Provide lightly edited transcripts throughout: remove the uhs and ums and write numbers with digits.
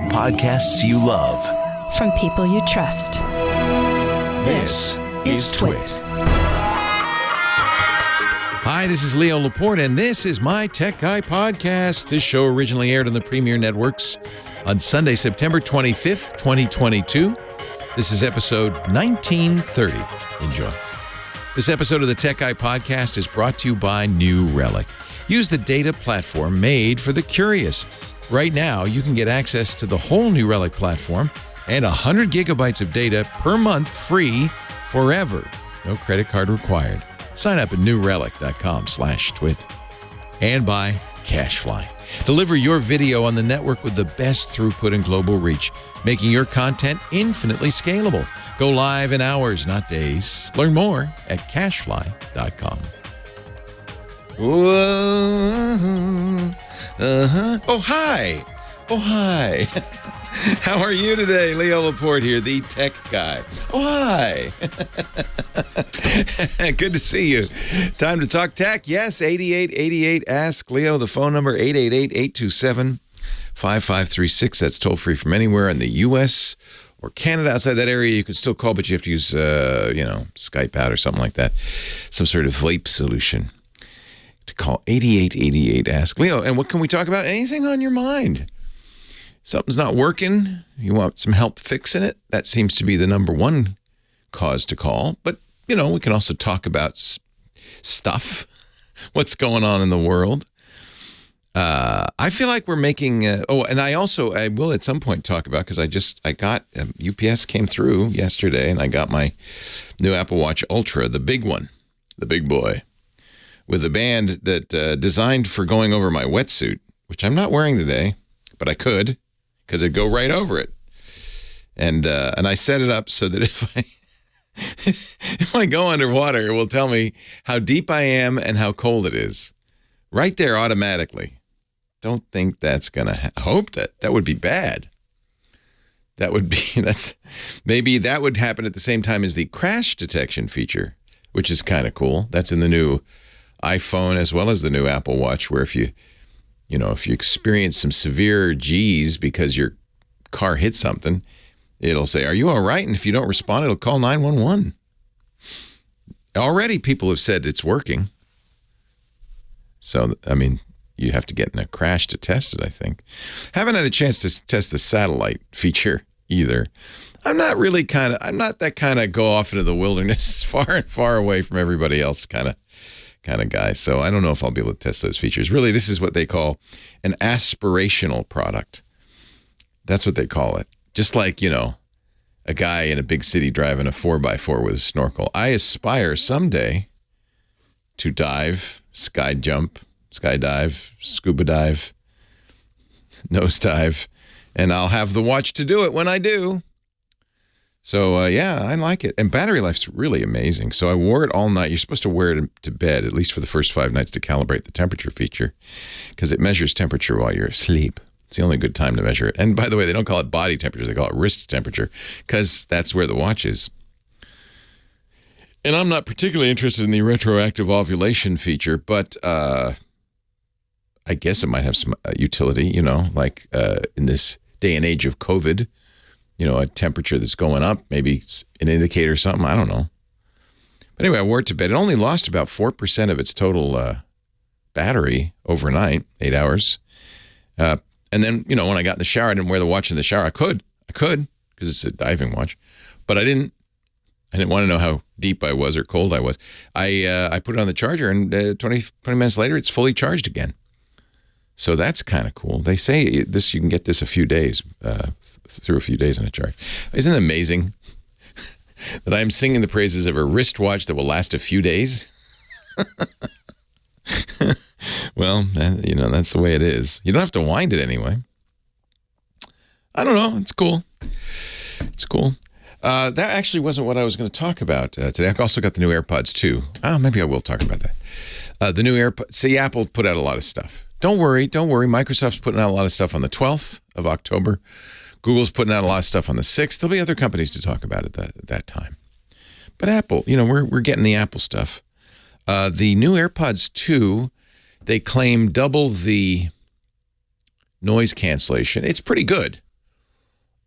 Podcasts you love. From people you trust. This is TWiT. Hi, this is Leo Laporte, and this is my Tech Guy podcast. This show originally aired on the Premier Networks on Sunday, September 25th, 2022. This is episode 1930. Enjoy. This episode of the Tech Guy podcast is brought to you by New Relic. Use the data platform made for the curious. Right now, you can get access to the whole New Relic platform and 100 gigabytes of data per month free forever. No credit card required. Sign up at newrelic.com/twit. And by CacheFly. Deliver your video on the network with the best throughput and global reach, making your content infinitely scalable. Go live in hours, not days. Learn more at cachefly.com. Oh, hi. Oh, hi. How are you today? Leo Laporte here, the tech guy. Oh, hi. Good to see you. Time to talk tech. Yes, 8888 Ask Leo. The phone number 888-827-5536. That's toll free from anywhere in the U.S. or Canada. Outside that area, you can still call, but you have to use, Skype out or something like that. Some sort of VoIP solution. To call 8888 Ask Leo. And what can we talk about? Anything on your mind? Something's not working. You want some help fixing it? That seems to be the number one cause to call. But, we can also talk about stuff. What's going on in the world? I feel like we're making... and I will at some point talk about, because I got... UPS came through yesterday, and I got my new Apple Watch Ultra, the big one, the big boy, with a band that designed for going over my wetsuit, which I'm not wearing today, but I could, because it'd go right over it. And I set it up so that if I go underwater, it will tell me how deep I am and how cold it is. Right there automatically. Don't think that's going to hope that would be bad. Maybe that would happen at the same time as the crash detection feature, which is kind of cool. That's in the new iPhone as well as the new Apple Watch, where if you experience some severe G's because your car hit something, it'll say, "Are you all right?" And if you don't respond, it'll call 911. Already people have said it's working. So, you have to get in a crash to test it, I think. Haven't had a chance to test the satellite feature either. I'm not that kind of go off into the wilderness far and far away from everybody else kind of guy. So I don't know if I'll be able to test those features. Really, this is what they call an aspirational product. That's what they call it. Just like, a guy in a big city driving a 4x4 with a snorkel. I aspire someday to dive, skydive, scuba dive, nosedive, and I'll have the watch to do it when I do. So, I like it. And battery life's really amazing. So I wore it all night. You're supposed to wear it to bed, at least for the first 5 nights, to calibrate the temperature feature, because it measures temperature while you're asleep. It's the only good time to measure it. And by the way, they don't call it body temperature. They call it wrist temperature, because that's where the watch is. And I'm not particularly interested in the retroactive ovulation feature, but I guess it might have some utility, like in this day and age of COVID. A temperature that's going up, maybe an indicator or something. I don't know. But anyway, I wore it to bed. It only lost about 4% of its total battery overnight, 8 hours. And then, when I got in the shower, I didn't wear the watch in the shower. I could, because it's a diving watch. But I didn't want to know how deep I was or cold I was. I put it on the charger, and 20 minutes later, it's fully charged again. So that's kind of cool. They say you can get this a few days, through a few days on a charge. Isn't it amazing that I'm singing the praises of a wristwatch that will last a few days? Well, that's the way it is. You don't have to wind it anyway. I don't know. It's cool. That actually wasn't what I was going to talk about today. I've also got the new AirPods too. Oh, maybe I will talk about that. The new AirPods. See, Apple put out a lot of stuff. Don't worry. Microsoft's putting out a lot of stuff on the 12th of October. Google's putting out a lot of stuff on the 6th. There'll be other companies to talk about at that time. But Apple, we're getting the Apple stuff. The new AirPods 2, they claim double the noise cancellation. It's pretty good.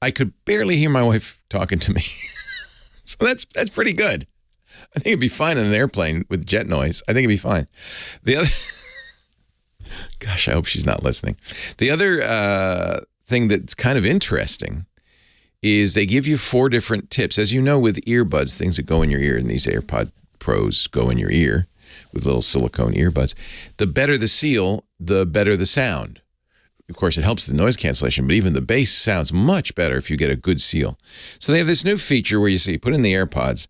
I could barely hear my wife talking to me. So that's pretty good. I think it'd be fine on an airplane with jet noise. I think it'd be fine. The other, gosh, I hope she's not listening. The other thing that's kind of interesting is they give you 4 different tips. As you know, with earbuds, things that go in your ear, and these AirPod Pros go in your ear with little silicone earbuds. The better the seal, the better the sound. Of course, it helps the noise cancellation, but even the bass sounds much better if you get a good seal. So they have this new feature where you put in the AirPods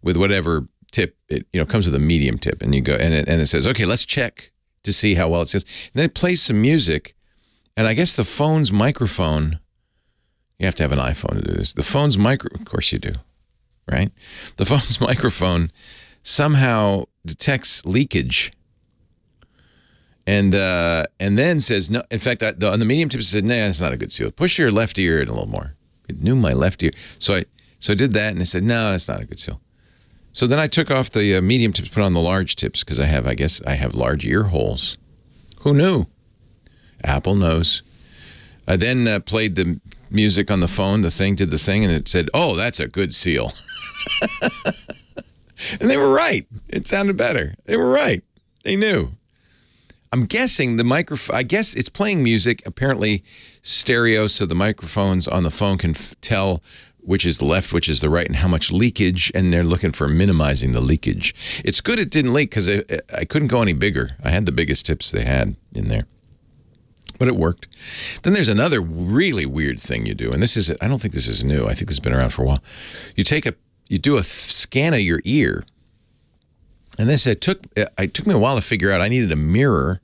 with whatever tip, it comes with a medium tip, and you go and it says, okay, let's check to see how well it sounds. And then it plays some music, and I guess the phone's microphone, you have to have an iPhone to do this. The phone's of course you do, right? The phone's microphone somehow detects leakage. And then says, no, in fact, on the medium tip, it said, nah, that's not a good seal. Push your left ear in a little more. It knew my left ear. So I did that, and it said, no, that's not a good seal. So then I took off the medium tips, put on the large tips, because I have large ear holes. Who knew? Apple knows. I then played the music on the phone, did the thing, and it said, oh, that's a good seal. And they were right. It sounded better. They were right. They knew. I'm guessing the microphone, I guess it's playing music, apparently stereo, so the microphones on the phone can tell which is the left, which is the right, and how much leakage, and they're looking for minimizing the leakage. It's good it didn't leak, because I couldn't go any bigger. I had the biggest tips they had in there. But it worked. Then there's another really weird thing you do, and I don't think this is new. I think this has been around for a while. You do a scan of your ear. And this, it took me a while to figure out I needed a mirror,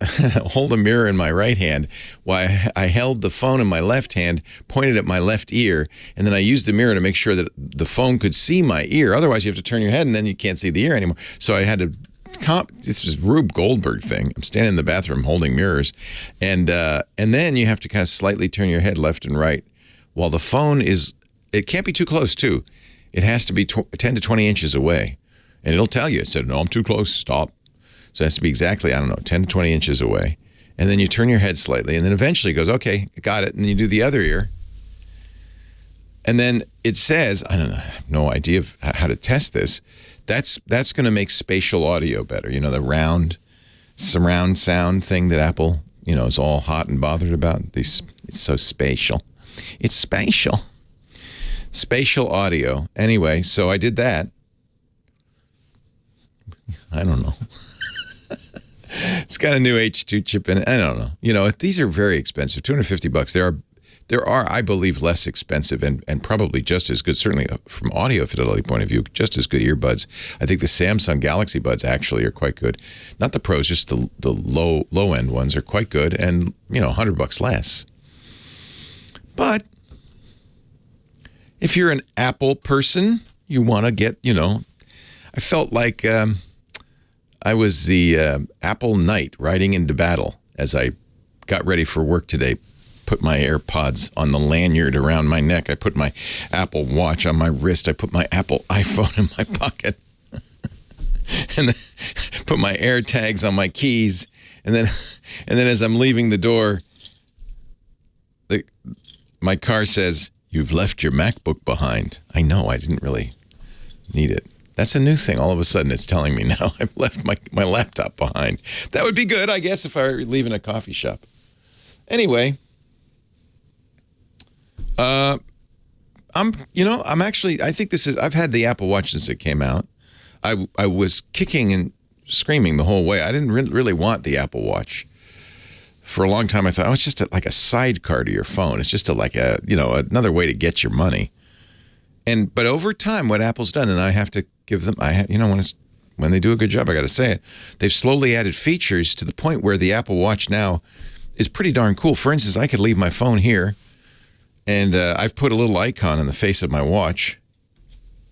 hold a mirror in my right hand while I held the phone in my left hand, pointed at my left ear, and then I used the mirror to make sure that the phone could see my ear. Otherwise, you have to turn your head, and then you can't see the ear anymore. So I had to, this was Rube Goldberg thing. I'm standing in the bathroom holding mirrors, and then you have to kind of slightly turn your head left and right while the phone it can't be too close, too. It has to be 10 to 20 inches away. And it'll tell you. It said, no, I'm too close. Stop. So it has to be exactly, 10 to 20 inches away. And then you turn your head slightly. And then eventually it goes, okay, got it. And then you do the other ear. And then it says, I have no idea of how to test this. That's going to make spatial audio better. The surround sound thing that Apple, is all hot and bothered about. It's so spatial. It's spatial. Spatial audio. Anyway, so I did that. I don't know. It's got a new H2 chip in it. I don't know. These are very expensive. $250. There are, I believe, less expensive and probably just as good, certainly from audio fidelity point of view, just as good earbuds. I think the Samsung Galaxy Buds actually are quite good. Not the pros, just the low end ones are quite good, and $100 less. But if you're an Apple person, you want to get, I felt like I was the Apple knight riding into battle as I got ready for work today. Put my AirPods on the lanyard around my neck. I put my Apple Watch on my wrist. I put my Apple iPhone in my pocket. And then put my AirTags on my keys. And then as I'm leaving the door, my car says, "You've left your MacBook behind." I know, I didn't really need it. That's a new thing. All of a sudden, it's telling me now I've left my laptop behind. That would be good, I guess, if I were leaving a coffee shop. Anyway, I think I've had the Apple Watch since it came out. I was kicking and screaming the whole way. I didn't really want the Apple Watch. For a long time, I thought, it's just like a sidecar to your phone. It's just another way to get your money. But over time, what Apple's done, and I have to give them, when they do a good job, I got to say it, they've slowly added features to the point where the Apple Watch now is pretty darn cool. For instance, I could leave my phone here, and I've put a little icon on the face of my watch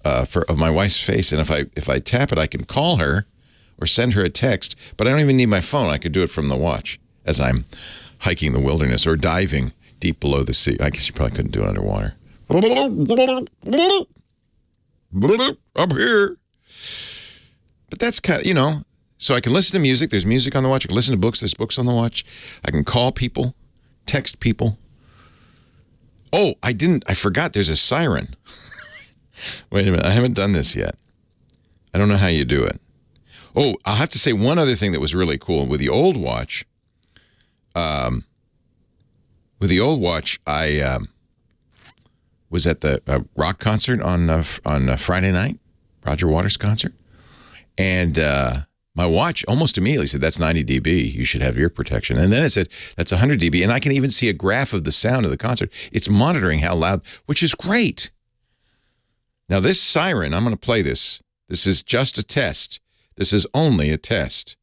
of my wife's face, and if I tap it, I can call her or send her a text, but I don't even need my phone. I could do it from the watch as I'm hiking the wilderness or diving deep below the sea. I guess you probably couldn't do it underwater. Up here. But that's kind of, So I can listen to music. There's music on the watch. I can listen to books. There's books on the watch. I can call people, text people. Oh, I forgot there's a siren. Wait a minute. I haven't done this yet. I don't know how you do it. Oh, I'll have to say one other thing that was really cool. With the old watch, I was at the rock concert on Friday night, Roger Waters concert. And my watch almost immediately said, that's 90 dB. You should have ear protection. And then it said, that's 100 dB. And I can even see a graph of the sound of the concert. It's monitoring how loud, which is great. Now, this siren, I'm going to play this. This is just a test. This is only a test.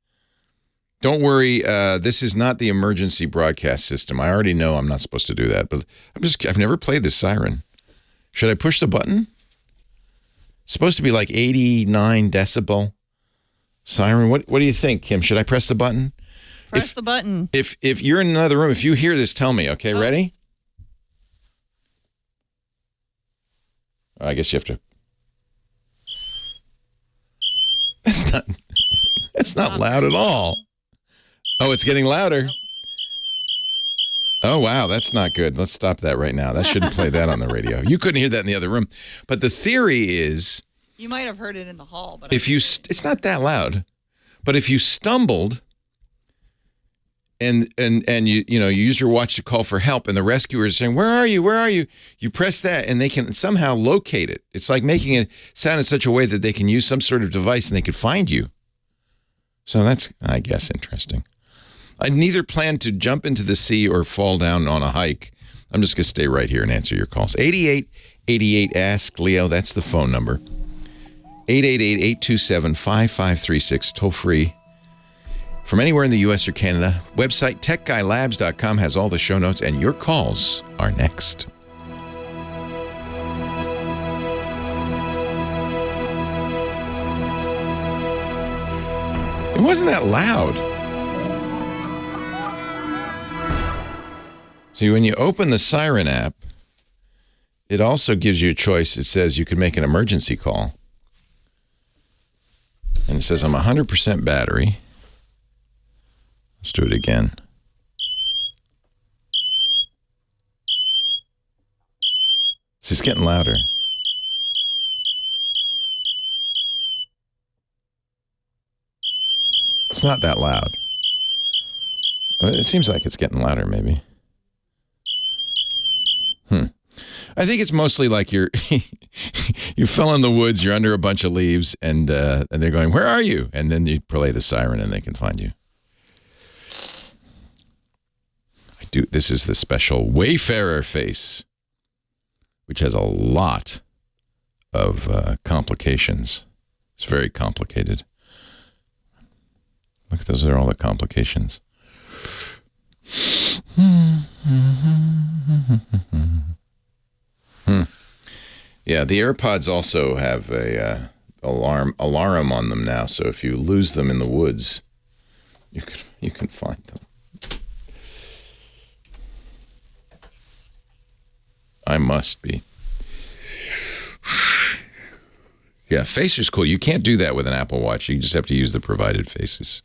Don't worry. This is not the emergency broadcast system. I already know I'm not supposed to do that. But I've never played this siren. Should I push the button? It's supposed to be like 89 decibel. Siren, what do you think, Kim? Should I press the button? Press the button. If you're in another room, if you hear this, tell me. Okay, ready? I guess you have to. That's not loud at all. Oh, it's getting louder. Oh, wow, that's not good. Let's stop that right now. That shouldn't play that on the radio. You couldn't hear that in the other room. But the theory is, you might have heard it in the hall, but if it's not that loud. But if you stumbled and you used your watch to call for help, and the rescuers are saying, "Where are you? Where are you?" You press that, and they can somehow locate it. It's like making it sound in such a way that they can use some sort of device and they can find you. So that's, I guess, interesting. I neither plan to jump into the sea or fall down on a hike. I'm just going to stay right here and answer your calls. 8888 Ask Leo. That's the phone number. 888-827-5536, toll free. From anywhere in the U.S. or Canada. Website techguylabs.com has all the show notes, and your calls are next. It wasn't that loud. See, when you open the Siren app, it also gives you a choice. It says you can make an emergency call. And it says, I'm 100% battery. Let's do it again. It's just getting louder. It's not that loud. It seems like it's getting louder, maybe. I think it's mostly like you fell in the woods, you're under a bunch of leaves, and they're going, "Where are you?" And then you play the siren, and they can find you. This is the special Wayfarer face, which has a lot of complications. It's very complicated. Look, those are all the complications. Yeah, the AirPods also have a alarm on them now. So if you lose them in the woods, you can find them. I must be. Yeah, Facer's cool. You can't do that with an Apple Watch. You just have to use the provided faces.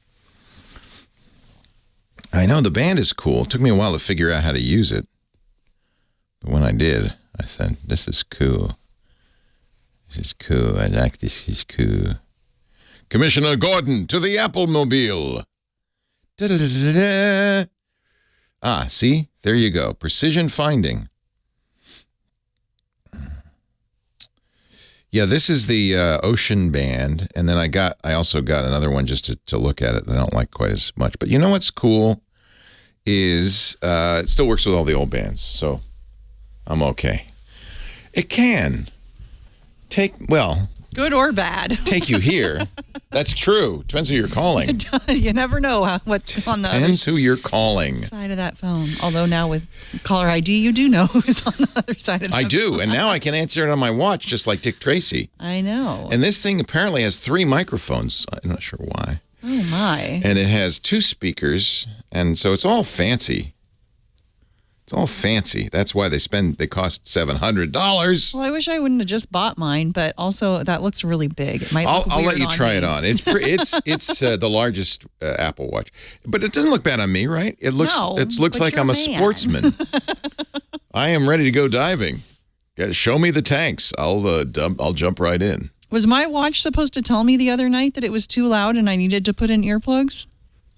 I know, the band is cool. It took me a while to figure out how to use it. But when I did, I said, this is cool. This is cool. I like this. This is cool. Commissioner Gordon to the Applemobile. Da-da-da-da-da. Ah, see? There you go. Precision finding. Yeah, this is the Ocean Band, and then I also got another one just to look at it that I don't like quite as much. But you know what's cool is it still works with all the old bands, so I'm okay. It can good or bad. take you here. That's true. Depends who you're calling. You never know what's on the Depends who you're calling. side of that phone. Although now with caller ID, you do know who's on the other side of the phone. I do, and now I can answer it on my watch just like Dick Tracy. I know. And this thing apparently has 3 microphones. I'm not sure why. Oh, my. And it has 2 speakers, and so it's all fancy. It's all fancy. That's why they cost $700. Well, I wish I wouldn't have just bought mine, but also that looks really big. It might look I'll let weird you on try me. it on. It's the largest Apple Watch, but it doesn't look bad on me, right? It looks but like you're I'm a a man. sportsman. I am ready to go diving. Show me the tanks. I'll jump right in. Was my watch supposed to tell me the other night that it was too loud and I needed to put in earplugs?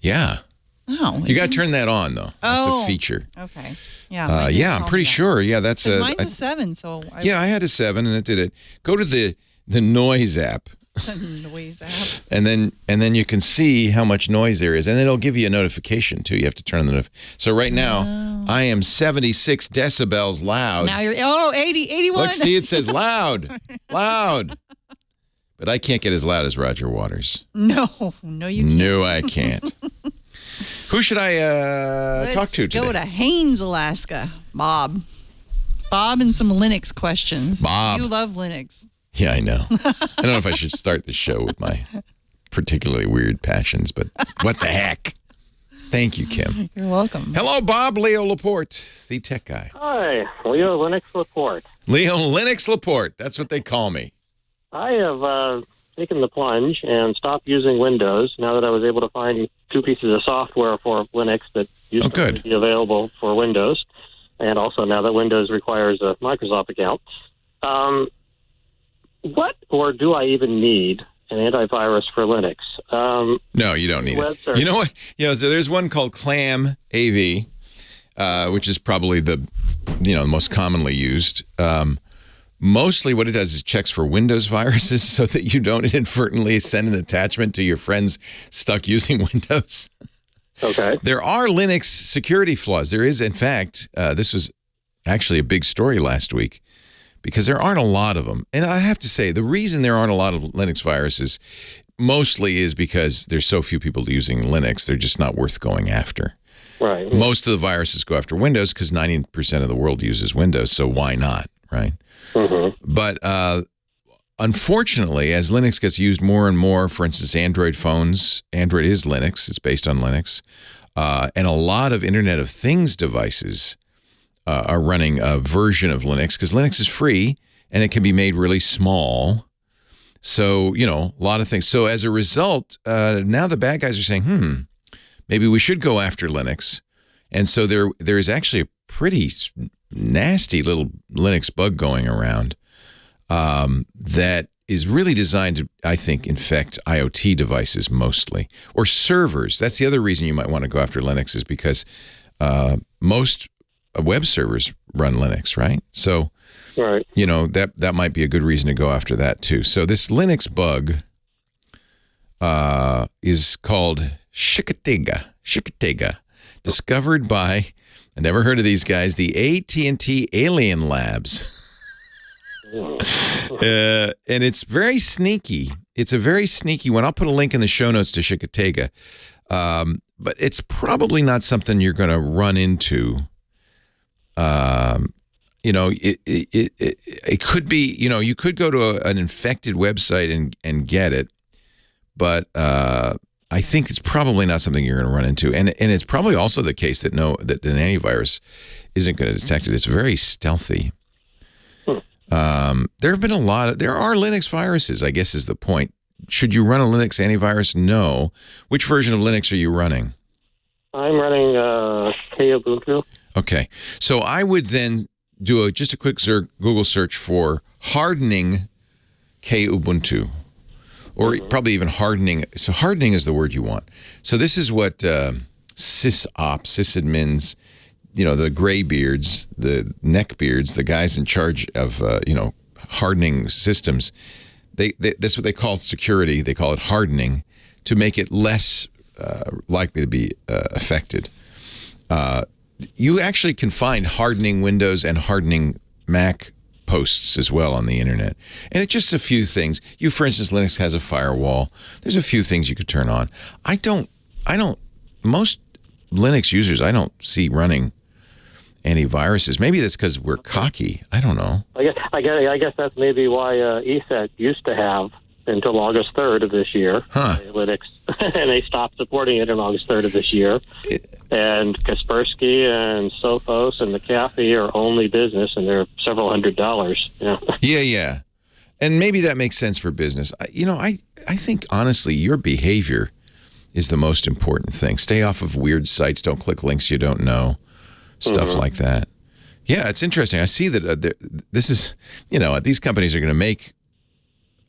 Yeah. Oh. You got to turn that on though. That's a feature. Okay. Yeah. I'm pretty sure. Yeah, that's a. Mine's a 7, so. I had a 7 and it did it. Go to the noise app. The noise app. And then you can see how much noise there is, and then it'll give you a notification too. You have to turn the. So right now, I am 76 decibels loud. Now you're 80, 81. Look, see, it says loud, loud. But I can't get as loud as Roger Waters. No, you can't. No, I can't. Who should I talk to today? Let's go to Haines, Alaska. Bob and some Linux questions. Bob. You love Linux. Yeah, I know. I don't know if I should start the show with my particularly weird passions, but what the heck? Thank you, Kim. You're welcome. Hello, Bob. Leo Laporte, the tech guy. Hi, Leo Linux Laporte. Leo Linux Laporte. That's what they call me. I have taken the plunge and stopped using Windows now that I was able to find 2 pieces of software for Linux that used to be available for Windows, and also now that Windows requires a Microsoft account. What or do I even need an antivirus for Linux? No, you don't need it. You know what? So there's one called Clam AV, which is probably the most commonly used. Mostly what it does is checks for Windows viruses so that you don't inadvertently send an attachment to your friends stuck using Windows. Okay. There are Linux security flaws. There is, in fact, this was actually a big story last week because there aren't a lot of them. And I have to say, the reason there aren't a lot of Linux viruses mostly is because there's so few people using Linux, they're just not worth going after. Right. Most of the viruses go after Windows because 90% of the world uses Windows, so why not, right? Mm-hmm. But unfortunately, as Linux gets used more and more, for instance, Android phones, Android is Linux, it's based on Linux, and a lot of Internet of Things devices are running a version of Linux because Linux is free and it can be made really small. So, a lot of things. So as a result, now the bad guys are saying, maybe we should go after Linux. And so there is actually a pretty nasty little Linux bug going around that is really designed to, I think, infect IoT devices mostly, or servers. That's the other reason you might want to go after Linux is because most web servers run Linux, right? So, right. That might be a good reason to go after that too. So this Linux bug is called Shikatega, discovered by, I never heard of these guys, the AT&T Alien Labs. And it's very sneaky. It's a very sneaky one. I'll put a link in the show notes to Shikatega. But it's probably not something you're going to run into. It could be, you could go to an infected website and get it. But I think it's probably not something you're going to run into. And it's probably also the case that an antivirus isn't going to detect it. It's very stealthy. There are Linux viruses, I guess is the point. Should you run a Linux antivirus? No. Which version of Linux are you running? I'm running Kubuntu. Okay. So I would then do just a quick Google search for hardening Kubuntu. Or probably even hardening. So hardening is the word you want. So this is what sysadmins, the gray beards, the neck beards, the guys in charge of, hardening systems, that's what they call security. They call it hardening to make it less likely to be affected. You actually can find hardening Windows and hardening Mac posts as well on the internet. And it's just a few things. For instance, Linux has a firewall. There's a few things you could turn on. Most Linux users, I don't see running antiviruses. Maybe that's because we're cocky. I don't know. I guess that's maybe why ESET used to have until August 3rd of this year. Linux, and they stopped supporting it on August 3rd of this year. And Kaspersky and Sophos and McAfee are only business, and they're several $100s. Yeah. And maybe that makes sense for business. I think, honestly, your behavior is the most important thing. Stay off of weird sites. Don't click links you don't know. Stuff like that. Yeah, it's interesting. I see that this is, these companies are going to make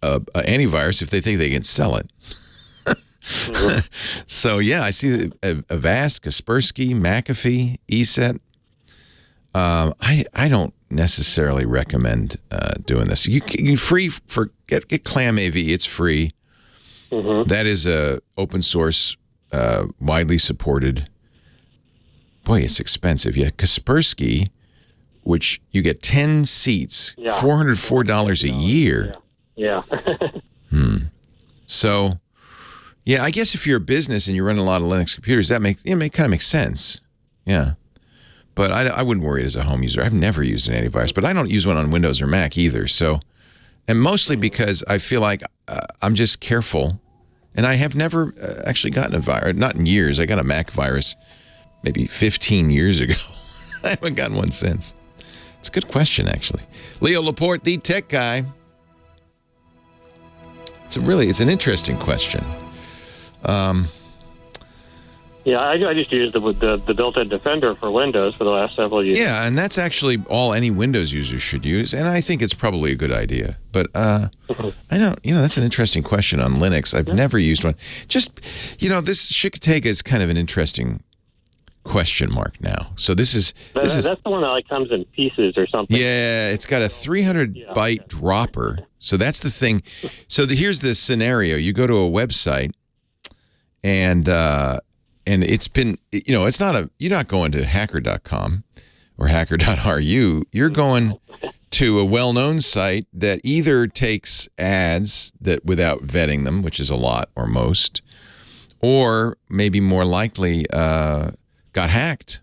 an antivirus if they think they can sell it. So, yeah, I see Avast, Kaspersky, McAfee, ESET. I don't necessarily recommend doing this. You get Clam AV. It's free. That is a open source, widely supported. Boy, it's expensive. Yeah, Kaspersky, which you get 10 seats, $404 a year. Yeah. So, yeah, I guess if you're a business and you run a lot of Linux computers, that kind of makes sense. Yeah. But I wouldn't worry it as a home user. I've never used an antivirus, but I don't use one on Windows or Mac either. So, and mostly because I feel like I'm just careful, and I have never actually gotten a virus. Not in years. I got a Mac virus maybe 15 years ago. I haven't gotten one since. It's a good question, actually. Leo Laporte, the tech guy. It's an interesting question. Yeah, I just used the built-in Defender for Windows for the last several years. Yeah, and that's actually all any Windows user should use, and I think it's probably a good idea. But I don't, that's an interesting question on Linux. I've never used one. Just, this Shikatega is kind of an interesting question mark now. So that's the one that comes in pieces or something. Yeah, it's got a 300-byte dropper. So that's the thing. So here's the scenario: you go to a website, and it's been, it's not you're not going to hacker.com or hacker.ru. You're going to a well-known site that either takes ads that without vetting them, which is a lot or most, or maybe more likely got hacked.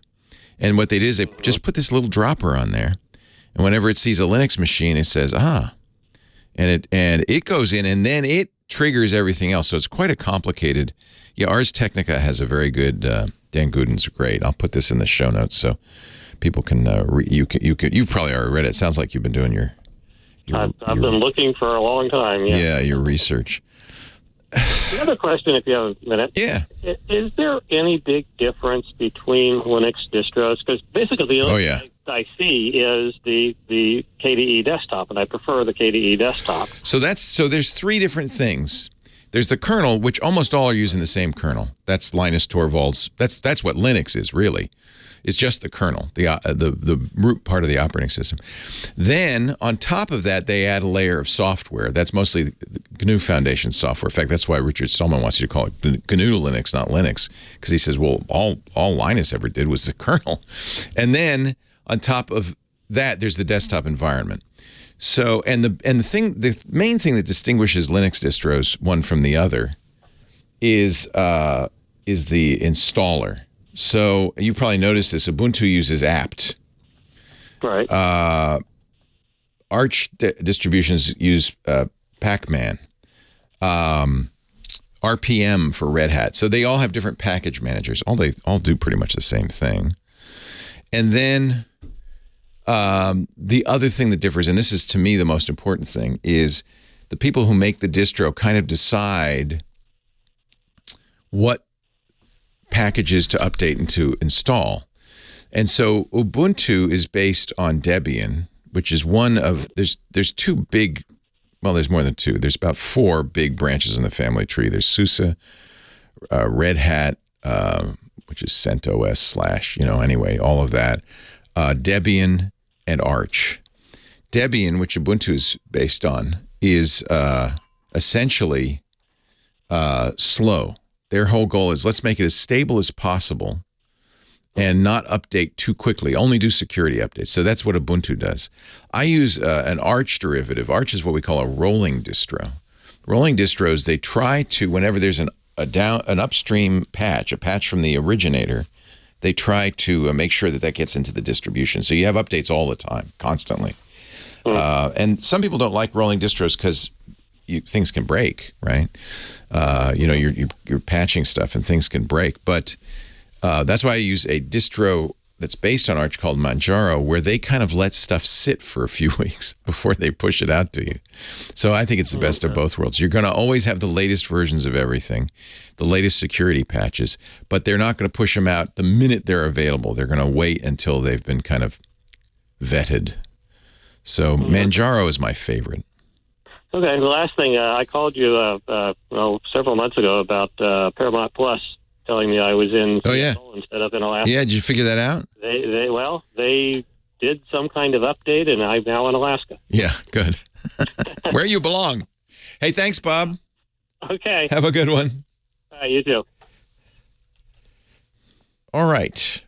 And what they did is they just put this little dropper on there, and whenever it sees a Linux machine, it says and it goes in, and then it triggers everything else. So it's quite a complicated. Yeah, Ars Technica has a very good. Dan Gooden's great. I'll put this in the show notes so people can. You've probably already read it. It sounds like you've been doing your I've been looking for a long time. Yeah, your research. The other question, if you have a minute. Yeah. Is there any big difference between Linux distros? Because basically the only thing I see is the KDE desktop, and I prefer the KDE desktop. So there's three different things. There's the kernel, which almost all are using the same kernel. That's Linus Torvalds. That's what Linux is, really. It's just the kernel, the root part of the operating system. Then, on top of that, they add a layer of software. That's mostly the GNU Foundation software. In fact, that's why Richard Stallman wants you to call it GNU Linux, not Linux, because he says, well, all Linus ever did was the kernel. And then, on top of that, there's the desktop environment. So, and the main thing that distinguishes Linux distros one from the other is the installer. So you probably noticed this. Ubuntu uses apt. Right. Arch distributions use Pacman. RPM for Red Hat. So they all have different package managers. They all do pretty much the same thing. And then the other thing that differs, and this is to me the most important thing, is the people who make the distro kind of decide what packages to update and to install. And so Ubuntu is based on Debian, which is one of, there's two big, well, there's more than two. There's about four big branches in the family tree. There's SUSE, Red Hat, which is CentOS / anyway, all of that. Debian and Arch. Debian, which Ubuntu is based on, is essentially slow. Their whole goal is let's make it as stable as possible and not update too quickly. Only do security updates. So that's what Ubuntu does. I use an Arch derivative. Arch is what we call a rolling distro. Rolling distros, they try to, whenever there's an upstream patch, a patch from the originator, they try to make sure that gets into the distribution. So you have updates all the time, constantly. And some people don't like rolling distros because things can break, right? You're patching stuff and things can break. But that's why I use a distro that's based on Arch called Manjaro, where they kind of let stuff sit for a few weeks before they push it out to you. So I think it's the best of both worlds. You're going to always have the latest versions of everything, the latest security patches, but they're not going to push them out the minute they're available. They're going to wait until they've been kind of vetted. So Manjaro is my favorite. Okay, the last thing, I called you several months ago about Paramount Plus, telling me I was in Seattle instead of in Alaska. Yeah, did you figure that out? They did some kind of update, and I'm now in Alaska. Yeah, good. Where you belong. Hey, thanks, Bob. Okay. Have a good one. You too. All right.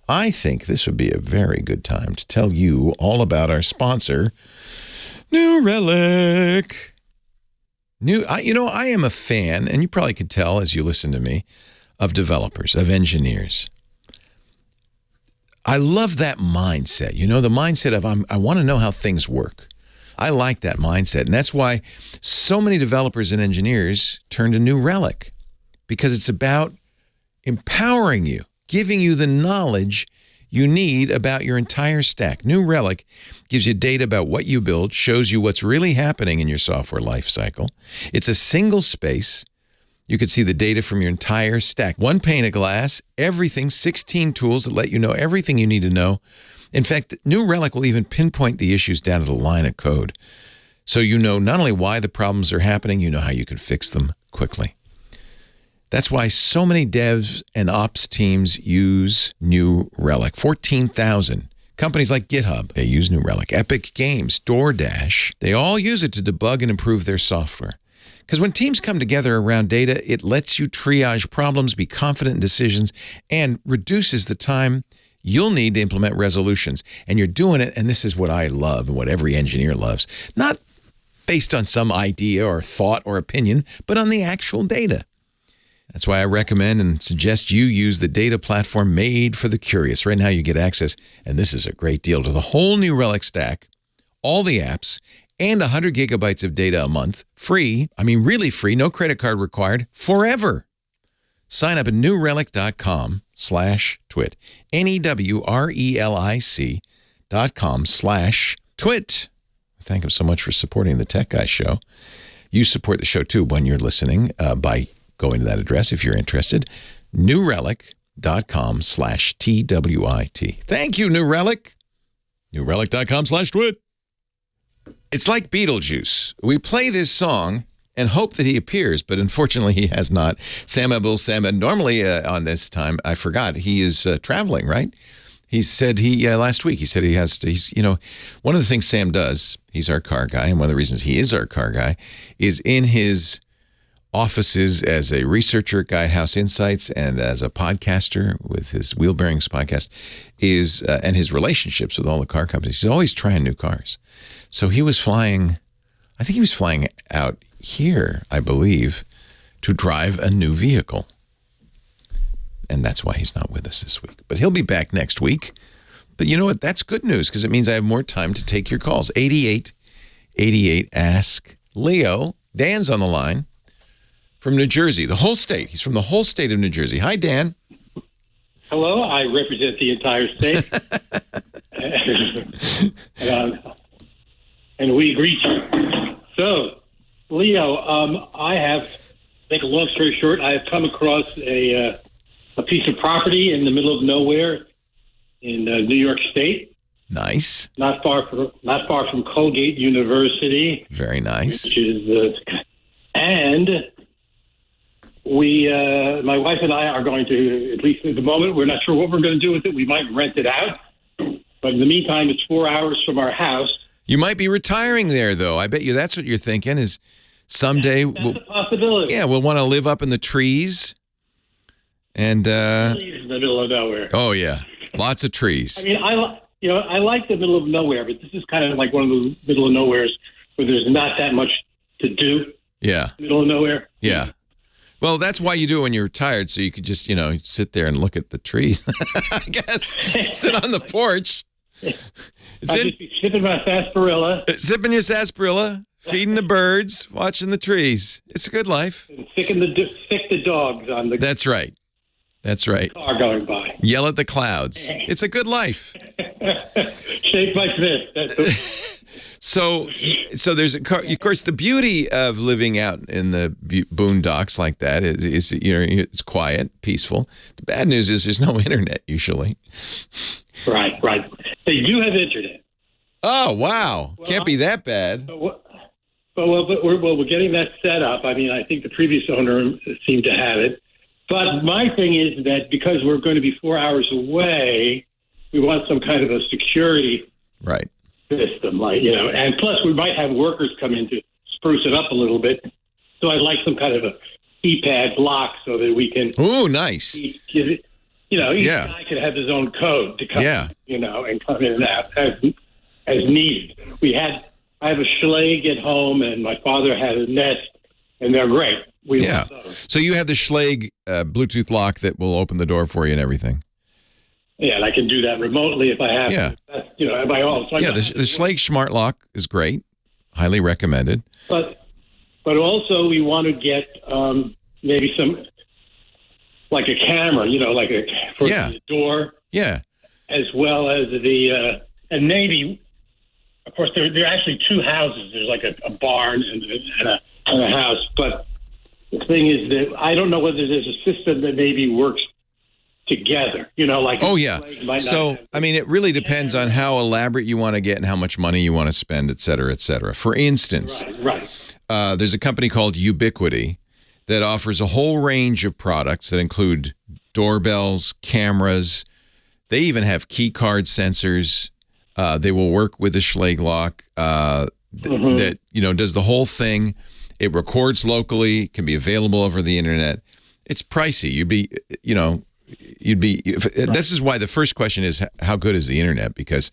I think this would be a very good time to tell you all about our sponsor, New Relic. I am a fan, and you probably could tell as you listen to me, of developers, of engineers. I love that mindset. The mindset of I want to know how things work. I like that mindset, and that's why so many developers and engineers turn to New Relic, because it's about empowering you, giving you the knowledge you need about your entire stack. New Relic gives you data about what you build, shows you what's really happening in your software lifecycle. It's a single space. You can see the data from your entire stack. One pane of glass, everything, 16 tools that let you know everything you need to know. In fact, New Relic will even pinpoint the issues down to the line of code. So you know not only why the problems are happening, you know how you can fix them quickly. That's why so many devs and ops teams use New Relic. 14,000. Companies like GitHub, they use New Relic. Epic Games, DoorDash, they all use it to debug and improve their software. Because when teams come together around data, it lets you triage problems, be confident in decisions, and reduces the time you'll need to implement resolutions. And you're doing it, and this is what I love and what every engineer loves, not based on some idea or thought or opinion, but on the actual data. That's why I recommend and suggest you use the data platform made for the curious. Right now you get access, and this is a great deal, to the whole New Relic stack, all the apps, and 100 gigabytes of data a month, free. I mean, really free, no credit card required, forever. Sign up at newrelic.com/twit. NEWRELIC.com/twit. Thank him so much for supporting the Tech Guy Show. You support the show, too, when you're listening by going to that address if you're interested. newrelic.com/TWIT. Thank you, New Relic. newrelic.com/twit. It's like Beetlejuice. We play this song and hope that he appears, but unfortunately he has not. Sam Abdul Samad, normally on this time, I forgot, he is traveling, right? He said last week, he said he's one of the things Sam does, he's our car guy, and one of the reasons he is our car guy is in his offices as a researcher at Guidehouse Insights and as a podcaster with his Wheel Bearings podcast and his relationships with all the car companies. He's always trying new cars. So he was flying out here, I believe, to drive a new vehicle. And that's why he's not with us this week. But he'll be back next week. But you know what? That's good news, because it means I have more time to take your calls. 8888 Ask Leo. Dan's on the line from New Jersey, the whole state. He's from the whole state of New Jersey. Hi, Dan. Hello. I represent the entire state. And we greet you. So, Leo, I have, make a long story short, I have come across a piece of property in the middle of nowhere in New York State. Nice. Not far from Colgate University. Very nice. Which is, and we, my wife and I are going to, at least at the moment, we're not sure what we're going to do with it. We might rent it out, but in the meantime, it's 4 hours from our house. You might be retiring there, though. I bet you that's what you're thinking is someday. That's a possibility. Yeah, we'll want to live up in the trees. And in the middle of nowhere. Oh, yeah. Lots of trees. I mean, I like the middle of nowhere, but this is kind of like one of the middle of nowheres where there's not that much to do. Yeah. Middle of nowhere. Yeah. Well, that's why you do it when you're retired, so you could just, sit there and look at the trees. I guess. Sit on the porch. I'll just be sipping my sarsaparilla. Sipping your sarsaparilla, feeding the birds, watching the trees. It's a good life. And sick the dogs on the That's right. That's right. car going by. Yell at the clouds. It's a good life. Shake my fist. That's So there's of course the beauty of living out in the boondocks like that is it's quiet, peaceful. The bad news is there's no internet usually. right. They do have internet. Oh wow! Can't be that bad. But we're getting that set up. I mean, I think the previous owner seemed to have it. But my thing is that because we're going to be 4 hours away, we want some kind of a security right system, and plus we might have workers come in to spruce it up a little bit. So I'd like some kind of a keypad lock so that we can. Ooh, nice. Each guy could have his own code to come, and come in and out as needed. I have a Schlage at home, and my father had a Nest, and they're great. Love those. So you have the Schlage Bluetooth lock that will open the door for you and everything. Yeah, and I can do that remotely if I have to. That's, by all. So the Schlage Smart Lock is great. Highly recommended. But also we want to get maybe some, like a camera, for the door. Yeah. As well as the, and maybe, of course, there are actually two houses. There's like a barn and a house. But the thing is that I don't know whether there's a system that maybe works together, Oh, yeah. So, I mean, it really depends on how elaborate you want to get and how much money you want to spend, et cetera, et cetera. For instance, there's a company called Ubiquity that offers a whole range of products that include doorbells, cameras. They even have key card sensors. They will work with the Schlage lock that, does the whole thing. It records locally, can be available over the internet. It's pricey. This is why the first question is how good is the internet? Because,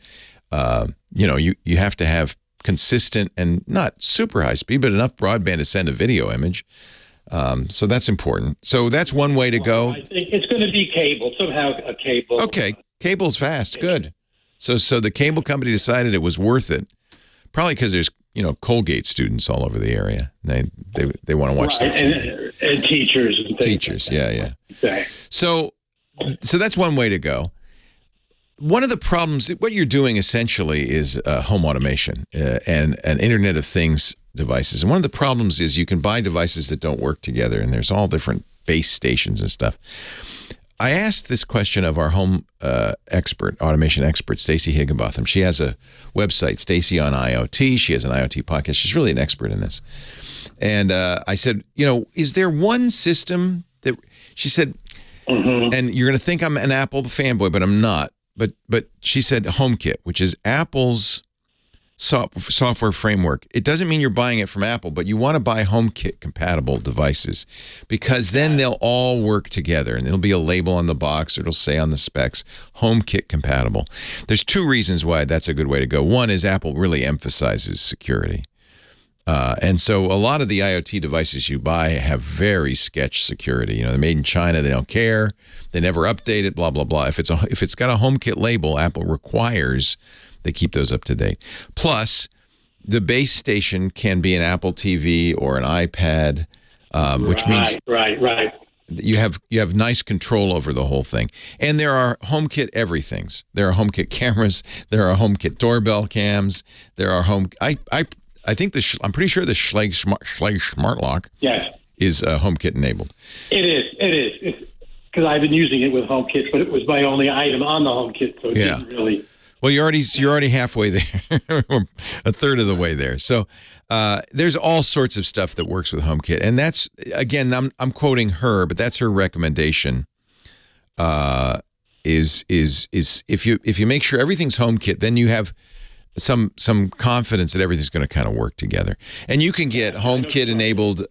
you have to have consistent and not super high speed, but enough broadband to send a video image. So that's important. So that's one way to go. I think it's going to be cable, somehow a cable. Okay. Cable's fast. Good. So the cable company decided it was worth it. Probably because there's, Colgate students all over the area. They want to watch some TV. And teachers and things. Teachers. Like that. Yeah. So that's one way to go. One of the problems, what you're doing essentially is home automation and Internet of Things devices. And one of the problems is you can buy devices that don't work together, and there's all different base stations and stuff. I asked this question of our home automation expert, Stacey Higginbotham. She has a website, Stacey on IoT. She has an IoT podcast. She's really an expert in this. And I said, is there one system that, she said, and you're going to think I'm an Apple fanboy, but I'm not. But she said HomeKit, which is Apple's software framework. It doesn't mean you're buying it from Apple, but you want to buy HomeKit compatible devices because then they'll all work together and there'll be a label on the box or it'll say on the specs, HomeKit compatible. There's two reasons why that's a good way to go. One is Apple really emphasizes security. And so a lot of the IoT devices you buy have very sketch security. They're made in China. They don't care. They never update it, blah, blah, blah. If it's got a HomeKit label, Apple requires they keep those up to date. Plus, the base station can be an Apple TV or an iPad, which means you have nice control over the whole thing. And there are HomeKit everythings. There are HomeKit cameras. There are HomeKit doorbell cams. There are I think I'm pretty sure the Schlage Smart Lock is HomeKit enabled. It is. Because I've been using it with HomeKit, but it was my only item on the HomeKit, so it didn't really. Well, you're already halfway there, a third of the way there. So there's all sorts of stuff that works with HomeKit, and that's again I'm quoting her, but that's her recommendation. Is if you make sure everything's HomeKit, then you have some confidence that everything's going to kind of work together. And you can get HomeKit enabled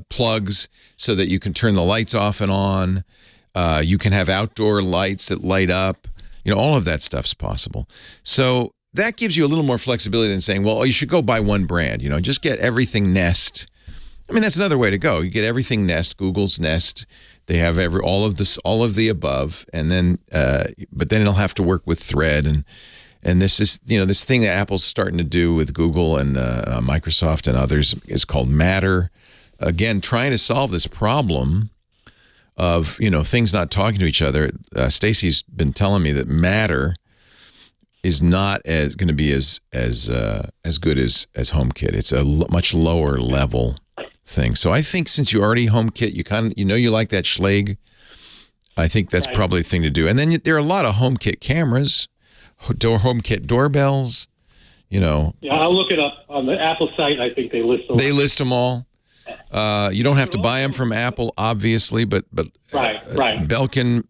plugs so that you can turn the lights off and on. You can have outdoor lights that light up. All of that stuff's possible. So that gives you a little more flexibility than saying, well, you should go buy one brand. Just get everything Nest. I mean, that's another way to go. You get everything Nest, Google's Nest. They have all of the above, and then but then it'll have to work with Thread And this is, this thing that Apple's starting to do with Google and Microsoft and others is called Matter. Again, trying to solve this problem of, things not talking to each other. Stacy's been telling me that Matter is not going to be as good as HomeKit. It's a much lower level thing. So I think since you already HomeKit, you like that Schlage. I think that's probably the thing to do. And then there are a lot of HomeKit cameras, HomeKit doorbells. Yeah, I'll look it up on the Apple site. I think they list them. They list them all. You don't have to buy them from Apple, obviously, but right. Belkin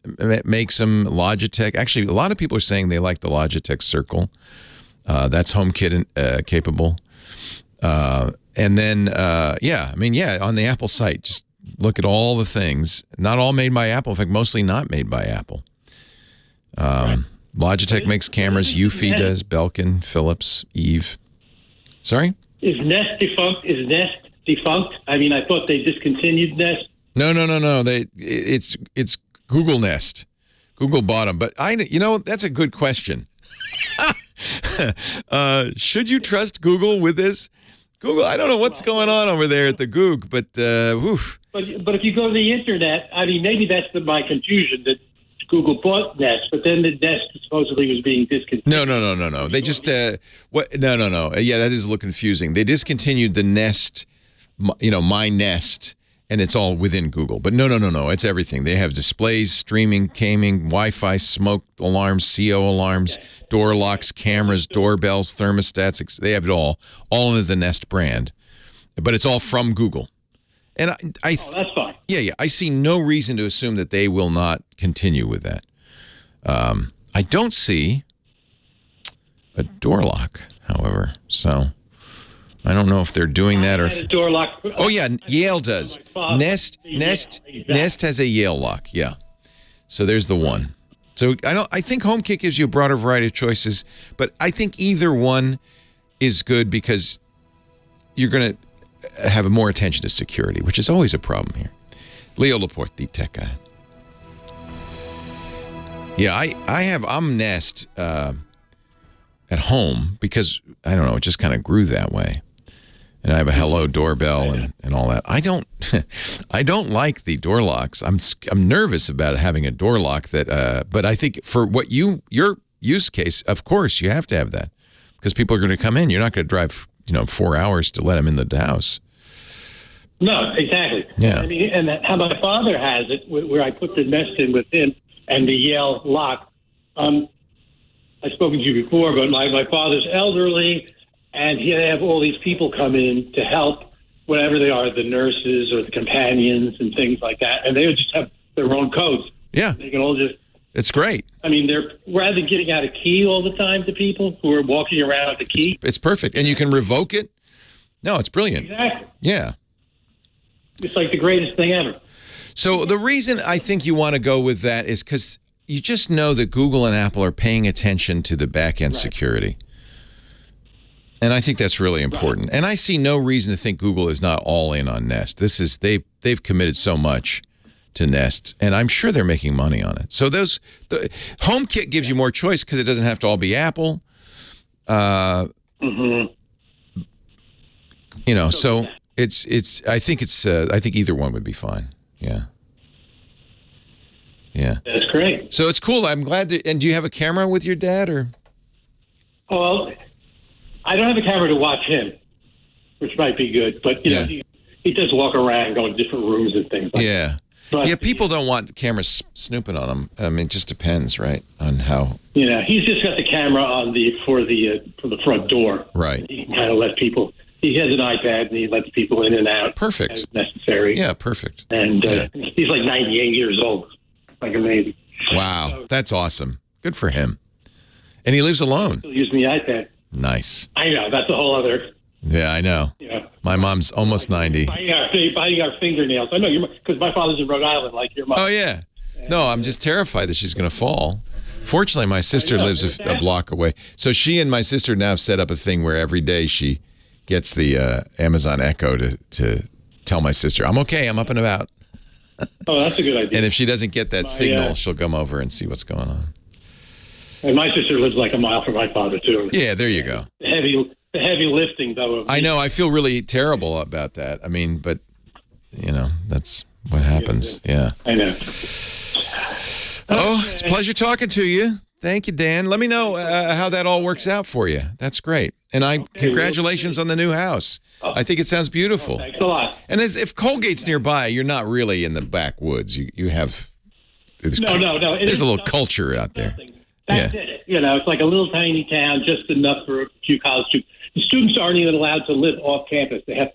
makes them. Logitech. Actually, a lot of people are saying they like the Logitech Circle. That's HomeKit capable. And then, on the Apple site, just look at all the things. Not all made by Apple. In fact, mostly not made by Apple. Logitech makes cameras. Eufy does. Belkin, Philips, Eve. Sorry? Is Nest defunct? I mean, I thought they discontinued Nest. No. It's Google Nest. Google bought them. But that's a good question. Should you trust Google with this? Google, I don't know what's going on over there at the Goog, but oof. But if you go to the internet, I mean, maybe that's my confusion that Google bought Nest, but then the Nest supposedly was being discontinued. No. They just what? No. Yeah, that is a little confusing. They discontinued the Nest, My Nest, and it's all within Google. But no. It's everything. They have displays, streaming, gaming, Wi-Fi, smoke alarms, CO alarms, door locks, cameras, doorbells, thermostats. They have it all under the Nest brand. But it's all from Google. And that's fine. Yeah. I see no reason to assume that they will not continue with that. I don't see a door lock, however. So I don't know if they're doing that or. Door lock. Oh yeah, Yale does. Nest has a Yale lock. Yeah. So there's the one. So I think HomeKit gives you a broader variety of choices, but I think either one is good because you're going to have more attention to security, which is always a problem here. Leo Laporte, the tech guy. Yeah, I'm Nest at home because I don't know, it just kind of grew that way. And I have a Hello doorbell and all that. I don't like the door locks. I'm nervous about having a door lock but I think for what your use case, of course you have to have that because people are going to come in. You're not going to drive 4 hours to let them in the house. No, exactly. Yeah. I mean, and how my father has it, where I put the Nest in with him and the Yale lock. I've spoken to you before, but my father's elderly, and he have all these people come in to help, whatever they are, the nurses or the companions and things like that, and they would just have their own codes. Yeah. They can all just. It's great. I mean, they're rather than getting out a key all the time to people who are walking around with the key. It's perfect, and you can revoke it. No, it's brilliant. Exactly. Yeah. It's like the greatest thing ever. So the reason I think you want to go with that is because you just know that Google and Apple are paying attention to the back-end security. And I think that's really important. Right. And I see no reason to think Google is not all in on Nest. They've committed so much to Nest, and I'm sure they're making money on it. So the HomeKit gives you more choice because it doesn't have to all be Apple. So I think either one would be fine. Yeah. Yeah. That's great. So it's cool. I'm glad that. And do you have a camera with your dad or? Well, I don't have a camera to watch him, which might be good. But you know, he does walk around, go in different rooms and things like that. But, people don't want cameras snooping on them. I mean, it just depends, right, on how. He's just got the camera on for the front door. Right. He can kind of let people. He has an iPad and he lets people in and out. Perfect. As necessary. Yeah, perfect. And he's like 98 years old. Like amazing. Wow, that's awesome. Good for him. And he lives alone. Still using the iPad. Nice. I know. That's a whole other. Yeah, I know. Yeah. My mom's almost 90. Biting our fingernails. I know, because my father's in Rhode Island, like your mom. Oh, yeah. No, I'm just terrified that she's going to fall. Fortunately, my sister lives a block away. So she and my sister now set up a thing where every day she gets the Amazon Echo to tell my sister, I'm okay, I'm up and about. Oh, that's a good idea. And if she doesn't get that signal, she'll come over and see what's going on. And my sister lives like a mile from my father, too. Yeah, there you go. The heavy lifting, though. I know. I feel really terrible about that. I mean, but, that's what happens. Yeah. I know. Oh, it's a pleasure talking to you. Thank you, Dan. Let me know how that all works out for you. That's great. And congratulations on the new house. I think it sounds beautiful. Thanks a lot. And if Colgate's nearby, you're not really in the backwoods. You have... No. There's a little culture out there. That's it. It's like a little tiny town, just enough for a few college students. The students aren't even allowed to live off campus. They have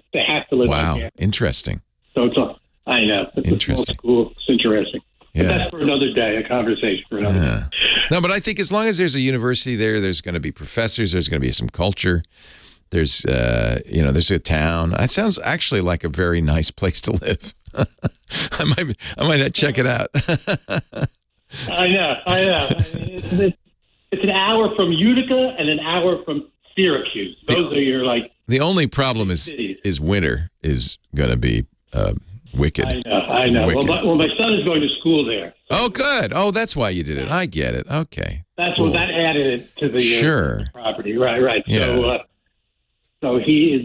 to live on campus. Wow, interesting. So I know. It's interesting. A small school. It's interesting. Yeah. But that's for another day, a conversation for another day. No, but I think as long as there's a university there's going to be professors, there's going to be some culture. There's, there's a town. It sounds actually like a very nice place to live. I might check it out. I know. It's an hour from Utica and an hour from Syracuse. Those are your The only problem is winter is going to be wicked. I know. Wicked. Well, my son is going to school there. Oh, good. Oh, that's why you did it. I get it. Okay. That's what that added it to the property. Right. Yeah. So he is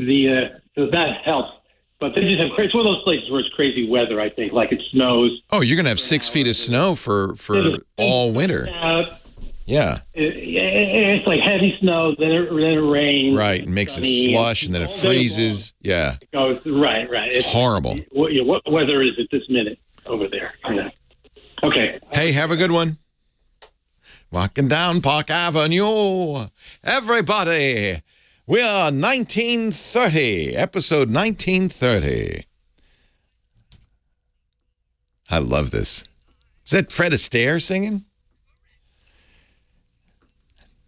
so that helps. But they just have it's one of those places where it's crazy weather. I think it snows. Oh, you're gonna have 6 feet of snow for all winter. Yeah. It's like heavy snow, then it rains. Right, and makes it slush, and then it freezes. Yeah. It goes right. It's horrible. What weather is it this minute over there? Okay. Hey, have a good one. Walking down Park Avenue, everybody. We are 1930, episode 1930. I love this. Is that Fred Astaire singing?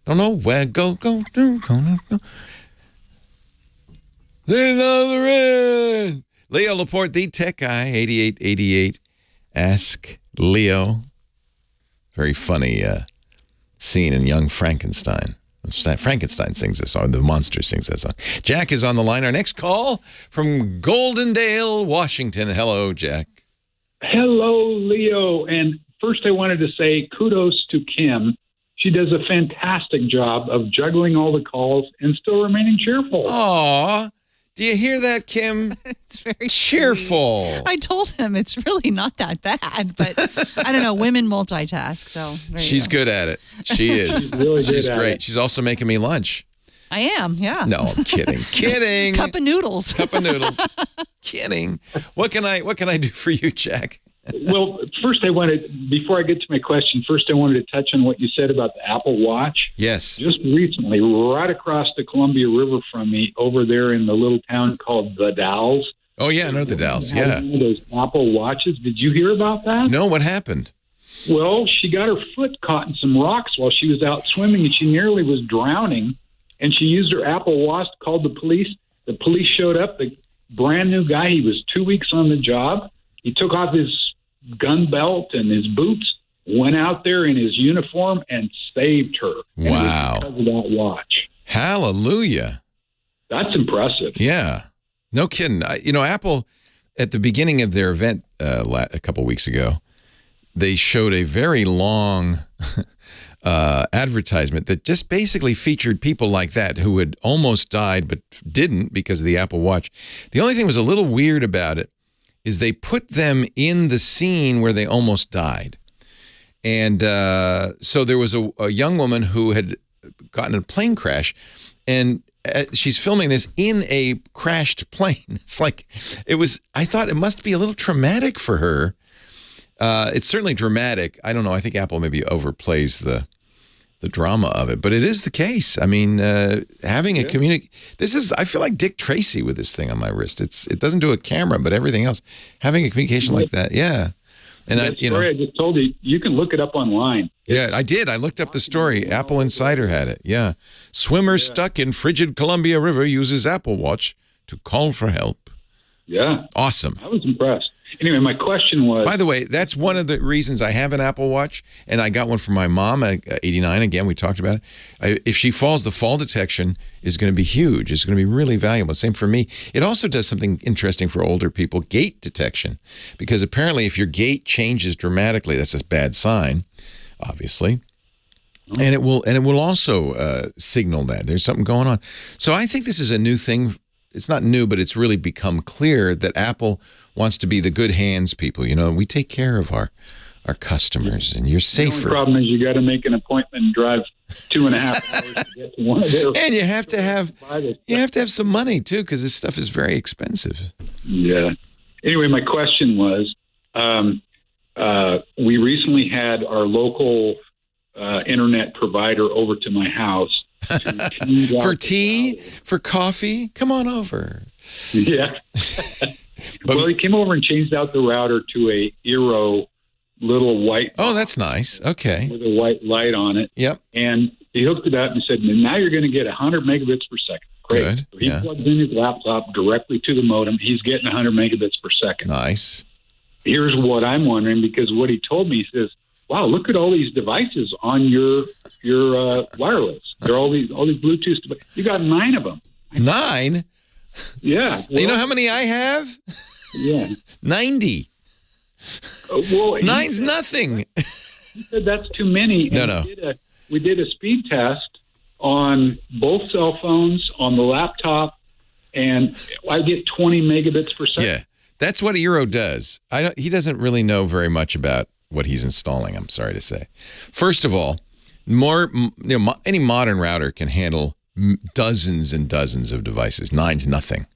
Don't know where go. Leo Laporte, the tech guy, 8888. Ask Leo. Very funny scene in Young Frankenstein. Frankenstein sings this song. The monster sings that song. Jack is on the line. Our next call from Goldendale, Washington. Hello, Jack. Hello, Leo. And first I wanted to say kudos to Kim. She does a fantastic job of juggling all the calls and still remaining cheerful. Aw. Do you hear that, Kim? It's very cheerful. Sweet. I told him it's really not that bad, but I don't know. Women multitask, so she's good at it. She is. She's great. She's also making me lunch. I am, yeah. No, I'm kidding. Kidding. Cup of noodles. Kidding. What can I do for you, Jack? Well, before I get to my question, I wanted to touch on what you said about the Apple Watch. Yes. Just recently, right across the Columbia River from me, over there in the little town called The Dalles. Oh, yeah, I know The Dalles, yeah. One of those Apple Watches. Did you hear about that? No, what happened? Well, she got her foot caught in some rocks while she was out swimming, and she nearly was drowning. And she used her Apple Watch, called the police. The police showed up. The brand new guy, he was 2 weeks on the job. He took off his gun belt and his boots, went out there in his uniform and saved her. Wow. Because of that watch. Hallelujah. That's impressive. Yeah. No kidding. Apple, at the beginning of their event a couple weeks ago, they showed a very long advertisement that just basically featured people like that who had almost died but didn't because of the Apple Watch. The only thing that was a little weird about it is they put them in the scene where they almost died. And so there was a young woman who had gotten in a plane crash, and she's filming this in a crashed plane. It's like, I thought it must be a little traumatic for her. It's certainly dramatic. I don't know. I think Apple maybe overplays the drama of it, but it is the case. I mean, having a I feel like Dick Tracy with this thing on my wrist. It doesn't do a camera, but everything else. Having a communication like that, yeah. And I just told you, you can look it up online. Yeah, I did. I looked up the story. Apple Insider had it. Yeah. Swimmer stuck in frigid Columbia River uses Apple Watch to call for help. Yeah. Awesome. I was impressed. Anyway, my question was... By the way, that's one of the reasons I have an Apple Watch, and I got one for my mom at 89. Again, we talked about it. If she falls, the fall detection is going to be huge. It's going to be really valuable. Same for me. It also does something interesting for older people, gait detection, because apparently if your gait changes dramatically, that's a bad sign, obviously. And it will also signal that there's something going on. So I think this is a new thing. It's not new, but it's really become clear that Apple wants to be the good hands people. You know, we take care of our customers, and you're safer. The only problem is you got to make an appointment and drive 2.5 hours to get to one of their. And you have to have some money too, because this stuff is very expensive. Yeah. Anyway, my question was, we recently had our local internet provider over to my house for tea, for coffee. Come on over. Yeah. Well, he came over and changed out the router to a eero little white. Oh, that's nice. Okay. With a white light on it. Yep. And he hooked it up and said, now you're going to get 100 megabits per second. Great. Good. So he plugged in his laptop directly to the modem. He's getting 100 megabits per second. Nice. Here's what I'm wondering, because what he told me, he says, wow, look at all these devices on your wireless. There are all these Bluetooth devices. You got 9 of them. 9? Yeah. Well, you know how many I have? Yeah. 90. Well, 9's nothing. He said that's too many. And No. We did a speed test on both cell phones, on the laptop, and I get 20 megabits per second. Yeah. That's what eero does. He doesn't really know very much about what he's installing, I'm sorry to say. First of all, any modern router can handle dozens and dozens of devices. 9's nothing.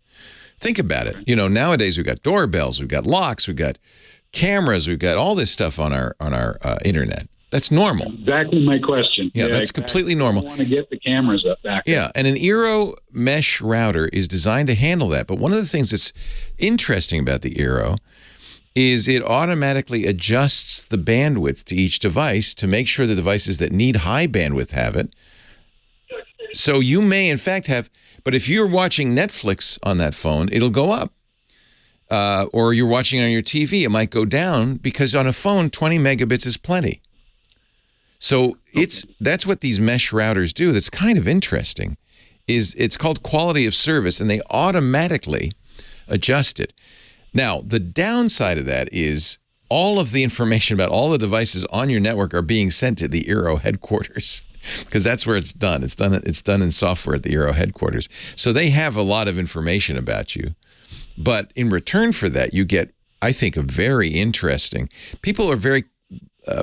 Think about it. You know, nowadays we've got doorbells, we've got locks, we've got cameras, we've got all this stuff on our internet. That's normal. Exactly my question. Yeah, that's exactly. Completely normal. I want to get the cameras up back. Yeah, and an eero mesh router is designed to handle that. But one of the things that's interesting about the eero is it automatically adjusts the bandwidth to each device to make sure the devices that need high bandwidth have it. So you may, in fact, but if you're watching Netflix on that phone, it'll go up. Or you're watching on your TV, it might go down, because on a phone, 20 megabits is plenty. So that's what these mesh routers do. That's kind of interesting. It's called quality of service, and they automatically adjust it. Now, the downside of that is all of the information about all the devices on your network are being sent to the eero headquarters, because that's where it's done. It's done in software at the eero headquarters. So they have a lot of information about you. But in return for that, you get, I think, a very interesting. People are very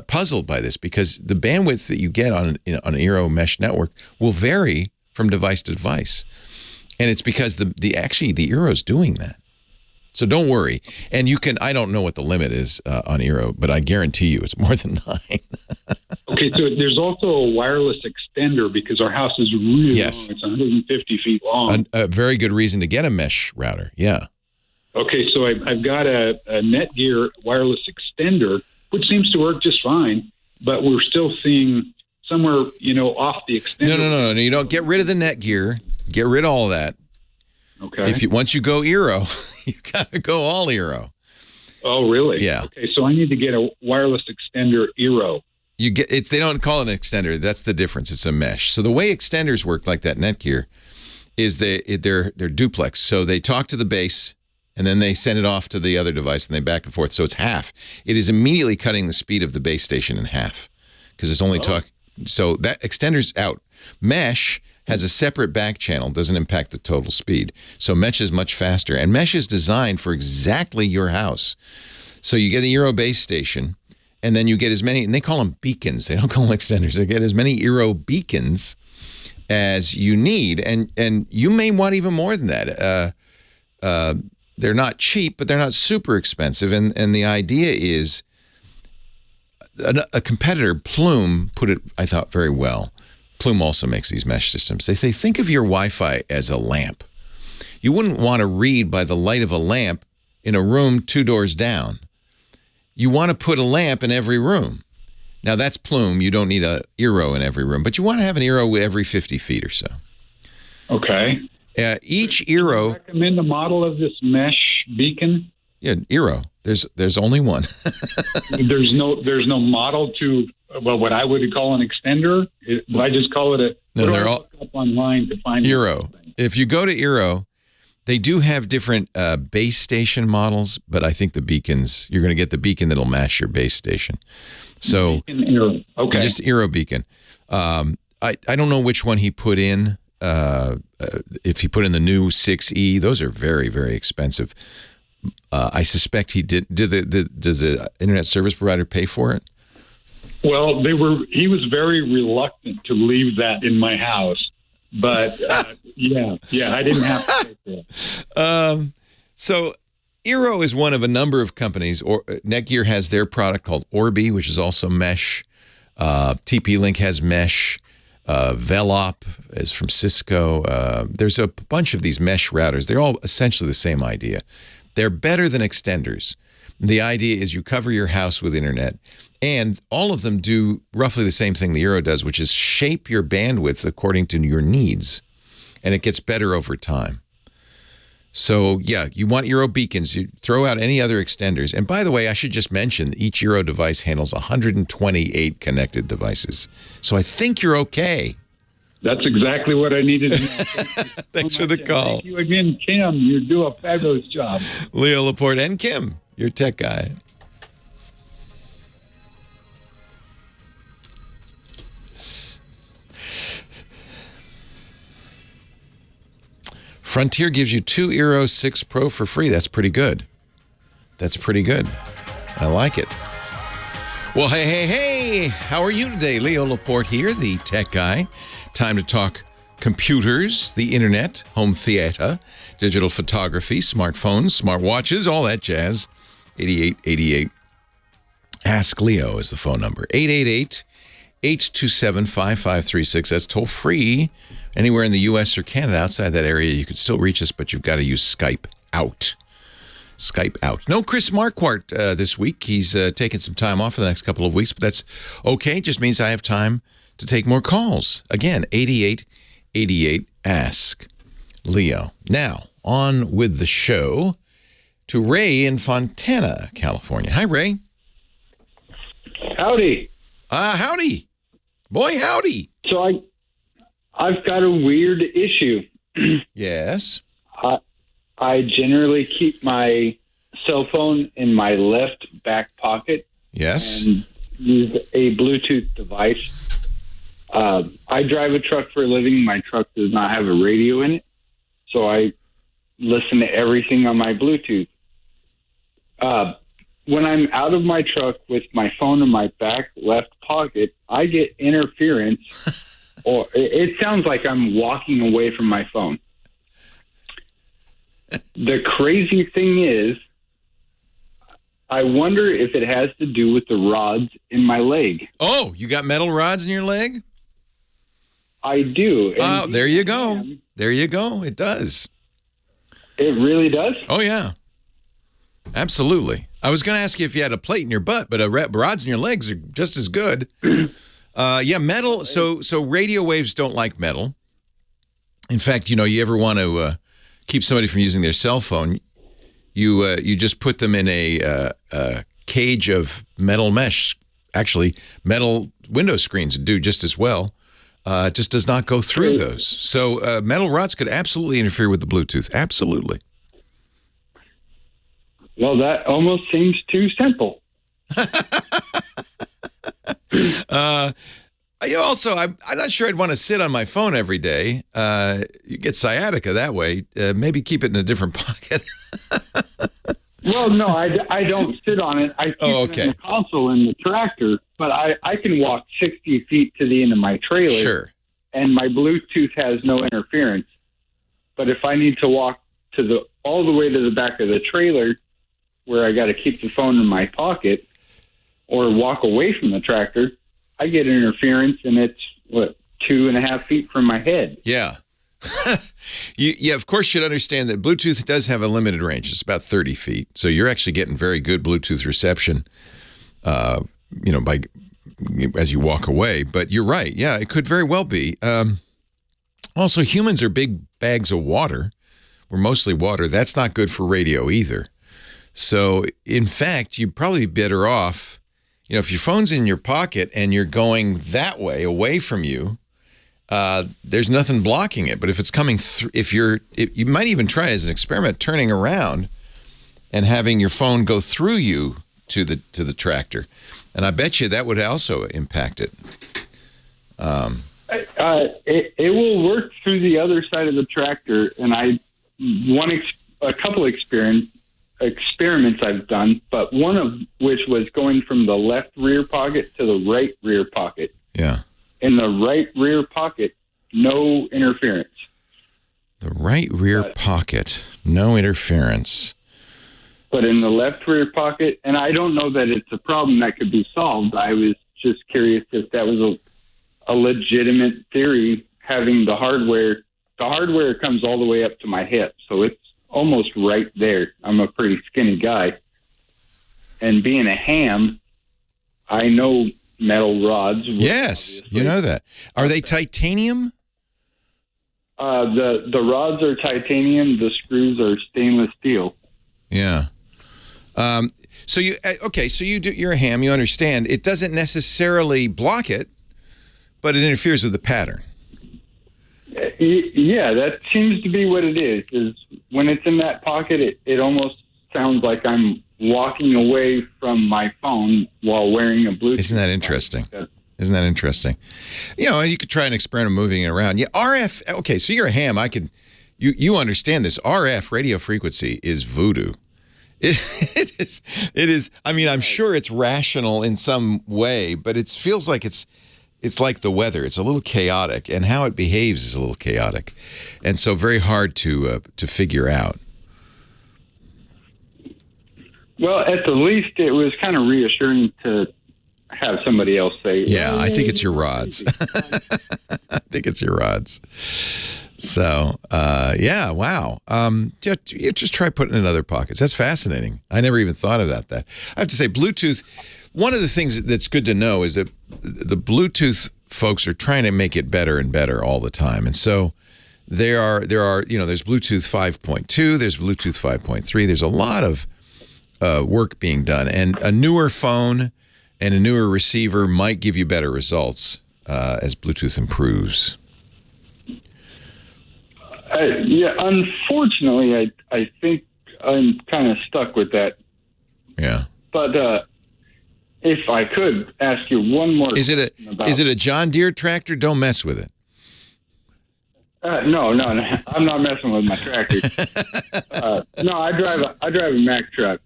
puzzled by this, because the bandwidth that you get on an eero mesh network will vary from device to device, and it's because the eero is doing that. So don't worry. And you can. I don't know what the limit is on eero, but I guarantee you it's more than 9. Okay, so there's also a wireless extender, because our house is really long. It's 150 feet long. A very good reason to get a mesh router. Yeah. Okay, so I've got a Netgear wireless extender, which seems to work just fine, but we're still seeing somewhere, off the extender. No. You don't get rid of the Netgear. Get rid of all of that. Okay. Once you go eero, you got to go all eero. Oh, really? Yeah. Okay, so I need to get a wireless extender eero. They don't call it an extender. That's the difference. It's a mesh. So the way extenders work, like that Netgear, is they're duplex. So they talk to the base, and then they send it off to the other device, and they back and forth. So it's half. It is immediately cutting the speed of the base station in half, because it's only So that extender's out. Mesh has a separate back channel, doesn't impact the total speed. So mesh is much faster, and mesh is designed for exactly your house. So you get the eero base station, and then you get as many, and they call them beacons. They don't call them extenders. They get as many eero beacons as you need, and you may want even more than that. They're not cheap, but they're not super expensive. And the idea is, a competitor, Plume, put it, I thought, very well. Plume also makes these mesh systems. They say, think of your Wi-Fi as a lamp. You wouldn't want to read by the light of a lamp in a room 2 doors down. You want to put a lamp in every room. Now, that's Plume. You don't need a eero in every room, but you want to have an eero every 50 feet or so. Okay. Each eero. Recommend the model of this mesh beacon? Yeah, eero. There's only one. There's no model to what I would call an extender. I just call it a. No, they're all up online to find eero. If you go to eero, they do have different base station models, but I think the beacons, you're going to get the beacon that'll match your base station. So beacon eero. Okay, just eero beacon. I don't know which one he put in. If he put in the new 6E, those are very, very expensive. I suspect he did. Does the internet service provider pay for it? Well, he was very reluctant to leave that in my house, but yeah, I didn't have to pay for it. So eero is one of a number of companies. Netgear has their product called Orbi, which is also mesh. TP-Link has mesh. Velop is from Cisco. There's a bunch of these mesh routers. They're all essentially the same idea. They're better than extenders. The idea is you cover your house with internet, and all of them do roughly the same thing the eero does, which is shape your bandwidth according to your needs, and it gets better over time. So, yeah, you want eero beacons. You throw out any other extenders. And by the way, I should just mention each eero device handles 128 connected devices. So I think you're okay. That's exactly what I needed to know. Thanks for the call. Thank you again, Kim. You do a fabulous job. Leo Laporte and Kim, your tech guy. Frontier gives you 2 eero 6 Pro for free. That's pretty good. That's pretty good. I like it. Well, hey. How are you today? Leo Laporte here, the tech guy. Time to talk computers, the internet, home theater, digital photography, smartphones, smartwatches, all that jazz. 8888. Ask Leo is the phone number. 888-827-5536. That's toll free. Anywhere in the U.S. or Canada, outside that area, you can still reach us, but you've got to use Skype out. Skype out. No Chris Marquardt this week. He's taking some time off for the next couple of weeks, but that's okay. It just means I have time to take more calls. Again, 8888 Ask Leo. Now, on with the show to Ray in Fontana, California. Hi, Ray. Howdy. Howdy. Boy, howdy. So I've got a weird issue. Yes. I generally keep my cell phone in my left back pocket. Yes. And use a Bluetooth device. I drive a truck for a living. My truck does not have a radio in it, so I listen to everything on my Bluetooth. When I'm out of my truck with my phone in my back left pocket, I get interference. Or it sounds like I'm walking away from my phone. The crazy thing is, I wonder if it has to do with the rods in my leg. Oh, you got metal rods in your leg? I do. Oh, there you go. There you go. It does. It really does? Oh, yeah. Absolutely. I was going to ask you if you had a plate in your butt, but rods in your legs are just as good. Yeah, metal. So radio waves don't like metal. In fact, you ever want to keep somebody from using their cell phone, you just put them in a cage of metal mesh. Actually, metal window screens do just as well. It just does not go through those. So metal rods could absolutely interfere with the Bluetooth. Absolutely. Well, that almost seems too simple. Also, I'm not sure I'd want to sit on my phone every day. You get sciatica that way. Maybe keep it in a different pocket. Well, no, I don't sit on it. I keep it in the console in the tractor, but I can walk 60 feet to the end of my trailer. Sure. And my Bluetooth has no interference. But if I need to walk all the way to the back of the trailer, where I got to keep the phone in my pocket, or walk away from the tractor, I get interference, and it's 2.5 feet from my head. Yeah. You of course should understand that Bluetooth does have a limited range. It's about 30 feet. So you're actually getting very good Bluetooth reception, as you walk away. But you're right. Yeah, it could very well be. Also, humans are big bags of water. We're mostly water. That's not good for radio either. So, in fact, you'd probably be better off, if your phone's in your pocket and you're going that way, away from you, there's nothing blocking it. But if it's coming through, you might even try it as an experiment, turning around and having your phone go through you to the tractor. And I bet you that would also impact it. It will work through the other side of the tractor, and a couple experiments I've done, but one of which was going from the left rear pocket to the right rear pocket. Yeah. In the right rear pocket, no interference. The right rear pocket, no interference. But in the left rear pocket, and I don't know that it's a problem that could be solved. I was just curious if that was a legitimate theory, having the hardware. The hardware comes all the way up to my hip, so it's almost right there. I'm a pretty skinny guy. And being a ham, I know metal rods. Yes, obviously. You know that. Are they titanium? The rods are titanium. The screws are stainless steel. Yeah. So you're a ham. You understand it doesn't necessarily block it, but it interferes with the pattern. Yeah, that seems to be what it is. Is when it's in that pocket, it almost sounds like I'm walking away from my phone while wearing a Bluetooth. Isn't that interesting? Isn't that interesting? You know, you could try an experiment moving it around. Yeah, RF. Okay, so you're a ham. You understand this. RF radio frequency is voodoo. It is. I mean, I'm sure it's rational in some way, but it feels like it's like the weather. It's a little chaotic, and how it behaves is a little chaotic, and so very hard to figure out. Well, at the least, it was kind of reassuring to have somebody else say. Yeah, I think it's your rods. I think it's your rods. So, yeah, wow. Just try putting it in other pockets. That's fascinating. I never even thought about that. I have to say, Bluetooth, one of the things that's good to know is that the Bluetooth folks are trying to make it better and better all the time. And so there are there's Bluetooth 5.2, there's Bluetooth 5.3. There's a lot of work being done. And a newer phone and a newer receiver might give you better results as Bluetooth improves. Yeah, unfortunately, I think I'm kind of stuck with that. Yeah. But if I could ask you one more is it a John Deere tractor? Don't mess with it. No, I'm not messing with my tractor. No, I drive a Mack truck.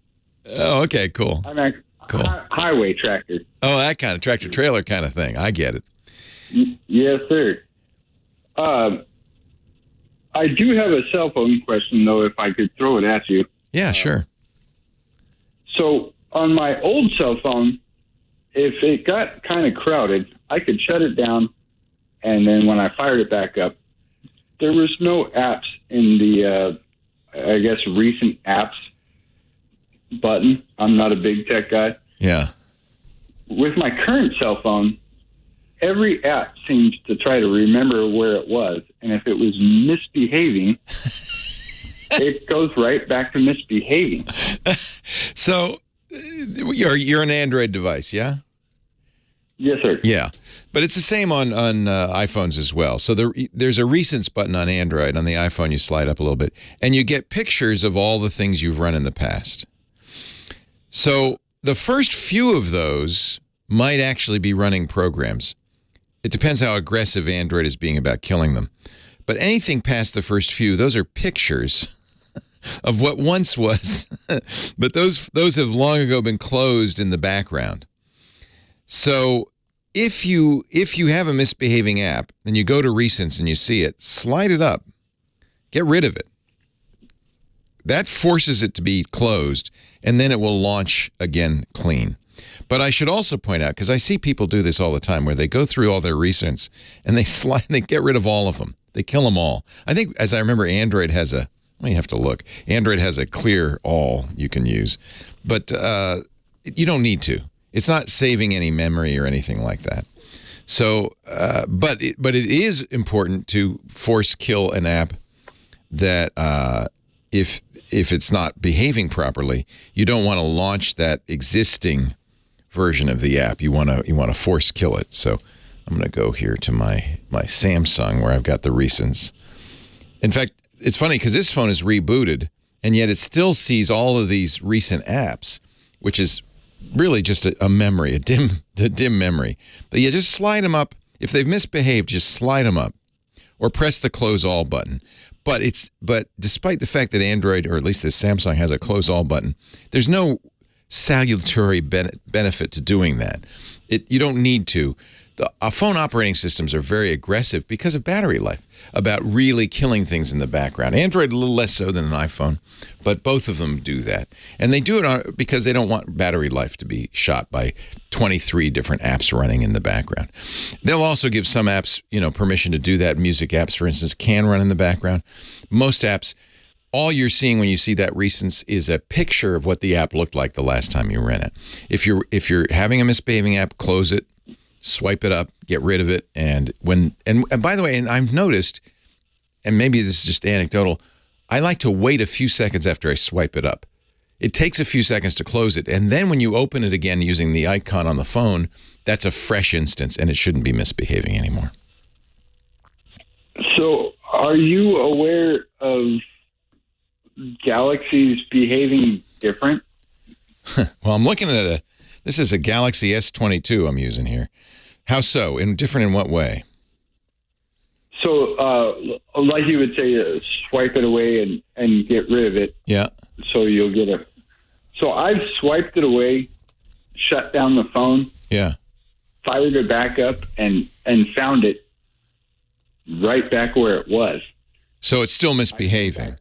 Oh, okay, cool. Cool. Highway tractor. Oh, that kind of tractor trailer kind of thing. I get it. Yes, sir. I do have a cell phone question, though, if I could throw it at you. Yeah, sure. So on my old cell phone, if it got kind of crowded, I could shut it down, and then when I fired it back up, there was no apps in the, I guess, recent apps button. I'm not a big tech guy. Yeah. With my current cell phone, every app seems to try to remember where it was. And if it was misbehaving, it goes right back to misbehaving. So you're an Android device, yeah? Yes, sir. Yeah. But it's the same on iPhones as well. So there's a recents button on Android. On the iPhone, you slide up a little bit, and you get pictures of all the things you've run in the past. So the first few of those might actually be running programs. It depends how aggressive Android is being about killing them. But anything past the first few, those are pictures of what once was. But those have long ago been closed in the background. So if you have a misbehaving app and you go to recents and you see it, slide it up. Get rid of it. That forces it to be closed, and then it will launch again clean. But I should also point out, because I see people do this all the time, where they go through all their recents and they get rid of all of them. They kill them all. I think, as I remember, Android has you have to look. Android has a clear all you can use. But you don't need to. It's not saving any memory or anything like that. So, but it is important to force kill an app that if it's not behaving properly, you don't want to launch that existing version of the app. You want to force kill it. So I'm going to go here to my Samsung where I've got the recents. In fact, it's funny because this phone is rebooted, and yet it still sees all of these recent apps, which is really just a memory, a dim memory. But you just slide them up, If they've misbehaved, just slide them up or press the close all button. But despite the fact that Android, or at least this Samsung, has a close all button, there's no salutary benefit to doing that. You don't need to. The phone operating systems are very aggressive because of battery life, about really killing things in the background. Android a little less so than an iPhone, but both of them do that. And they do it because they don't want battery life to be shot by 23 different apps running in the background. They'll also give some apps, permission to do that. Music apps, for instance, can run in the background. Most apps, all you're seeing when you see that recents is a picture of what the app looked like the last time you ran it. If you're having a misbehaving app, close it. Swipe it up, get rid of it, and by the way, and I've noticed, and maybe this is just anecdotal, I like to wait a few seconds after I swipe it up. It takes a few seconds to close it, and then when you open it again using the icon on the phone, that's a fresh instance, and it shouldn't be misbehaving anymore. So, are you aware of Galaxies behaving different? Well, I'm looking at this is a Galaxy S22 I'm using here. How so? Different in what way? So, like you would say, swipe it away and get rid of it. Yeah. So you'll get So I've swiped it away, shut down the phone. Yeah. Fired it back up and found it right back where it was. So it's still misbehaving.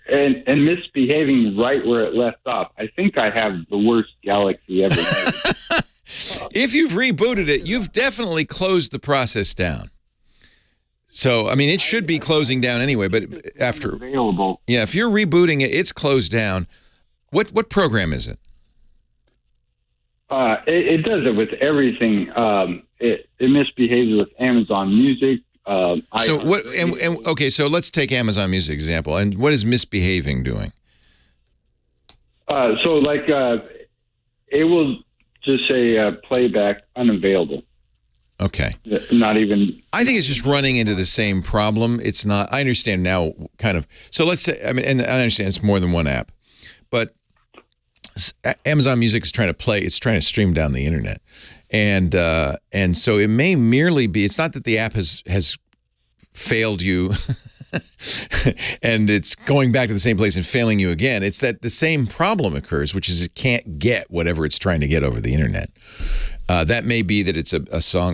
And misbehaving right where it left off. I think I have the worst Galaxy ever made. If you've rebooted it, you've definitely closed the process down. So, I mean, it should be closing down anyway, but after... Available. Yeah, if you're rebooting it, it's closed down. What program is it? It does it with everything. It misbehaves with Amazon Music. So what? Okay, so let's take Amazon Music example. And what is misbehaving doing? It will just say playback unavailable. Okay. Not even. I think it's just running into the same problem. It's not. I understand now, kind of. So let's say. I mean, and I understand it's more than one app, but Amazon Music is trying to play. It's trying to stream down the internet. And so it may merely be, it's not that the app has failed you and it's going back to the same place and failing you again. It's that the same problem occurs, which is it can't get whatever it's trying to get over the internet. That may be that it's a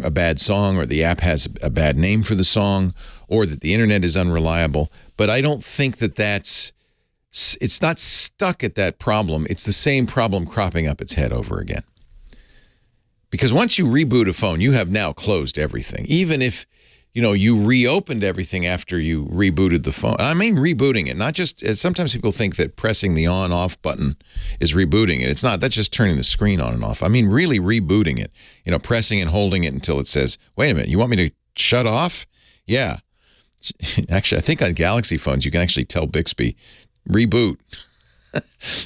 bad song, or the app has a bad name for the song, or that the internet is unreliable. But I don't think it's not stuck at that problem. It's the same problem cropping up its head over again. Because once you reboot a phone, you have now closed everything. Even if, you reopened everything after you rebooted the phone. I mean rebooting it, not just, as sometimes people think that pressing the on-off button is rebooting it. It's not. That's just turning the screen on and off. I mean really rebooting it. Pressing and holding it until it says, wait a minute, you want me to shut off? Yeah. Actually, I think on Galaxy phones, you can actually tell Bixby, reboot.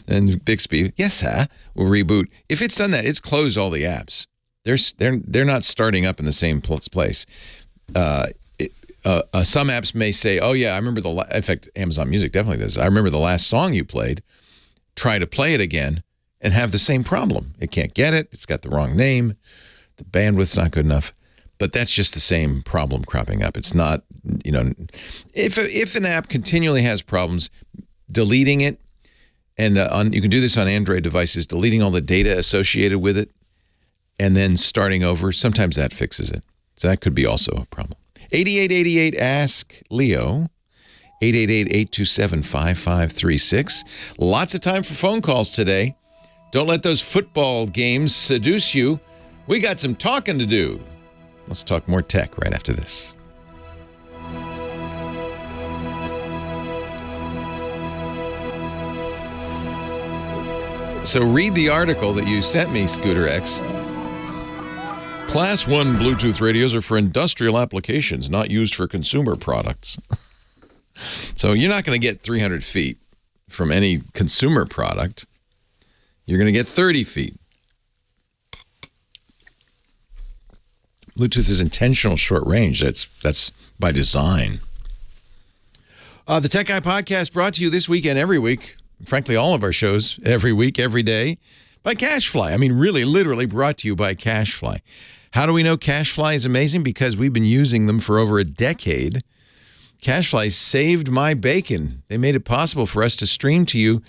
And Bixby, yes, sir, will reboot. If it's done that, it's closed all the apps. They're not starting up in the same place. Some apps may say, "Oh yeah, I remember in fact, Amazon Music definitely does. I remember the last song you played. Try to play it again, and have the same problem. It can't get it. It's got the wrong name. The bandwidth's not good enough." But that's just the same problem cropping up. It's not, if an app continually has problems, deleting it, and you can do this on Android devices, deleting all the data associated with it, and then starting over. Sometimes that fixes it. So that could be also a problem. 8888 Ask Leo. 888-827-5536. Lots of time for phone calls today. Don't let those football games seduce you. We got some talking to do. Let's talk more tech right after this. So read the article that you sent me, Scooter X. Class 1 Bluetooth radios are for industrial applications, not used for consumer products. So you're not going to get 300 feet from any consumer product. You're going to get 30 feet. Bluetooth is intentional short range. That's by design. The Tech Guy Podcast brought to you this week and every week. Frankly, all of our shows every week, every day, by CacheFly. I mean, really, literally brought to you by CacheFly. How do we know CacheFly is amazing? Because we've been using them for over a decade. CacheFly saved my bacon. They made it possible for us to stream to you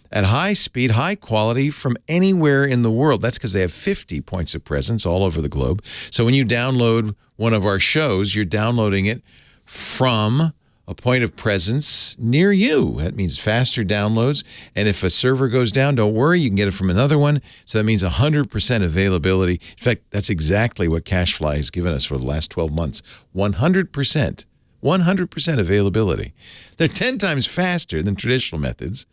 at high speed, high quality from anywhere in the world. That's because they have 50 points of presence all over the globe. So when you download one of our shows, you're downloading it from a point of presence near you. That means faster downloads. And if a server goes down, don't worry, you can get it from another one. So that means 100% availability. In fact, that's exactly what CacheFly has given us for the last 12 months. 100%. 100% availability. They're 10 times faster than traditional methods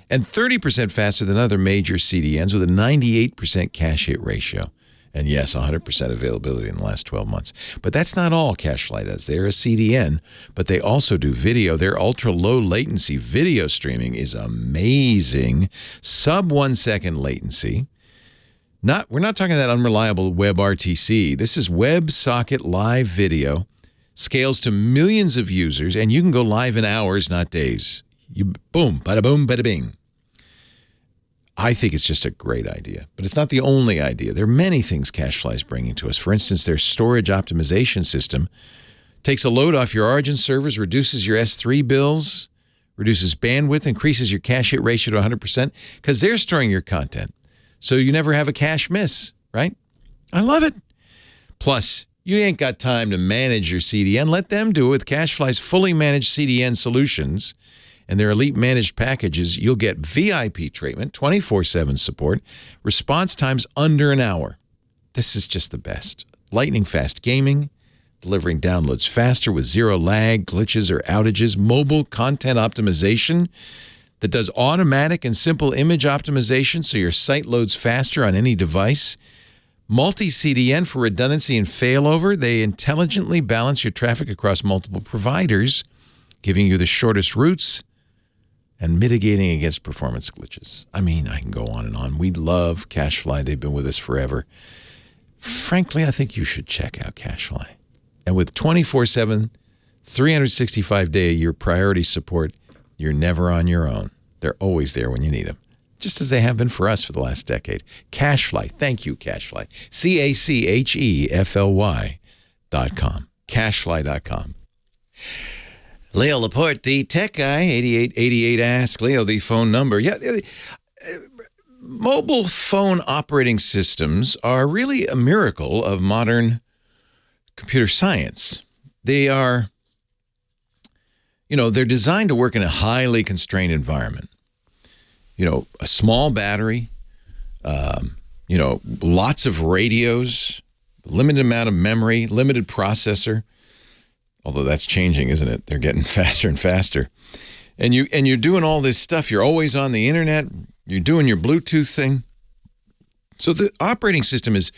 and 30% faster than other major CDNs with a 98% cache hit ratio. And yes, 100% availability in the last 12 months. But that's not all CacheFly does. They're a CDN, but they also do video. Their ultra-low latency video streaming is amazing. Sub 1 second latency. We're not talking that unreliable WebRTC. This is WebSocket live video. Scales to millions of users, and you can go live in hours, not days. Boom, bada boom, bada bing. I think it's just a great idea, but it's not the only idea. There are many things CacheFly is bringing to us. For instance, their storage optimization system takes a load off your Origin servers, reduces your S3 bills, reduces bandwidth, increases your cache hit ratio to 100% because they're storing your content. So you never have a cache miss, right? I love it. Plus, you ain't got time to manage your CDN. Let them do it with CacheFly's fully managed CDN solutions. And their elite managed packages, you'll get VIP treatment, 24/7 support, response times under an hour. This is just the best. Lightning fast gaming, delivering downloads faster with zero lag, glitches, or outages, mobile content optimization that does automatic and simple image optimization so your site loads faster on any device, multi-CDN for redundancy and failover. They intelligently balance your traffic across multiple providers, giving you the shortest routes and mitigating against performance glitches. I mean, I can go on and on. We love CacheFly. They've been with us forever. Frankly, I think you should check out CacheFly. And with 24/7, 365-day-a-year priority support, you're never on your own. They're always there when you need them, just as they have been for us for the last decade. CacheFly. Thank you, CacheFly. CacheFly.com. CacheFly.com. Leo Laporte, the tech guy, 8888 Ask Leo, the phone number. Yeah, mobile phone operating systems are really a miracle of modern computer science. They are, they're designed to work in a highly constrained environment. A small battery, lots of radios, limited amount of memory, limited processor. Although that's changing, isn't it? They're getting faster and faster. And you're doing all this stuff. You're always on the internet. You're doing your Bluetooth thing. So the operating system is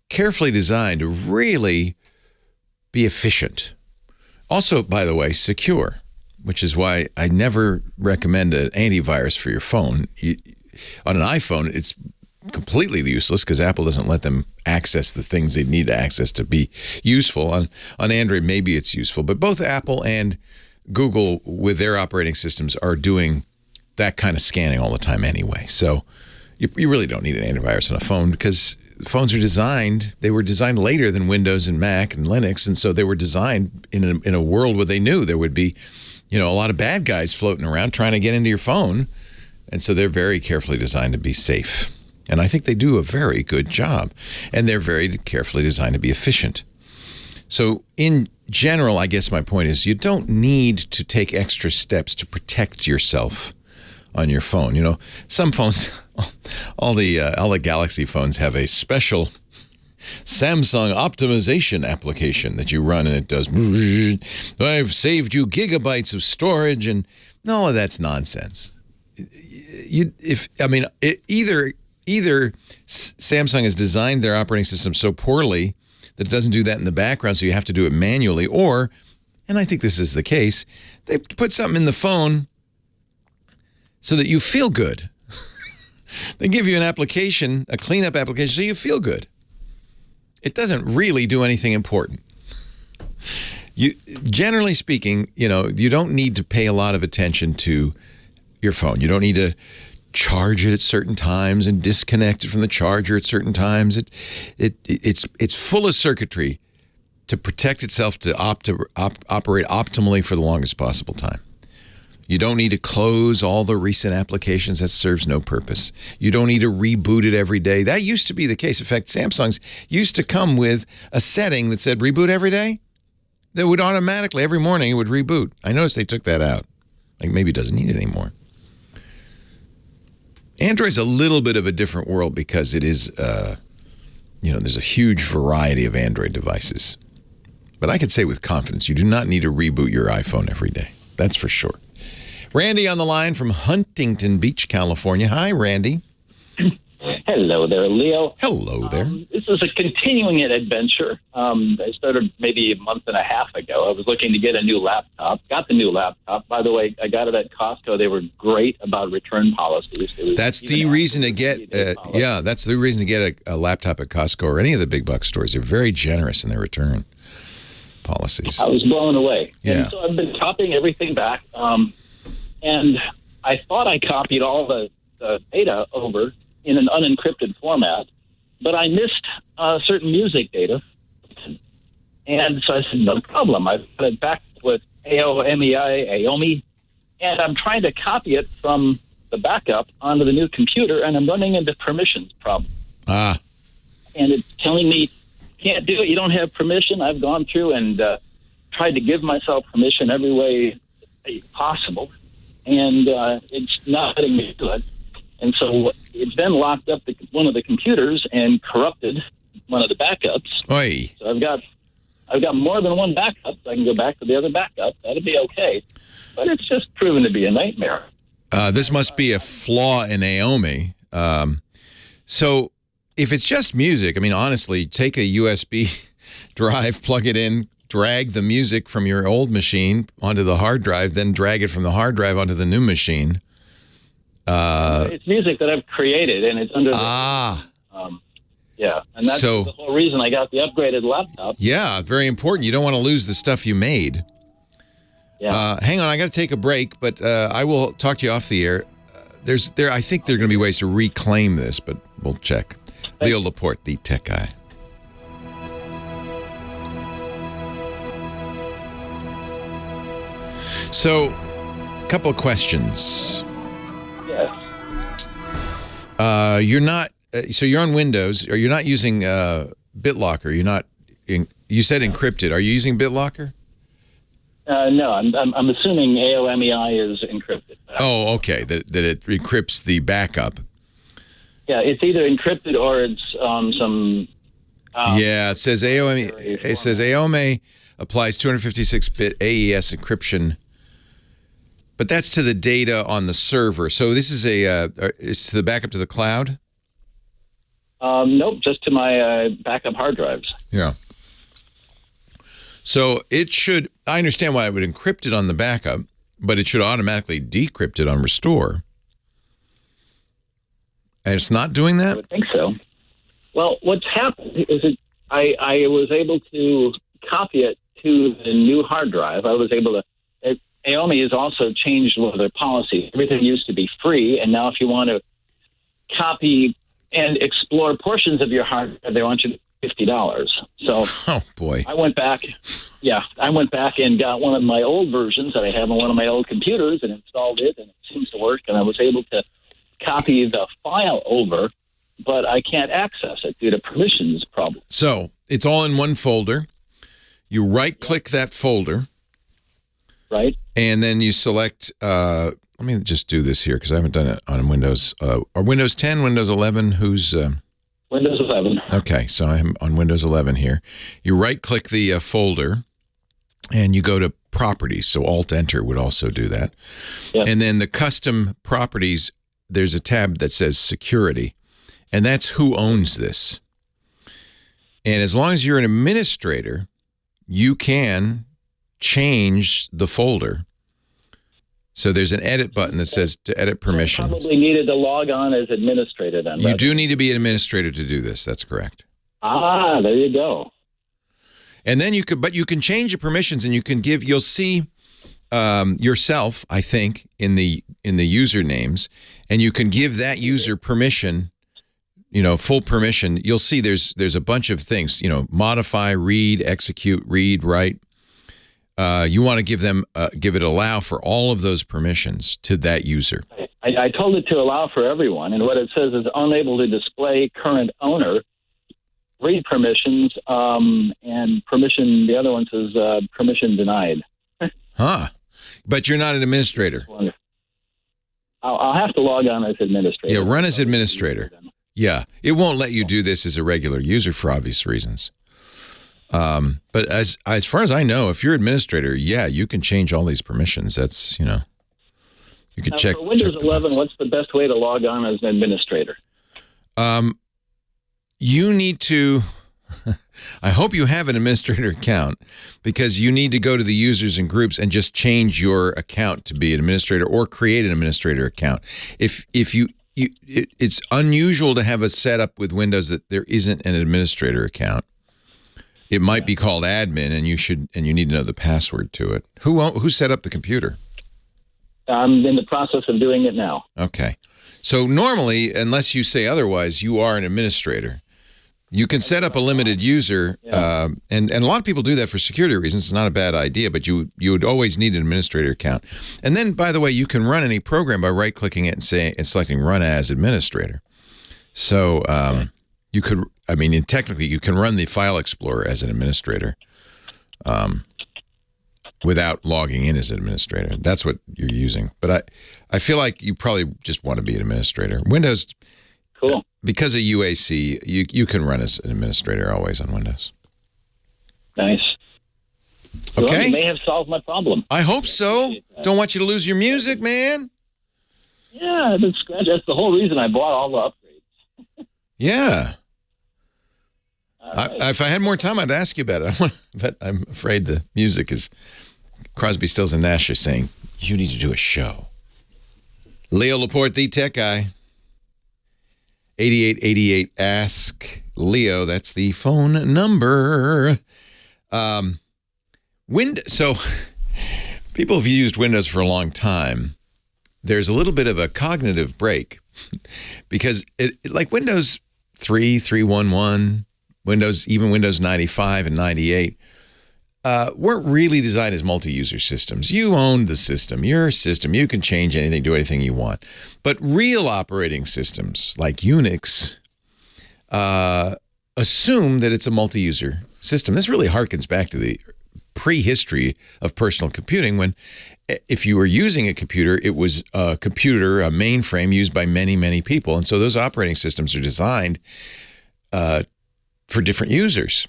carefully designed to really be efficient. Also, by the way, secure, which is why I never recommend an antivirus for your phone. On an iPhone, it's completely useless because Apple doesn't let them access the things they need to access to be useful. On Android, maybe it's useful, but both Apple and Google with their operating systems are doing that kind of scanning all the time anyway. So you really don't need an antivirus on a phone because phones are designed, they were designed later than Windows and Mac and Linux, and so they were designed in a world where they knew there would be, a lot of bad guys floating around trying to get into your phone, and so they're very carefully designed to be safe. And I think they do a very good job. And they're very carefully designed to be efficient. So in general, I guess my point is you don't need to take extra steps to protect yourself on your phone. Some phones, all the Galaxy phones have a special Samsung optimization application that you run and it does, I've saved you gigabytes of storage, and all of that's nonsense. Either Samsung has designed their operating system so poorly that it doesn't do that in the background, so you have to do it manually, or, and I think this is the case, they put something in the phone so that you feel good. They give you an application, a cleanup application, so you feel good. It doesn't really do anything important. Generally speaking, you don't need to pay a lot of attention to your phone. You don't need to charge it at certain times and disconnect it from the charger at certain times. It's full of circuitry to protect itself to operate optimally for the longest possible time. You don't need to close all the recent applications. That serves no purpose. You don't need to reboot it every day. That used to be the case. In fact, Samsung's used to come with a setting that said reboot every day. That would automatically, every morning, it would reboot. I noticed they took that out. Like maybe it doesn't need it anymore. Android's a little bit of a different world because it is, there's a huge variety of Android devices. But I could say with confidence, you do not need to reboot your iPhone every day. That's for sure. Randy on the line from Huntington Beach, California. Hi, Randy. Hello there, Leo. Hello there. This is a continuing adventure. I started maybe a month and a half ago. I was looking to get a new laptop. Got the new laptop. By the way, I got it at Costco. They were great about return policies. That's the reason to get. That's the reason to get a laptop at Costco or any of the big box stores. They're very generous in their return policies. I was blown away. Yeah. And so I've been copying everything back. And I thought I copied all the data over in an unencrypted format, but I missed certain music data. And so I said, no problem. I put it back with AOMEI, and I'm trying to copy it from the backup onto the new computer, and I'm running into permissions problem. And it's telling me, can't do it. You don't have permission. I've gone through and tried to give myself permission every way possible, and it's not letting me do it. And so it's then locked up one of the computers and corrupted one of the backups. Oy. So I've got more than one backup. So I can go back to the other backup. That'll be okay. But it's just proven to be a nightmare. This must be a flaw in Aomi. So if it's just music, I mean, honestly, take a USB drive, plug it in, drag the music from your old machine onto the hard drive, then drag it from the hard drive onto the new machine. It's music that I've created, and it's under and that's the whole reason I got the upgraded laptop. Yeah, very important. You don't want to lose the stuff you made. Yeah. Hang on, I got to take a break, but I will talk to you off the air. I think there are going to be ways to reclaim this, but we'll check. Leo Laporte, the tech guy. So, a couple of questions. Yes. You're not. So you're on Windows, or you're not using BitLocker. You're not. You said encrypted. Are you using BitLocker? No, I'm assuming AOMEI is encrypted. Oh, okay. That it encrypts the backup. Yeah, it's either encrypted or it's some. Yeah, it says AOME. It says AOME applies 256-bit AES encryption. But that's to the data on the server. So this is it's to the backup to the cloud? Nope, just to my backup hard drives. Yeah. So it should, I understand why it would encrypt it on the backup, but it should automatically decrypt it on restore. And it's not doing that? I would think so. Well, what's happened is I was able to copy it to the new hard drive. I was able to. Aomi has also changed one of their policies. Everything used to be free, and now if you want to copy and explore portions of your hard drive, they want you to pay $50. So, oh boy, I went back. Yeah, I went back and got one of my old versions that I have on one of my old computers and installed it, and it seems to work. And I was able to copy the file over, but I can't access it due to permissions problem. So it's all in one folder. You right-click that folder. Right. And then you select, let me just do this here because I haven't done it on Windows. Or Windows 10, Windows 11, who's... Windows 11. Okay, so I'm on Windows 11 here. You right-click the folder, and you go to Properties. So Alt-Enter would also do that. Yep. And then the Custom Properties, there's a tab that says Security. And that's who owns this. And as long as you're an administrator, you can change the folder. So there's an edit button that says to edit permissions. I probably needed to log on as administrator then. You do need to be an administrator to do this. That's correct. Ah, there you go. And then you can change your permissions, and you'll see yourself, I think, in the usernames, and you can give that user permission, full permission. You'll see there's a bunch of things, modify, read, execute, read, write. You want to give it allow for all of those permissions to that user. I told it to allow for everyone, and what it says is unable to display current owner, read permissions, and permission. The other one says permission denied. Huh. But you're not an administrator. I'll have to log on as administrator. Yeah, run as administrator. Yeah, it won't let you do this as a regular user for obvious reasons. But as far as I know, if you're administrator, yeah, you can change all these permissions. That's, you can check. For Windows check 11, what's the best way to log on as an administrator? You need to, I hope you have an administrator account, because you need to go to the users and groups and just change your account to be an administrator or create an administrator account. If it's unusual to have a setup with Windows that there isn't an administrator account. It might be called admin, and you need to know the password to it. Who set up the computer? I'm in the process of doing it now. Okay. So normally, unless you say otherwise, you are an administrator. You can set up a limited user, and a lot of people do that for security reasons. It's not a bad idea, but you would always need an administrator account. And then, by the way, you can run any program by right-clicking it and selecting Run as Administrator. So you could, technically, you can run the File Explorer as an administrator without logging in as an administrator. That's what you're using. But I feel like you probably just want to be an administrator. Windows... Cool. Because of UAC, you can run as an administrator always on Windows. Nice. Okay. Well, you may have solved my problem. I hope so. Don't want you to lose your music, man. Yeah, that's the whole reason I bought all the upgrades. Yeah. Right. If I had more time, I'd ask you about it. But I'm afraid the music is... Crosby, Stills, and Nash are saying, you need to do a show. Leo Laporte, the tech guy. 8888 Ask Leo. That's the phone number. So people have used Windows for a long time. There's a little bit of a cognitive break because like Windows 3, 3.1.1, even Windows 95 and 98 weren't really designed as multi-user systems. You owned the system, your system. You can change anything, do anything you want. But real operating systems like Unix assume that it's a multi-user system. This really harkens back to the prehistory of personal computing when if you were using a computer, it was a computer, a mainframe used by many, many people. And so those operating systems are designed for different users.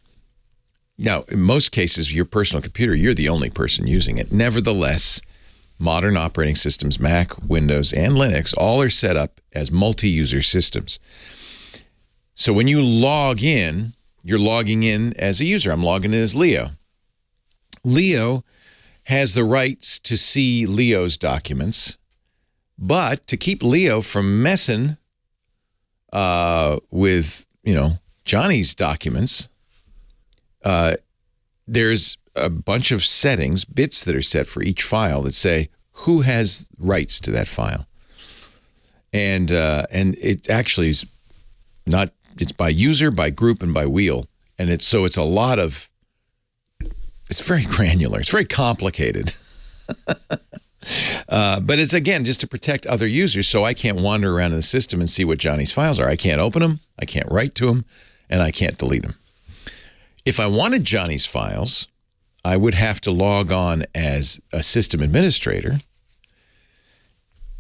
Now, in most cases, your personal computer, you're the only person using it. Nevertheless, modern operating systems, Mac, Windows, and Linux, all are set up as multi-user systems. So when you log in, you're logging in as a user. I'm logging in as Leo. Leo has the rights to see Leo's documents, but to keep Leo from messing with, Johnny's documents, there's a bunch of settings, bits that are set for each file that say who has rights to that file. And it actually is not, it's by user, by group, and by wheel. And it's very granular. It's very complicated. But it's, again, just to protect other users so I can't wander around in the system and see what Johnny's files are. I can't open them, I can't write to them, and I can't delete them. If I wanted Johnny's files, I would have to log on as a system administrator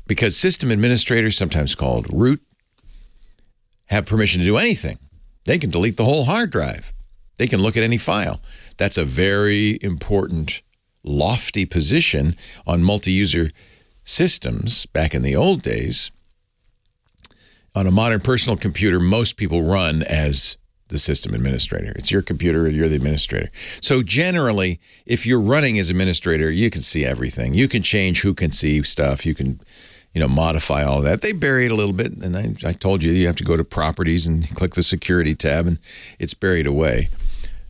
because system administrators, sometimes called root, have permission to do anything. They can delete the whole hard drive. They can look at any file. That's a very important, lofty position on multi-user systems back in the old days. On a modern personal computer, most people run as the system administrator. It's your computer, you're the administrator. So generally, if you're running as administrator, you can see everything. You can change who can see stuff. You can, modify all of that. They bury it a little bit, and I told you have to go to properties and click the security tab, and it's buried away.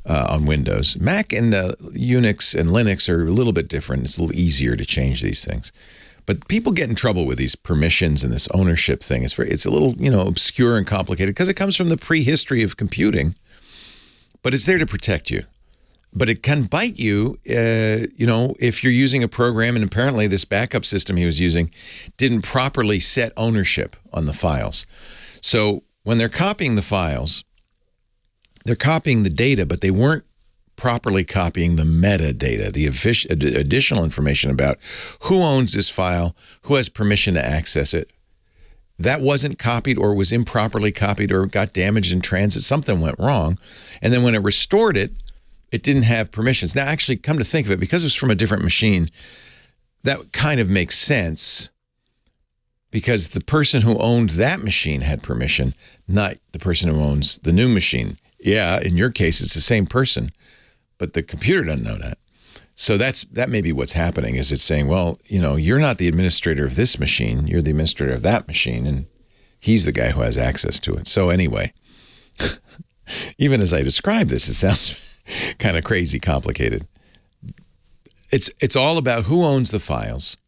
on Windows. Mac and Unix and Linux are a little bit different. It's a little easier to change these things. But people get in trouble with these permissions and this ownership thing. It's a little, obscure and complicated because it comes from the prehistory of computing. But it's there to protect you. But it can bite you, if you're using a program, and apparently this backup system he was using didn't properly set ownership on the files. So when they're copying the files, they're copying the data, but they weren't properly copying the metadata, the additional information about who owns this file, who has permission to access it. That wasn't copied or was improperly copied or got damaged in transit. Something went wrong. And then when it restored it, it didn't have permissions. Now, actually, come to think of it, because it was from a different machine, that kind of makes sense because the person who owned that machine had permission, not the person who owns the new machine. Yeah, in your case, it's the same person, but the computer doesn't know that. So that may be what's happening, is it's saying, well, you're not the administrator of this machine, you're the administrator of that machine, and he's the guy who has access to it. So anyway, even as I describe this, it sounds kind of crazy complicated. It's all about who owns the files.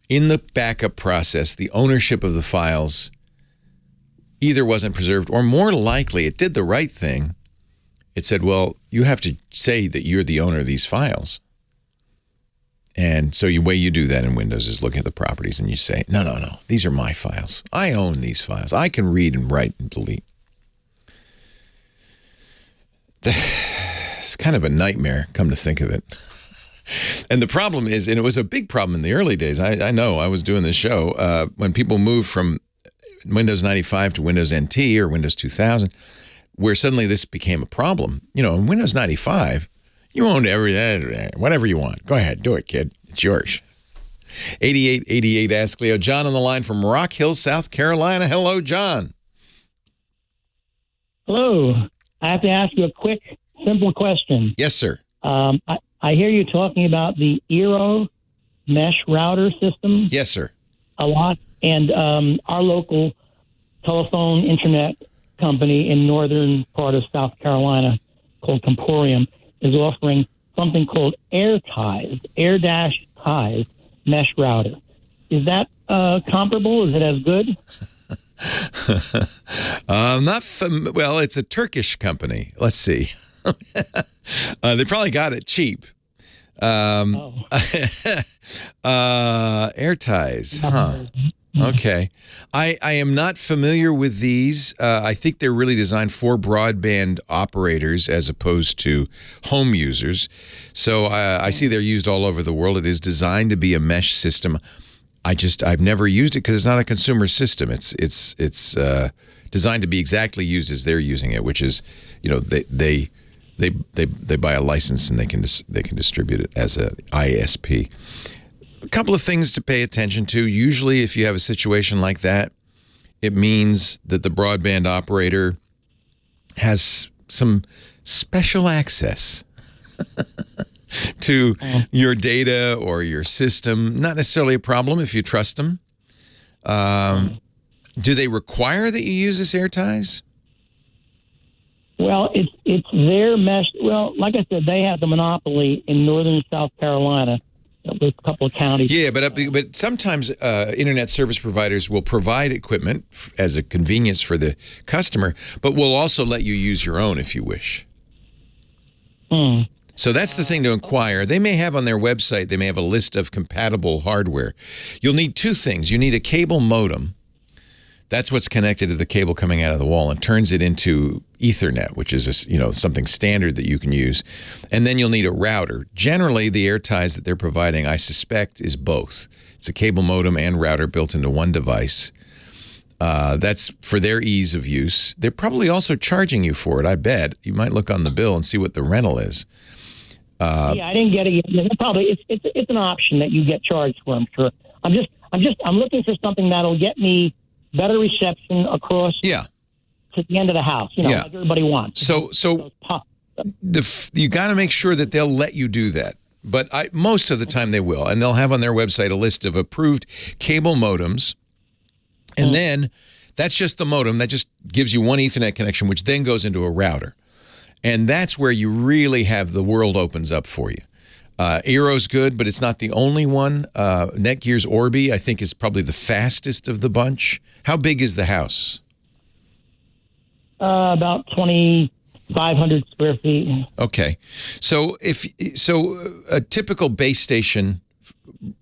In the backup process, the ownership of the files either wasn't preserved, or more likely it did the right thing. It said, well, you have to say that you're the owner of these files. And so the way you do that in Windows is look at the properties and you say, no, these are my files. I own these files. I can read and write and delete. It's kind of a nightmare, come to think of it. And the problem is, and it was a big problem in the early days. I know, I was doing this show, when people moved from Windows 95 to Windows NT or Windows 2000, where suddenly this became a problem. In Windows 95, you owned whatever you want. Go ahead, do it, kid. It's yours. 8888 Ask Leo. John on the line from Rock Hill, South Carolina. Hello, John. Hello. I have to ask you a quick, simple question. Yes, sir. I hear you talking about the eero mesh router system. Yes, sir. A lot. And our local telephone internet company in northern part of South Carolina called Comporium is offering something called AirTies mesh router. Is that comparable? Is it as good? Well, it's a Turkish company. Let's see. They probably got it cheap. AirTies, huh? Okay. I am not familiar with these. I think they're really designed for broadband operators as opposed to home users. So I see they're used all over the world. It is designed to be a mesh system. I've never used it because it's not a consumer system. It's designed to be exactly used as they're using it, which is, they buy a license and they can distribute it as a ISP. A couple of things to pay attention to. Usually, if you have a situation like that, it means that the broadband operator has some special access to your data or your system. Not necessarily a problem if you trust them. Do they require that you use this AirTies? Well, it's their mesh. Well, like I said, they have the monopoly in northern South Carolina with a couple of counties. Yeah, but sometimes internet service providers will provide equipment as a convenience for the customer, but will also let you use your own if you wish. So that's the thing to inquire. They may have on their website, they may have a list of compatible hardware. You'll need two things. You need a cable modem. That's what's connected to the cable coming out of the wall and turns it into Ethernet, which is something standard that you can use. And then you'll need a router. Generally, the AirTies that they're providing, I suspect, is both. It's a cable modem and router built into one device. That's for their ease of use. They're probably also charging you for it, I bet. You might look on the bill and see what the rental is. I didn't get it yet. Probably it's an option that you get charged for, I'm sure. I'm looking for something that'll get me better reception across to the end of the house, like everybody wants. So you got to make sure that they'll let you do that. But most of the time they will. And they'll have on their website a list of approved cable modems. And then that's just the modem. That just gives you one Ethernet connection, which then goes into a router. And that's where you really have the world opens up for you. Eero's good, but it's not the only one. Netgear's Orbi, I think, is probably the fastest of the bunch. How big is the house? About 2,500 square feet. Okay. So a typical base station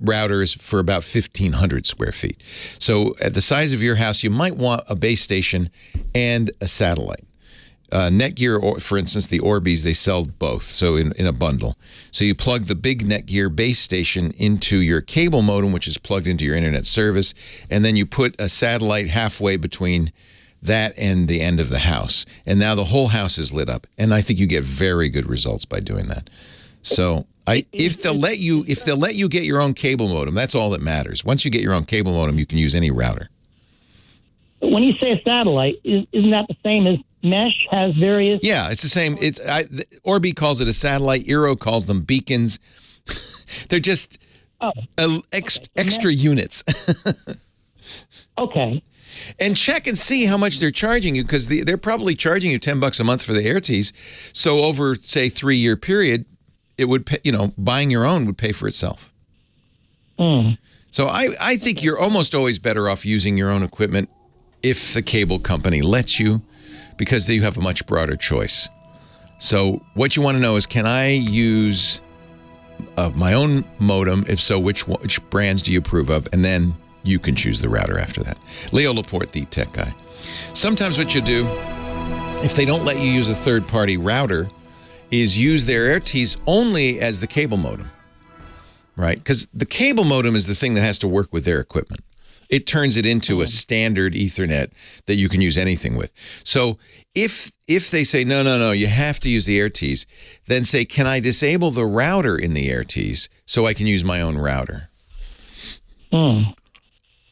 router is for about 1,500 square feet. So at the size of your house, you might want a base station and a satellite. Netgear, or for instance, the Orbis, they sell both, so in a bundle. So you plug the big Netgear base station into your cable modem, which is plugged into your internet service, and then you put a satellite halfway between that and the end of the house. And now the whole house is lit up. And I think you get very good results by doing that. So if they'll let you get your own cable modem, that's all that matters. Once you get your own cable modem, you can use any router. When you say a satellite, isn't that the same as mesh? Has various? Yeah, it's the same. Orbi calls it a satellite. Eero calls them beacons. They're just extra units. Okay. And check and see how much they're charging you, because they're probably charging you $10 a month for the AirTs. So over, say, 3-year period, it would pay, buying your own would pay for itself. So I think you're almost always better off using your own equipment if the cable company lets you, because you have a much broader choice. So what you want to know is, can I use my own modem? If so, which brands do you approve of? And then you can choose the router after that. Leo Laporte, the tech guy. Sometimes what you do, if they don't let you use a third-party router, is use their AirTs only as the cable modem, right? Because the cable modem is the thing that has to work with their equipment. It turns it into a standard Ethernet that you can use anything with. So if they say, no, you have to use the AirTs, then say, can I disable the router in the AirTs so I can use my own router? Well,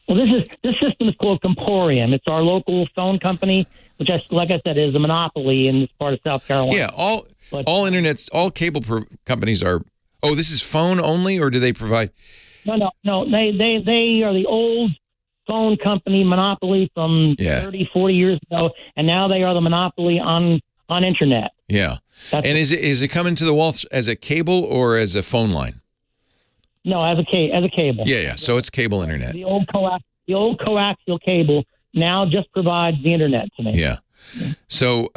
this system is called Comporium. It's our local phone company, which, like I said, is a monopoly in this part of South Carolina. Yeah, all cable companies are. Oh, this is phone only, or do they provide? No. They are the old phone company monopoly from 30, 40 years ago, and now they are the monopoly on internet. Yeah. Is it coming to the wall as a cable or as a phone line? No, as a cable. Yeah. So it's cable internet. The old coaxial cable now just provides the internet to me. Yeah. So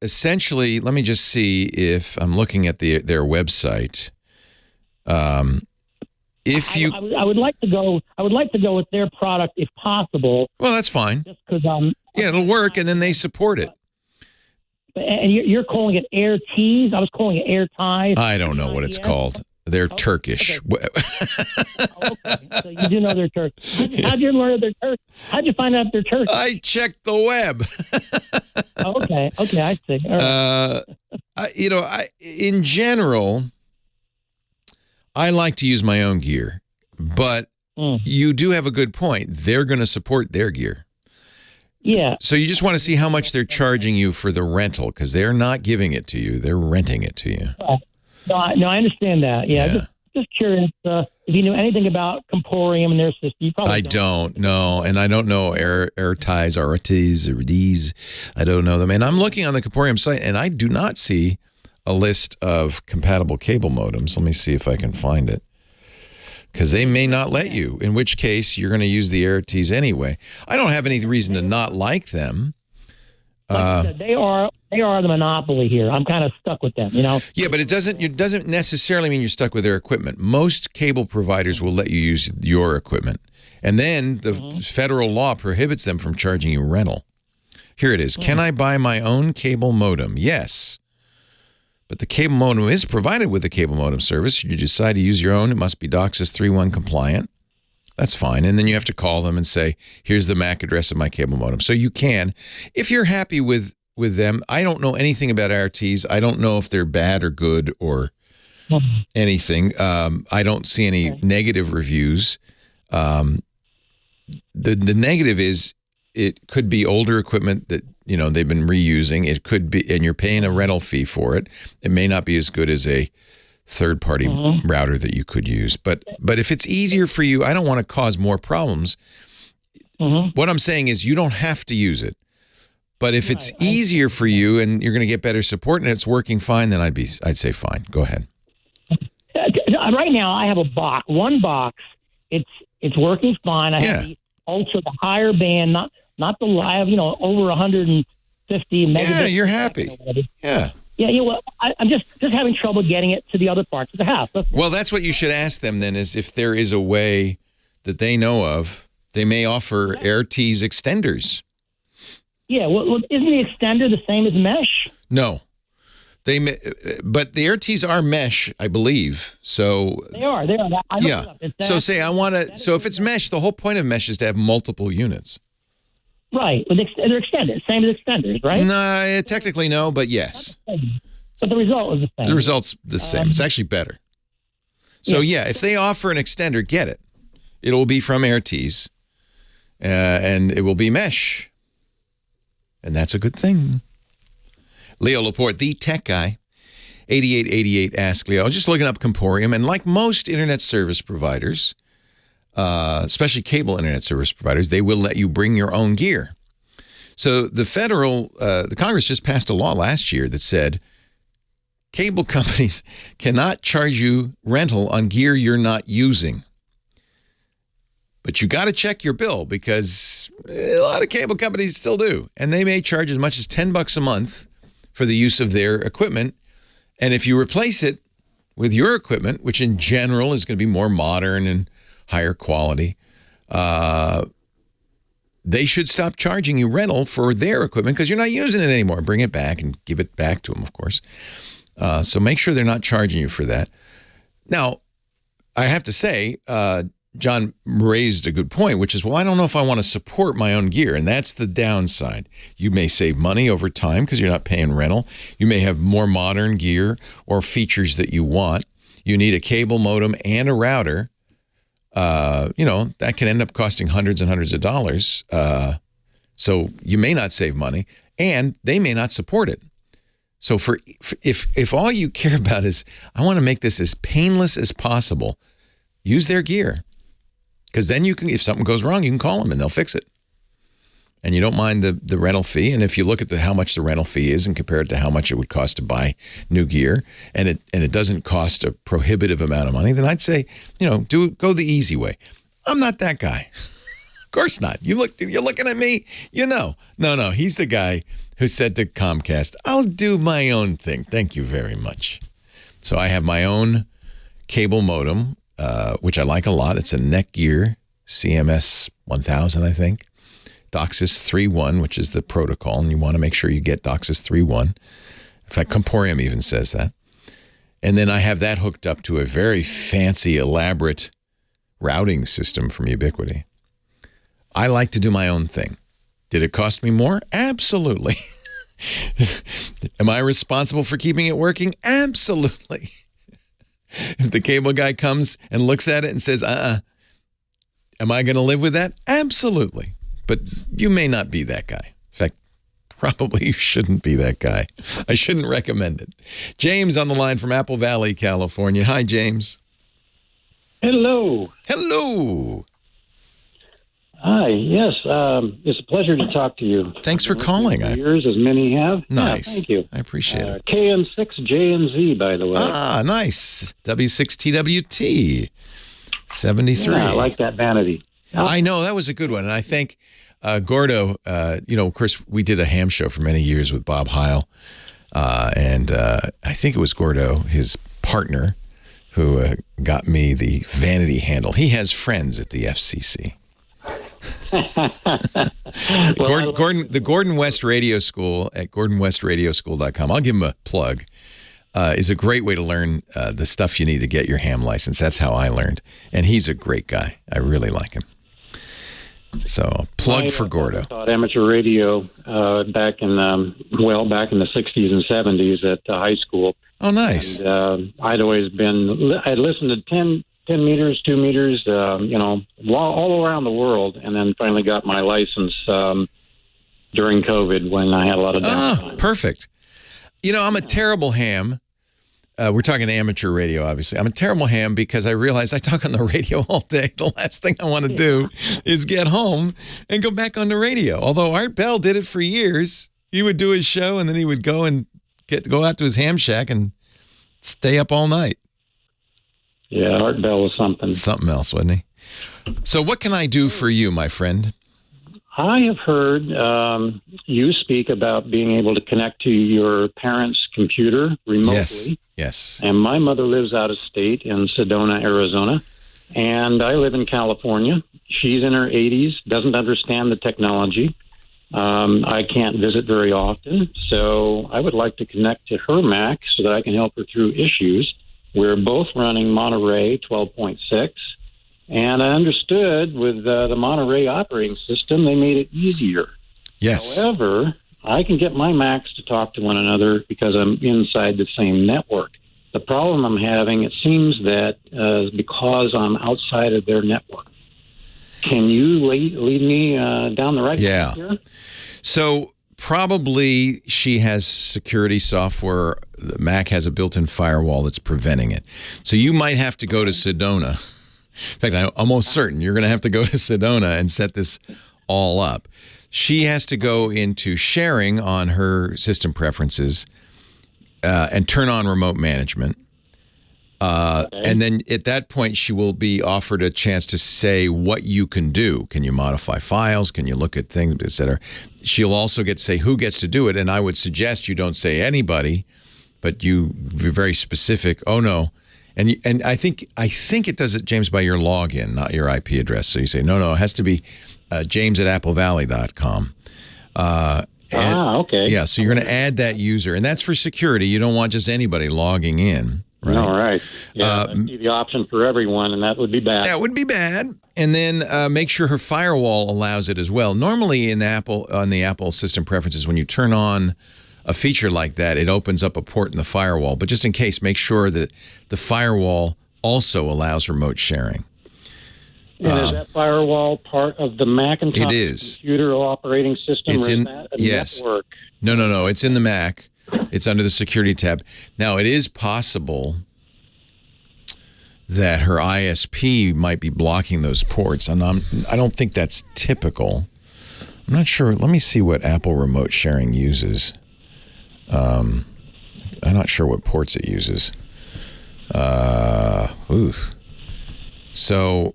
essentially, let me just see if I'm looking at their website. If you, I would like to go. I would like to go with their product if possible. Well, that's fine. Just because it'll work, and then they support it. And you're calling it AirTs. I was calling it AirTies. I don't know what it's called. They're Turkish. Okay. So you do know they're Turkish. How'd you learn they're Turkish? How'd you find out they're Turkish? I checked the web. Okay, I see. All right. In general, I like to use my own gear, but you do have a good point. They're going to support their gear. Yeah. So you just want to see how much they're charging you for the rental, because they're not giving it to you. They're renting it to you. No, I understand that. Yeah. Just curious if you knew anything about Comporium and their system. You probably I don't know, and I don't know AirTies, RTs, or these. I don't know them. And I'm looking on the Comporium site, and I do not see a list of compatible cable modems. Let me see if I can find it, because they may not let you, in which case you're going to use the AirTs anyway. I don't have any reason to not like them. Like I said, they are the monopoly here. I'm kind of stuck with them, Yeah, but it doesn't necessarily mean you're stuck with their equipment. Most cable providers will let you use your equipment, and then the federal law prohibits them from charging you rental. Here it is. Can I buy my own cable modem? Yes. But the cable modem is provided with the cable modem service. Should you decide to use your own, it must be DOCSIS 3.1 compliant. That's fine. And then you have to call them and say, here's the MAC address of my cable modem. So you can, if you're happy with them. I don't know anything about RTs. I don't know if they're bad or good or anything. I don't see any negative reviews. The negative is it could be older equipment that they've been reusing. It could be, and you're paying a rental fee for it. It may not be as good as a third-party router that you could use. But if it's easier for you, I don't want to cause more problems. What I'm saying is you don't have to use it. But if it's easier for you and you're going to get better support and it's working fine, then I'd say fine. Go ahead. Right now, I have one box. It's working fine. I have the Ultra, the higher band, not the. I have over 150 megabits. Yeah, you're happy. Yeah. Yeah. Well, I'm just having trouble getting it to the other parts of the house. Well, that's what you should ask them then. Is if there is a way that they know of, they may offer AirT's extenders. Yeah, well, isn't the extender the same as mesh? No, but the AirTs are mesh, I believe. So they are. So say I want to. So if it's mesh, the whole point of mesh is to have multiple units. Right. They're extended, same as extenders, right? No, technically no, but yes. But the result is the same. The result's the same. It's actually better. So if they offer an extender, get it. It will be from AirTs, and it will be mesh. And that's a good thing. Leo Laporte, the tech guy, 8888 Ask Leo. I was just looking up Comporium, and like most internet service providers, especially cable internet service providers, they will let you bring your own gear. So the Congress just passed a law last year that said cable companies cannot charge you rental on gear you're not using. But you got to check your bill because a lot of cable companies still do. And they may charge as much as $10 a month for the use of their equipment. And if you replace it with your equipment, which in general is going to be more modern and higher quality, they should stop charging you rental for their equipment because you're not using it anymore. Bring it back and give it back to them, of course. So make sure they're not charging you for that. Now, I have to say, John raised a good point, which is, well, I don't know if I want to support my own gear, and that's the downside. You may save money over time because you're not paying rental. You may have more modern gear or features that you want. You need a cable modem and a router. That can end up costing hundreds and hundreds of dollars. So you may not save money, and they may not support it. So if all you care about is, I want to make this as painless as possible, use their gear. Because then you can, if something goes wrong, you can call them and they'll fix it. And you don't mind the rental fee. And if you look at how much the rental fee is and compare it to how much it would cost to buy new gear, and it doesn't cost a prohibitive amount of money, then I'd say, go the easy way. I'm not that guy. Of course not. You're looking at me, No, he's the guy who said to Comcast, I'll do my own thing. Thank you very much. So I have my own cable modem, which I like a lot. It's a Netgear CMS 1000, I think. DOCSIS 3.1, which is the protocol, and you want to make sure you get DOCSIS 3.1. In fact, Comporium even says that. And then I have that hooked up to a very fancy, elaborate routing system from Ubiquiti. I like to do my own thing. Did it cost me more? Absolutely. Am I responsible for keeping it working? Absolutely. If the cable guy comes and looks at it and says, am I going to live with that? Absolutely. But you may not be that guy. In fact, probably you shouldn't be that guy. I shouldn't recommend it. James on the line from Apple Valley, California. Hi, James. Hello. Hello. Hi. Yes. It's a pleasure to talk to you. Thanks for calling. Years, as many have. Nice. Yeah, thank you. I appreciate it. KM6JNZ, by the way. Ah, nice. W6TWT 73. Yeah, I like that vanity. I know. That was a good one. And I think Gordo, of course, we did a ham show for many years with Bob Pyle. And I think it was Gordo, his partner, who got me the vanity handle. He has friends at the FCC. The Gordon West Radio School at GordonWestRadioschool.com. I'll give him a plug. Is a great way to learn the stuff you need to get your ham license. That's how I learned. And he's a great guy. I really like him. So plug for Gordo. I taught amateur radio back in the 60s and 70s at high school. Oh, nice. And I'd listened to 10 meters, 2 meters, all around the world, and then finally got my license during COVID when I had a lot of downtime. Perfect. I'm a terrible ham. we're talking amateur radio, obviously. I'm a terrible ham because I realize I talk on the radio all day. The last thing I want to do is get home and go back on the radio. Although Art Bell did it for years. He would do his show, and then he would go out to his ham shack and stay up all night. Yeah, Art Bell was something. Something else, wasn't he? So what can I do for you, my friend? I have heard you speak about being able to connect to your parents' computer remotely. Yes. And my mother lives out of state in Sedona, Arizona, and I live in California. She's in her 80s, doesn't understand the technology. I can't visit very often, so I would like to connect to her Mac so that I can help her through issues. We're both running Monterey 12.6. And I understood with the Monterey operating system, they made it easier. Yes. However, I can get my Macs to talk to one another because I'm inside the same network. The problem I'm having, it seems that is because I'm outside of their network. Can you lead me down the right path here? So probably she has security software. The Mac has a built-in firewall that's preventing it. So you might have to go to Sedona. In fact, I'm almost certain you're going to have to go to Sedona and set this all up. She has to go into sharing on her system preferences and turn on remote management. And then at that point, she will be offered a chance to say what you can do. Can you modify files? Can you look at things, et cetera? She'll also get to say who gets to do it. And I would suggest you don't say anybody, but you be very specific. Oh, no. And I think it does it, James, by your login, not your IP address. So you say, no, it has to be james@applevalley.com. Okay. Yeah, so you're going to add that user. And that's for security. You don't want just anybody logging in. Right? All right. Yeah, that'd be the option for everyone, and that would be bad. That would be bad. And then make sure her firewall allows it as well. Normally on the Apple system preferences, when you turn on a feature like that, it opens up a port in the firewall. But just in case, make sure that the firewall also allows remote sharing. And is that firewall part of the Macintosh computer operating system? It's or is that a network? No. It's in the Mac. It's under the security tab. Now, it is possible that her ISP might be blocking those ports. And I don't think that's typical. I'm not sure. Let me see what Apple remote sharing uses. I'm not sure what ports it uses. So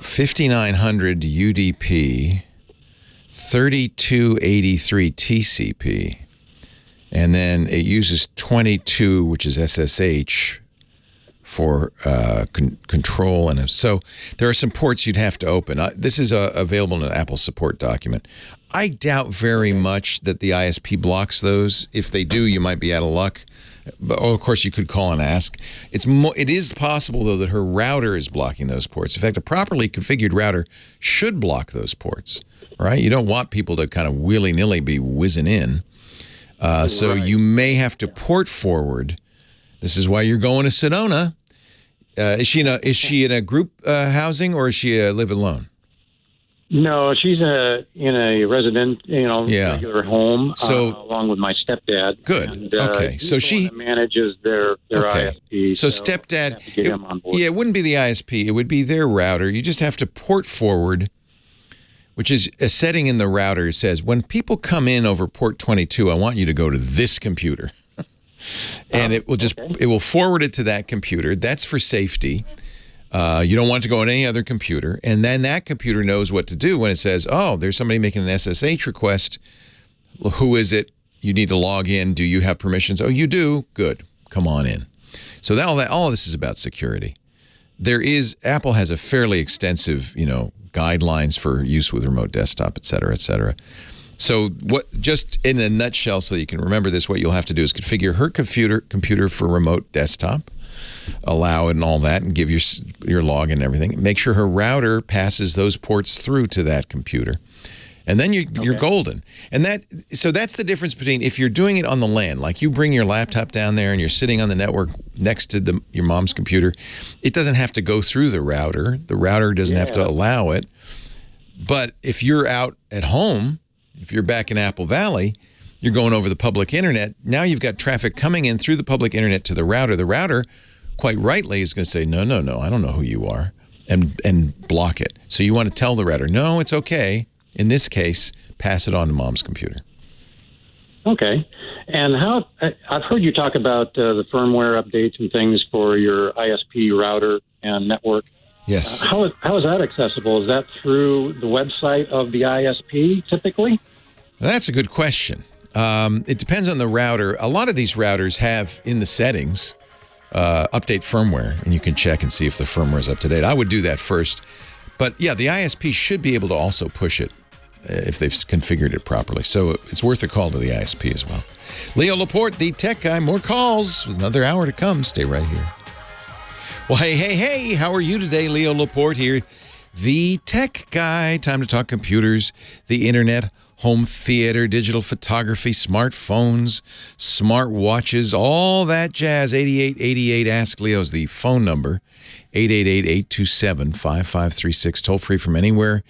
5900 UDP, 3283 TCP, and then it uses 22, which is SSH for control. And so there are some ports you'd have to open. This is available in an Apple support document. I doubt very much that the ISP blocks those. If they do, you might be out of luck. But of course, you could call and ask. It is possible, though, that her router is blocking those ports. In fact, a properly configured router should block those ports, right? You don't want people to kind of willy-nilly be whizzing in. So you may have to port forward. This is why you're going to Sedona. Is she in a group housing, or is she live alone? No, she's in a resident, regular home, along with my stepdad. Good. And, okay, so she manages their ISP. So stepdad, get him on board. It wouldn't be the ISP; it would be their router. You just have to port forward, which is a setting in the router. It says when people come in over port 22, I want you to go to this computer, and it will forward it to that computer. That's for safety. You don't want it to go on any other computer. And then that computer knows what to do when it says, oh, there's somebody making an SSH request. Who is it? You need to log in. Do you have permissions? Oh, you do? Good. Come on in. So all of this is about security. Apple has a fairly extensive, guidelines for use with remote desktop, et cetera, et cetera. So just in a nutshell, so that you can remember this, what you'll have to do is configure her computer for remote desktop, allow it and all that, and give your login and everything. Make sure her router passes those ports through to that computer. And then you're golden. And that's the difference between if you're doing it on the LAN, like you bring your laptop down there and you're sitting on the network next to your mom's computer, it doesn't have to go through the router. The router doesn't have to allow it. But if you're out at home, if you're back in Apple Valley, you're going over the public internet. Now you've got traffic coming in through the public internet to the router. The router, quite rightly, is going to say, no, I don't know who you are, and block it. So you want to tell the router, no, it's okay. In this case, pass it on to mom's computer. Okay. And I've heard you talk about the firmware updates and things for your ISP router and network. Yes. How is that accessible? Is that through the website of the ISP typically? Well, that's a good question. It depends on the router. A lot of these routers have in the settings update firmware, and you can check and see if the firmware is up to date. I would do that first. But yeah, the ISP should be able to also push it if they've configured it properly. So it's worth a call to the ISP as well. Leo Laporte, the tech guy. More calls. Another hour to come. Stay right here. Well, hey, how are you today? Leo Laporte here, the tech guy. Time to talk computers, the internet, home theater, digital photography, smartphones, smart watches, all that jazz. 8888 Ask Leo is the phone number. 888-827-5536. Toll free from anywhere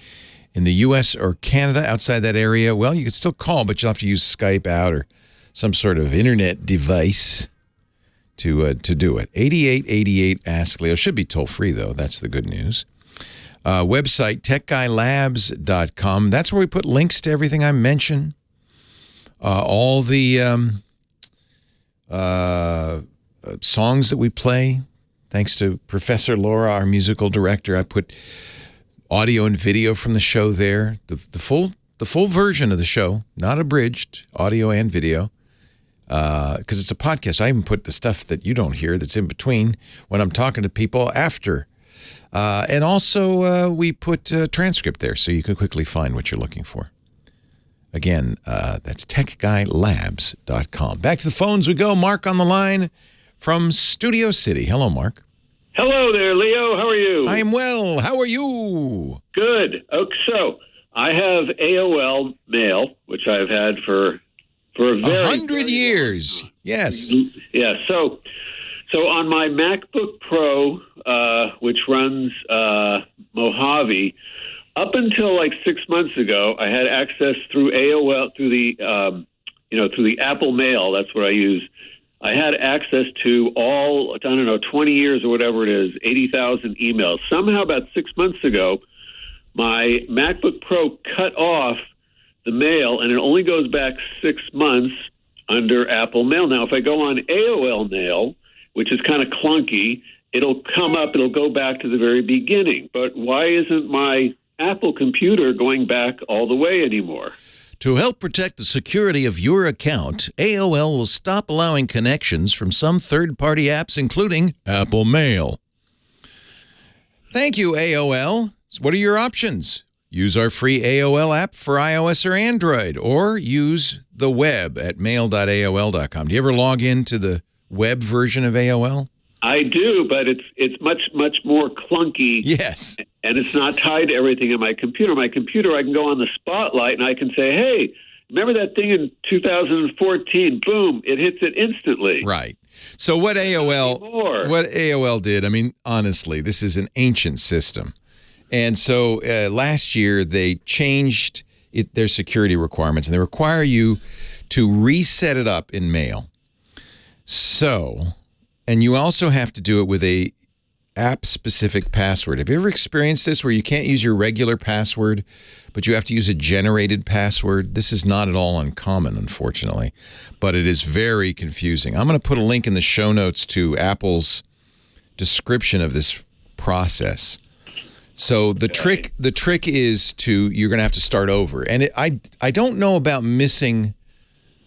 in the U.S. or Canada. Outside that area, well, you can still call, but you'll have to use Skype out or some sort of internet device to do it. 8888 Ask Leo. Should be toll free, though. That's the good news. Website, techguylabs.com. That's where we put links to everything I mentioned. All the songs that we play. Thanks to Professor Laura, our musical director, I put audio and video from the show there. The full version of the show, not abridged, audio and video. Because it's a podcast. I even put the stuff that you don't hear that's in between when I'm talking to people after. And also, we put a transcript there so you can quickly find what you're looking for. Again, that's techguylabs.com. Back to the phones we go. Mark on the line from Studio City. Hello, Mark. Hello there, Leo. How are you? I am well. How are you? Good. Okay, so I have AOL Mail, which I've had for a very 100 years. Yes. Yeah. So on my MacBook Pro, which runs Mojave, up until like 6 months ago, I had access through AOL through the Apple Mail. That's what I use. I had access to all, 20 years or whatever it is, 80,000 emails. Somehow about 6 months ago, my MacBook Pro cut off the mail, and it only goes back 6 months under Apple Mail. Now, if I go on AOL Mail, which is kind of clunky, it'll come up, it'll go back to the very beginning. But why isn't my Apple computer going back all the way anymore? To help protect the security of your account, AOL will stop allowing connections from some third-party apps, including Apple Mail. Thank you, AOL. So what are your options? Use our free AOL app for iOS or Android, or use the web at mail.aol.com. Do you ever log into the web version of AOL? I do, but it's much more clunky. Yes. And it's not tied to everything in my computer. My computer, I can go on the Spotlight and I can say, hey, remember that thing in 2014? Boom, it hits it instantly. Right. So what AOL did, I mean, honestly, this is an ancient system. And so last year they changed their security requirements, and they require you to reset it up in Mail. So, and you also have to do it with a app-specific password. Have you ever experienced this where you can't use your regular password, but you have to use a generated password? This is not at all uncommon, unfortunately, but it is very confusing. I'm going to put a link in the show notes to Apple's description of this process. So the trick is you're going to have to start over. And I don't know about missing.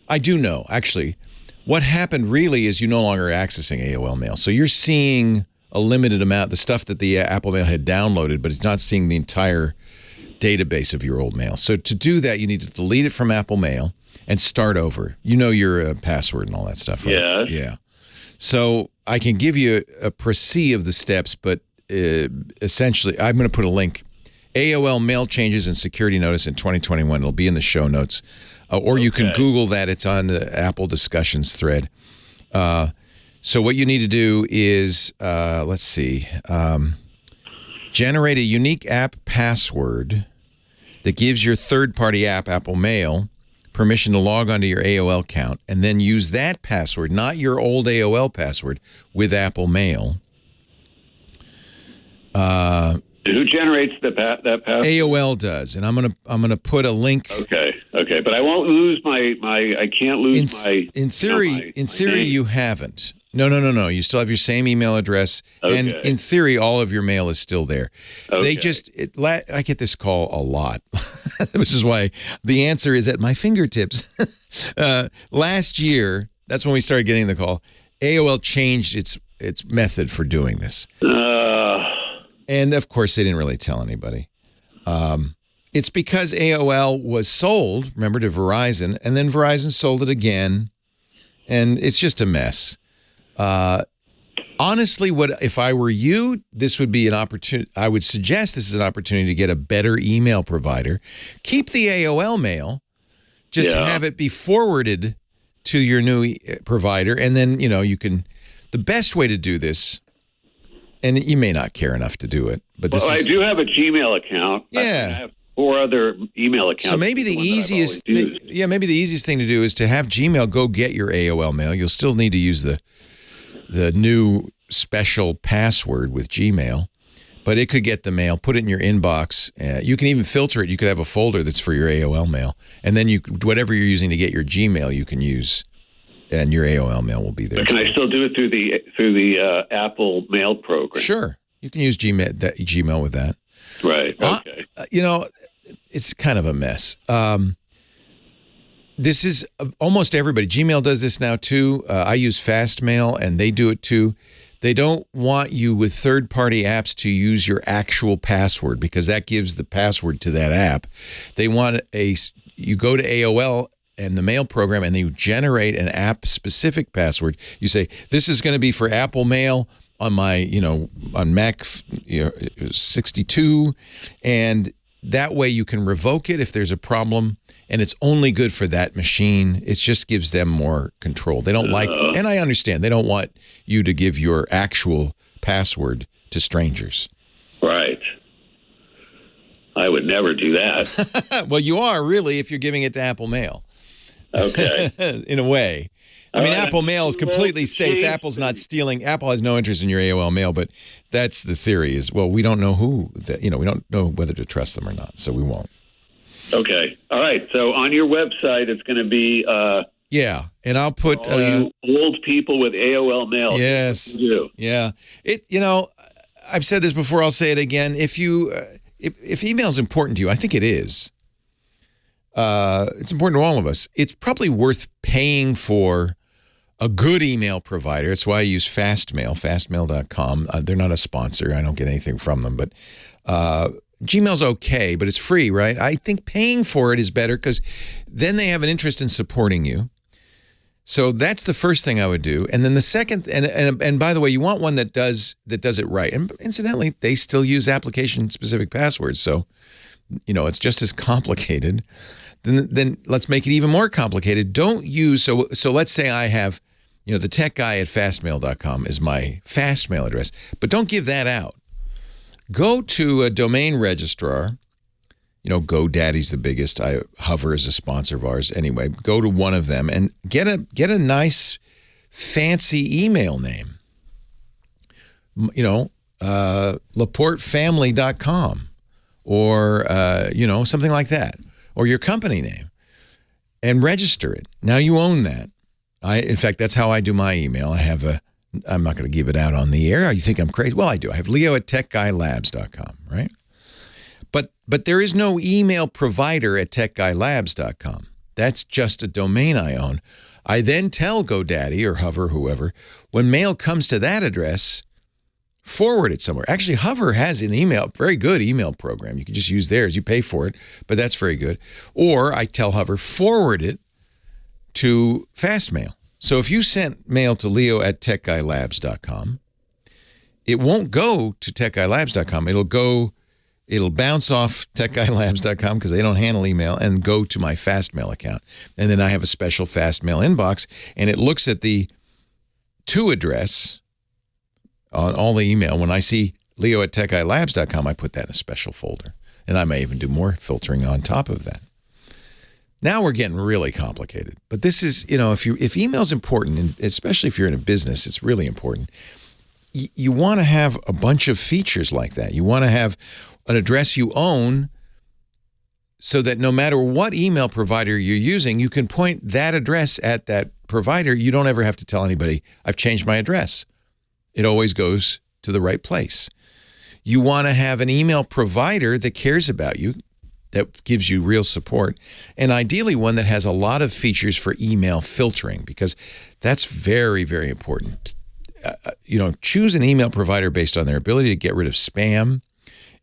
I do know, actually. What happened really is you no longer are accessing AOL Mail. So you're seeing a limited amount, the stuff that the Apple Mail had downloaded, but it's not seeing the entire database of your old mail. So to do that, you need to delete it from Apple Mail and start over. You know your password and all that stuff, right? Yes. Yeah. So I can give you a précis of the steps, but essentially, I'm going to put a link. AOL Mail changes and security notice in 2021. It'll be in the show notes. Or you can Google that. It's on the Apple discussions thread. So what you need to do is, generate a unique app password that gives your third-party app, Apple Mail, permission to log onto your AOL account and then use that password, not your old AOL password, with Apple Mail. Who generates that password? AOL does, and I'm gonna put a link. Okay, but I won't lose I can't lose my. In theory, you haven't. No. You still have your same email address, and in theory, all of your mail is still there. Okay. I get this call a lot, which is why the answer is at my fingertips. Last year, that's when we started getting the call. AOL changed its method for doing this. And, of course, they didn't really tell anybody. It's because AOL was sold, remember, to Verizon, and then Verizon sold it again, and it's just a mess. Honestly, if I were you, this would be an opportunity. I would suggest this is an opportunity to get a better email provider. Keep the AOL mail, just have it be forwarded to your new provider, and then, you can, the best way to do this, and you may not care enough to do it, but I do have a Gmail account. Yeah. I have 4 other email accounts. So maybe the easiest thing to do is to have Gmail go get your AOL mail. You'll still need to use the new special password with Gmail, but it could get the mail, put it in your inbox. You can even filter it. You could have a folder that's for your AOL mail, and then whatever you're using to get your Gmail, you can use, and your AOL mail will be there. But can I still do it through the Apple Mail program? Sure, you can use Gmail with that. Right. Okay. It's kind of a mess. This is almost everybody. Gmail does this now too. I use Fastmail, and they do it too. They don't want you with third-party apps to use your actual password because that gives the password to that app. They want you go to AOL and the mail program, and you generate an app-specific password. You say, this is going to be for Apple Mail on my, on Mac 62, and that way you can revoke it if there's a problem, and it's only good for that machine. It just gives them more control. They don't and I understand, they don't want you to give your actual password to strangers. Right. I would never do that. Well, you are really if you're giving it to Apple Mail. Okay. In a way. I mean, Apple Mail is completely safe. Apple's not stealing. Apple has no interest in your AOL mail, but that's the theory is, well, we don't know we don't know whether to trust them or not, so we won't. Okay. All right. So on your website, it's going to be... yeah, and I'll put... all you old people with AOL mail. Yes. Yeah. I've said this before, I'll say it again. If email is important to you, I think it is. It's important to all of us. It's probably worth paying for a good email provider. It's why I use Fastmail, fastmail.com. They're not a sponsor. I don't get anything from them, but Gmail's okay, but it's free, right? I think paying for it is better because then they have an interest in supporting you. So that's the first thing I would do. And then the second, and by the way, you want one that does it right. And incidentally, they still use application-specific passwords, so it's just as complicated. Then let's make it even more complicated. Don't use, so let's say I have, the techguy@fastmail.com is my Fastmail address, but don't give that out. Go to a domain registrar. GoDaddy's the biggest. Hover is a sponsor of ours. Anyway, go to one of them and get a nice, fancy email name. LaporteFamily.com or, something like that. Or your company name, and register it. Now you own that. In fact, that's how I do my email. I'm not going to give it out on the air. You think I'm crazy? Well, I do. I have leo@techguylabs.com, right? But there is no email provider at techguylabs.com. That's just a domain I own. I then tell GoDaddy or Hover, whoever, when mail comes to that address, forward it somewhere. Actually, Hover has an very good email program. You can just use theirs. You pay for it, but that's very good. Or I tell Hover, forward it to Fastmail. So if you sent mail to leo@techguylabs.com, it won't go to techguylabs.com. It'll bounce off techguylabs.com because they don't handle email and go to my Fastmail account. And then I have a special Fastmail inbox, and it looks at the to address on all the email. When I see leo@techguylabs.com, I put that in a special folder. And I may even do more filtering on top of that. Now we're getting really complicated. But this is, if email's important, and especially if you're in a business, it's really important. You want to have a bunch of features like that. You want to have an address you own so that no matter what email provider you're using, you can point that address at that provider. You don't ever have to tell anybody, I've changed my address. It always goes to the right place. You want to have an email provider that cares about you, that gives you real support, and ideally one that has a lot of features for email filtering, because that's very, very important. Choose an email provider based on their ability to get rid of spam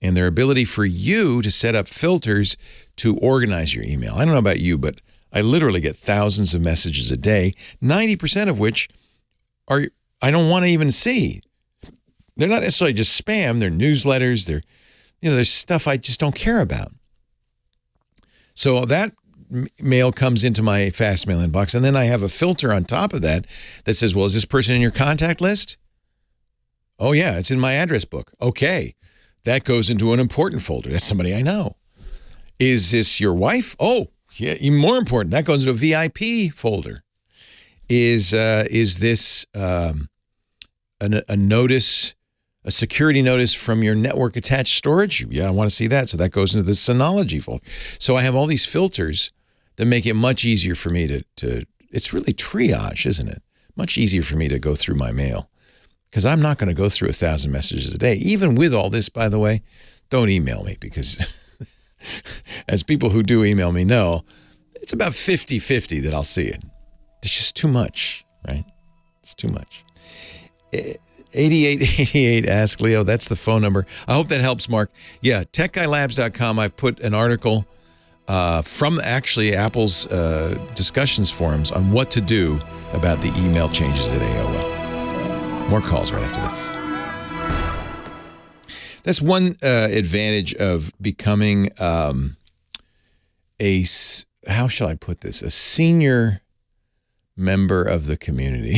and their ability for you to set up filters to organize your email. I don't know about you, but I literally get thousands of messages a day, 90% of which I don't want to even see. They're not necessarily just spam, they're newsletters, there's stuff I just don't care about. So that mail comes into my fast mail inbox, and then I have a filter on top of that says, well, is this person in your contact list? Oh, yeah, it's in my address book. Okay, that goes into an important folder. That's somebody I know. Is this your wife? Oh, yeah, even more important. That goes into a VIP folder. Is this a notice, a security notice from your network attached storage? Yeah, I want to see that. So that goes into the Synology folder. So I have all these filters that make it much easier for me to it's really triage, isn't it? Much easier for me to go through my mail, because I'm not going to go through 1,000 messages a day. Even with all this, by the way, don't email me, because as people who do email me know, it's about 50-50 that I'll see it. It's just too much, right? It's too much. 8888 Ask Leo, that's the phone number. I hope that helps, Mark. Yeah, techguylabs.com. I've put an article from actually Apple's discussions forums on what to do about the email changes at AOL. More calls right after this. That's one advantage of becoming how shall I put this? A senior member of the community.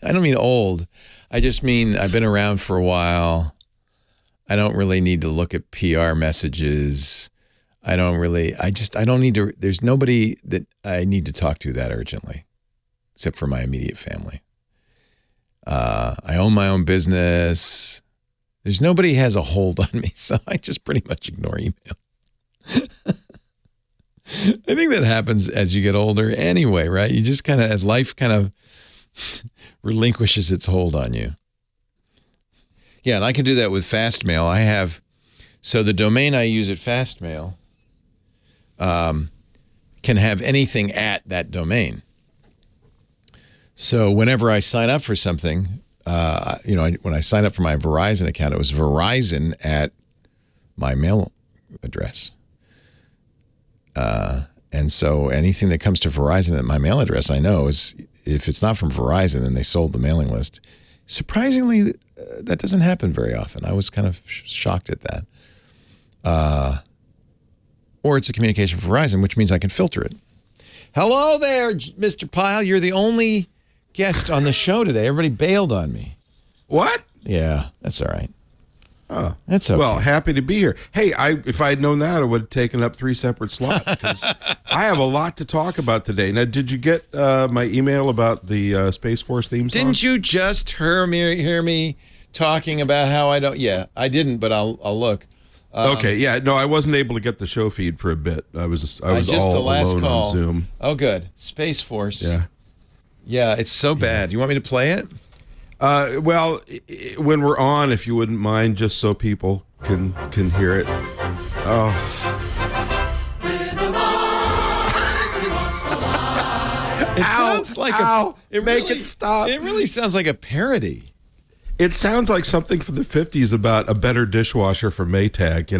I don't mean old. I just mean I've been around for a while. I don't really need to look at PR messages. I don't need to, there's nobody that I need to talk to that urgently, except for my immediate family. I own my own business. There's nobody has a hold on me, so I just pretty much ignore email. I think that happens as you get older anyway, right? You just life kind of relinquishes its hold on you. Yeah, and I can do that with Fastmail. So the domain I use at Fastmail can have anything at that domain. So whenever I sign up for something, when I signed up for my Verizon account, it was Verizon at my mail address. And so anything that comes to Verizon at my mail address, I know is, if it's not from Verizon, then they sold the mailing list. Surprisingly, that doesn't happen very often. I was kind of shocked at that. Or it's a communication from Verizon, which means I can filter it. Hello there, Mr. Pyle. You're the only guest on the show today. Everybody bailed on me. What? Yeah, that's all right. Oh, that's okay. Well, happy to be here. Hey, if I had known that, I would have taken up 3 separate slots, because I have a lot to talk about today. Now, did you get my email about the Space Force theme song? Didn't you just hear me talking about how I don't? Yeah, I didn't, but I'll look. Okay, yeah, no, I wasn't able to get the show feed for a bit. I was just all alone on Zoom. Oh, good. Space Force. Yeah. Yeah, it's so bad. You want me to play it? Well, when we're on, if you wouldn't mind, just so people can hear it. Oh. It sounds like it stop. It really sounds like a parody. It sounds like something from the 50s about a better dishwasher from Maytag,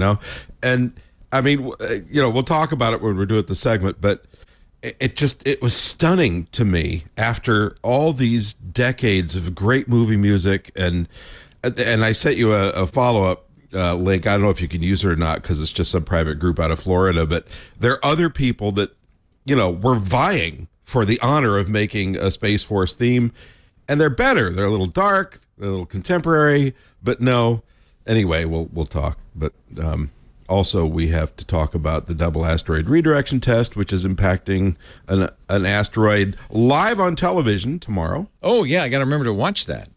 And I mean, we'll talk about it when we're doing the segment, but it was stunning to me after all these decades of great movie music, and I sent you a follow-up link. I don't know if you can use it or not, because it's just some private group out of Florida, but there are other people that were vying for the honor of making a Space Force theme, and they're better. They're a little dark, they're a little contemporary, but no. Anyway, we'll talk, but also we have to talk about the double asteroid redirection test, which is impacting an asteroid live on television tomorrow. Oh, yeah, I got to remember to watch that.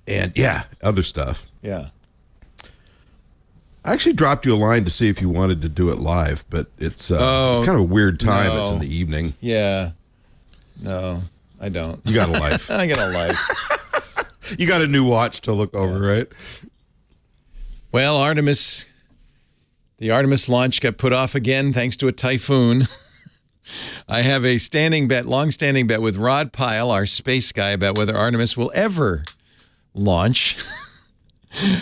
And, yeah, other stuff. Yeah. I actually dropped you a line to see if you wanted to do it live, but it's kind of a weird time. No. It's in the evening. Yeah. No, I don't. You got a life. I got a life. You got a new watch to look over, right? Well, the Artemis launch got put off again thanks to a typhoon. I have a long-standing bet with Rod Pyle, our space guy, about whether Artemis will ever launch.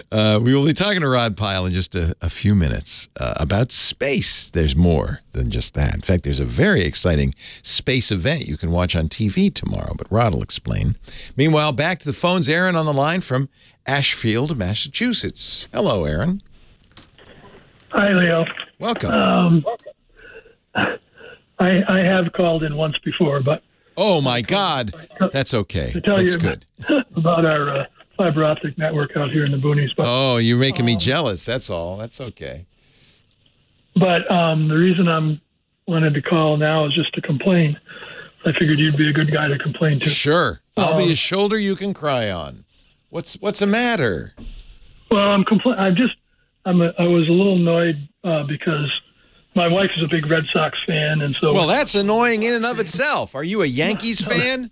We will be talking to Rod Pyle in just a few minutes about space. There's more than just that. In fact, there's a very exciting space event you can watch on TV tomorrow, but Rod will explain. Meanwhile, back to the phones. Aaron on the line from Ashfield, Massachusetts. Hello, Aaron. Hi, Leo. Welcome. I have called in once before, but... Oh, my God. That's okay. To tell That's you good. about our fiber optic network out here in the boonies. But, oh, you're making me jealous. That's all. That's okay. But the reason I'm wanted to call now is just to complain. I figured you'd be a good guy to complain to. Sure. I'll be a shoulder you can cry on. What's the matter? Well, I was a little annoyed because my wife is a big Red Sox fan, and so. Well, that's annoying in and of itself. Are you a Yankees fan?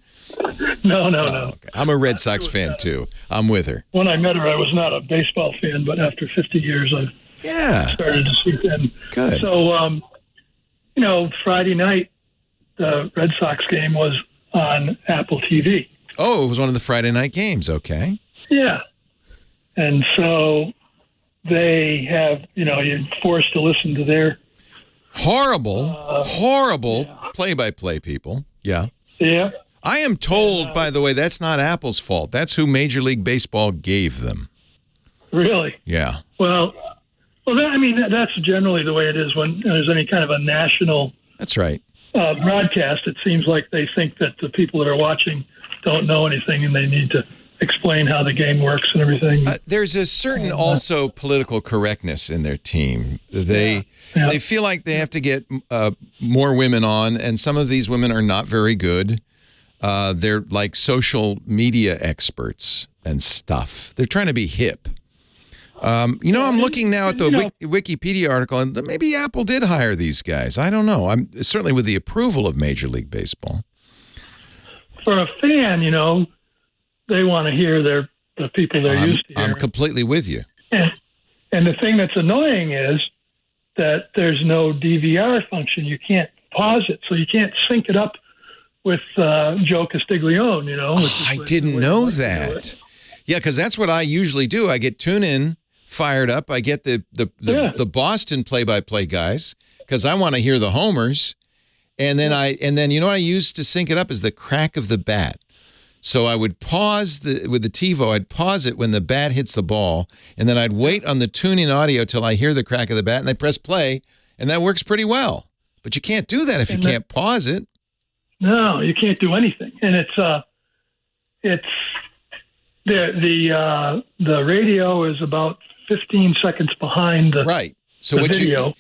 No. Okay. I'm a Red Sox fan too. I'm with her. When I met her, I was not a baseball fan, but after 50 years, I've started to see them. Good. So, Friday night, the Red Sox game was on Apple TV. Oh, it was one of the Friday night games. Okay. Yeah. And so they have, you're forced to listen to their horrible play-by-play people. Yeah. Yeah. I am told, by the way, that's not Apple's fault. That's who Major League Baseball gave them. Really? Yeah. Well, that's generally the way it is when there's any kind of a national. That's right. Broadcast. It seems like they think that the people that are watching don't know anything, and they need to explain how the game works and everything. There's a certain also political correctness in their team. They feel like they have to get more women on, and some of these women are not very good. They're like social media experts and stuff. They're trying to be hip. I'm looking now at the Wikipedia article, and maybe Apple did hire these guys. I don't know. I'm certainly with the approval of Major League Baseball. For a fan, they want to hear the people they're used to hearing. I'm completely with you. And the thing that's annoying is that there's no DVR function. You can't pause it, so you can't sync it up with Joe Castiglione, I didn't know that. Yeah, because that's what I usually do. I get TuneIn fired up. I get the Boston play-by-play guys because I want to hear the homers. And then you know what I use to sync it up is the crack of the bat. So I would pause with the TiVo. I'd pause it when the bat hits the ball, and then I'd wait on the TuneIn audio till I hear the crack of the bat, and I press play, and that works pretty well. But you can't do that if you can't pause it. No, you can't do anything, and it's the radio is about 15 seconds behind the right. So the video.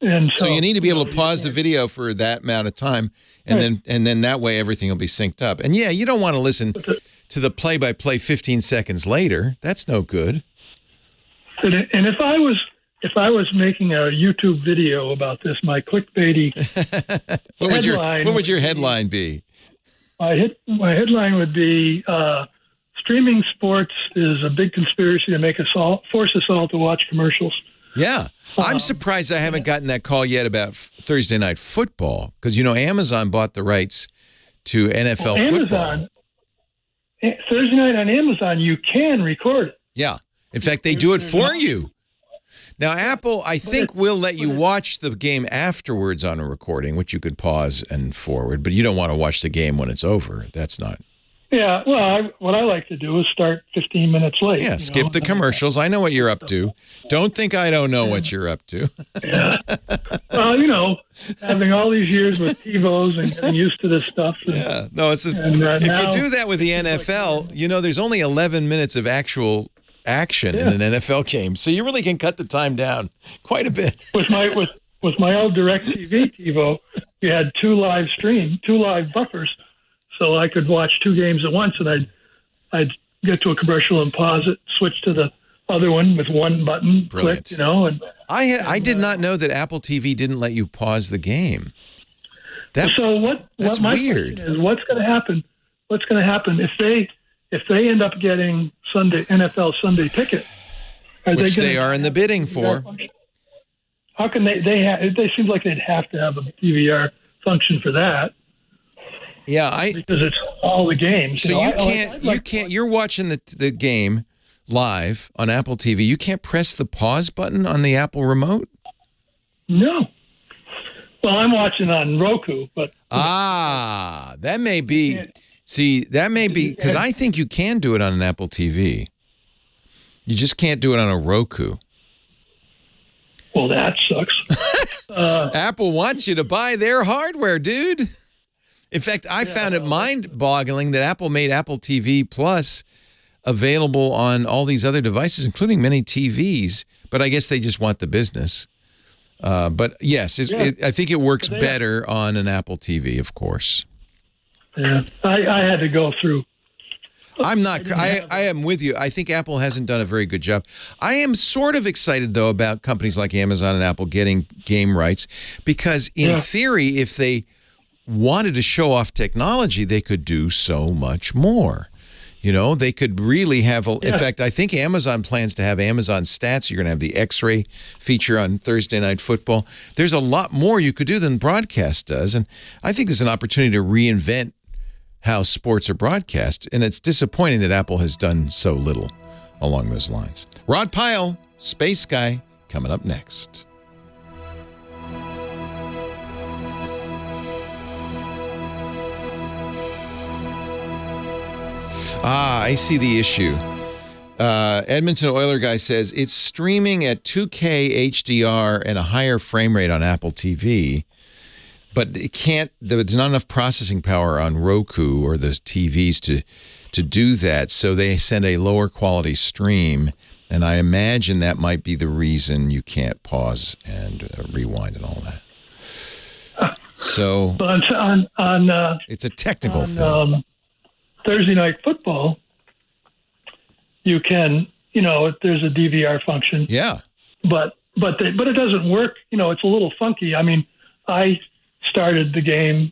And so you need to be able to pause the video for that amount of time, and then that way everything will be synced up. And you don't want to listen to the play-by-play 15 seconds later. That's no good. And if I was making a YouTube video about this, my clickbaity what would your headline be? My headline would be streaming sports is a big conspiracy to force us all to watch commercials. Yeah. I'm surprised I haven't gotten that call yet about Thursday Night Football because, Amazon bought the rights to NFL football. Thursday night on Amazon, you can record it. Yeah. In fact, they do it for you. Now, Apple, I think, will let you watch the game afterwards on a recording, which you could pause and forward, but you don't want to watch the game when it's over. That's not. Yeah, well, what I like to do is start 15 minutes late. Yeah, skip the commercials. I know what you're up to. Don't think I don't know what you're up to. Yeah. Well, having all these years with TiVos and getting used to this stuff. No, if you do that with the NFL, there's only 11 minutes of actual action in an NFL game. So you really can cut the time down quite a bit. With my old DirecTV TiVo, you had two live buffers, so I could watch two games at once, and I'd get to a commercial and pause it, switch to the other one with one button, Brilliant. click, and I did not know that Apple TV didn't let you pause the game. That's my weird. Question is, what's going to happen? What's going to happen if they end up getting NFL Sunday Ticket? Which they are in the bidding for. How can they? It seems like they'd have to have a DVR function for that. Yeah, because it's all the games. So you can't. You're watching the game live on Apple TV. You can't press the pause button on the Apple remote. No. Well, I'm watching on Roku, but that may be. See, that may be because I think you can do it on an Apple TV. You just can't do it on a Roku. Well, that sucks. Apple wants you to buy their hardware, dude. In fact, I found it mind-boggling that Apple made Apple TV Plus available on all these other devices, including many TVs. But I guess they just want the business. But yes, I think it works better on an Apple TV, of course. Yeah, I had to go through. I am with you. I think Apple hasn't done a very good job. I am sort of excited, though, about companies like Amazon and Apple getting game rights because, in theory, if they wanted to show off technology, they could do so much more. You know, they could really have, in fact, I think Amazon plans to have Amazon Stats. You're going to have the X-ray feature on Thursday Night Football. There's a lot more you could do than broadcast does. And I think there's an opportunity to reinvent how sports are broadcast. And it's disappointing that Apple has done so little along those lines. Rod Pyle, Space Guy, coming up next. I see the issue. Edmonton Oiler guy says it's streaming at 2K HDR and a higher frame rate on Apple TV, but it can't. There's not enough processing power on Roku or the TVs to do that. So they send a lower quality stream, and I imagine that might be the reason you can't pause and rewind and all that. So it's a technical thing. Thursday Night Football, you can, there's a DVR function. Yeah. But it doesn't work. It's a little funky. I mean, I started the game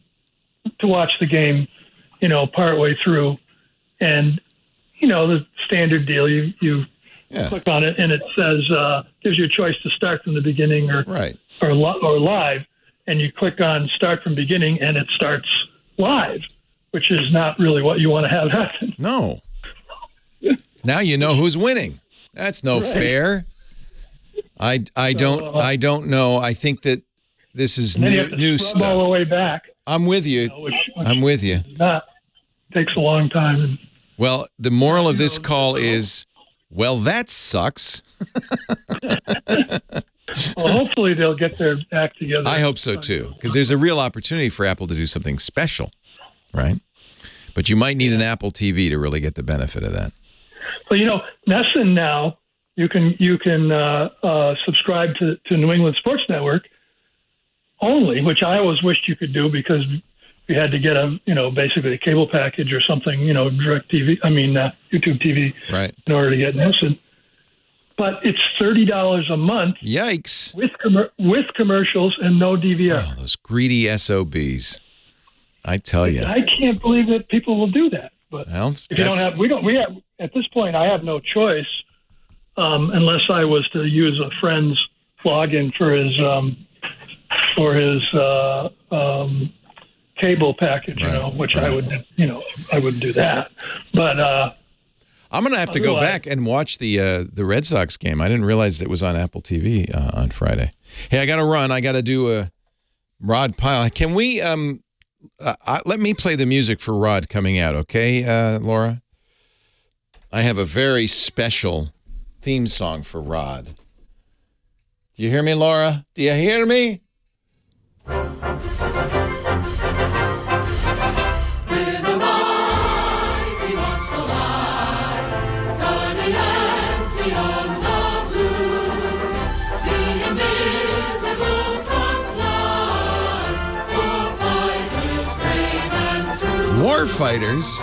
to watch the game, partway through, and the standard deal. You click on it and it says gives you a choice to start from the beginning or live, and you click on start from beginning and it starts live, which is not really what you want to have happen. No. Now you know who's winning. That's no fair. I don't know. I think that this is new stuff. All the way back. I'm with you. I'm with you. Takes a long time. Well, the moral of this call is, well, that sucks. Well, hopefully they'll get their act together. I hope so too, because there's a real opportunity for Apple to do something special. Right? But you might need an Apple TV to really get the benefit of that. Well, Nessun now, you can subscribe to New England Sports Network only, which I always wished you could do because you had to get basically a cable package or something, YouTube TV in order to get Nessun. But it's $30 a month. Yikes. With commercials and no DVR. Oh, those greedy SOBs. I tell you, I can't believe that people will do that. But if you don't have, we have at this point. I have no choice unless I was to use a friend's login for his cable package, which I would, I wouldn't do that. But I'm going to have to go back and watch the Red Sox game. I didn't realize it was on Apple TV on Friday. Hey, I got to run. I got to do a Rod Pyle. Can we? Let me play the music for Rod coming out, okay, Laura? I have a very special theme song for Rod. Do you hear me, Laura? Do you hear me? starfighters.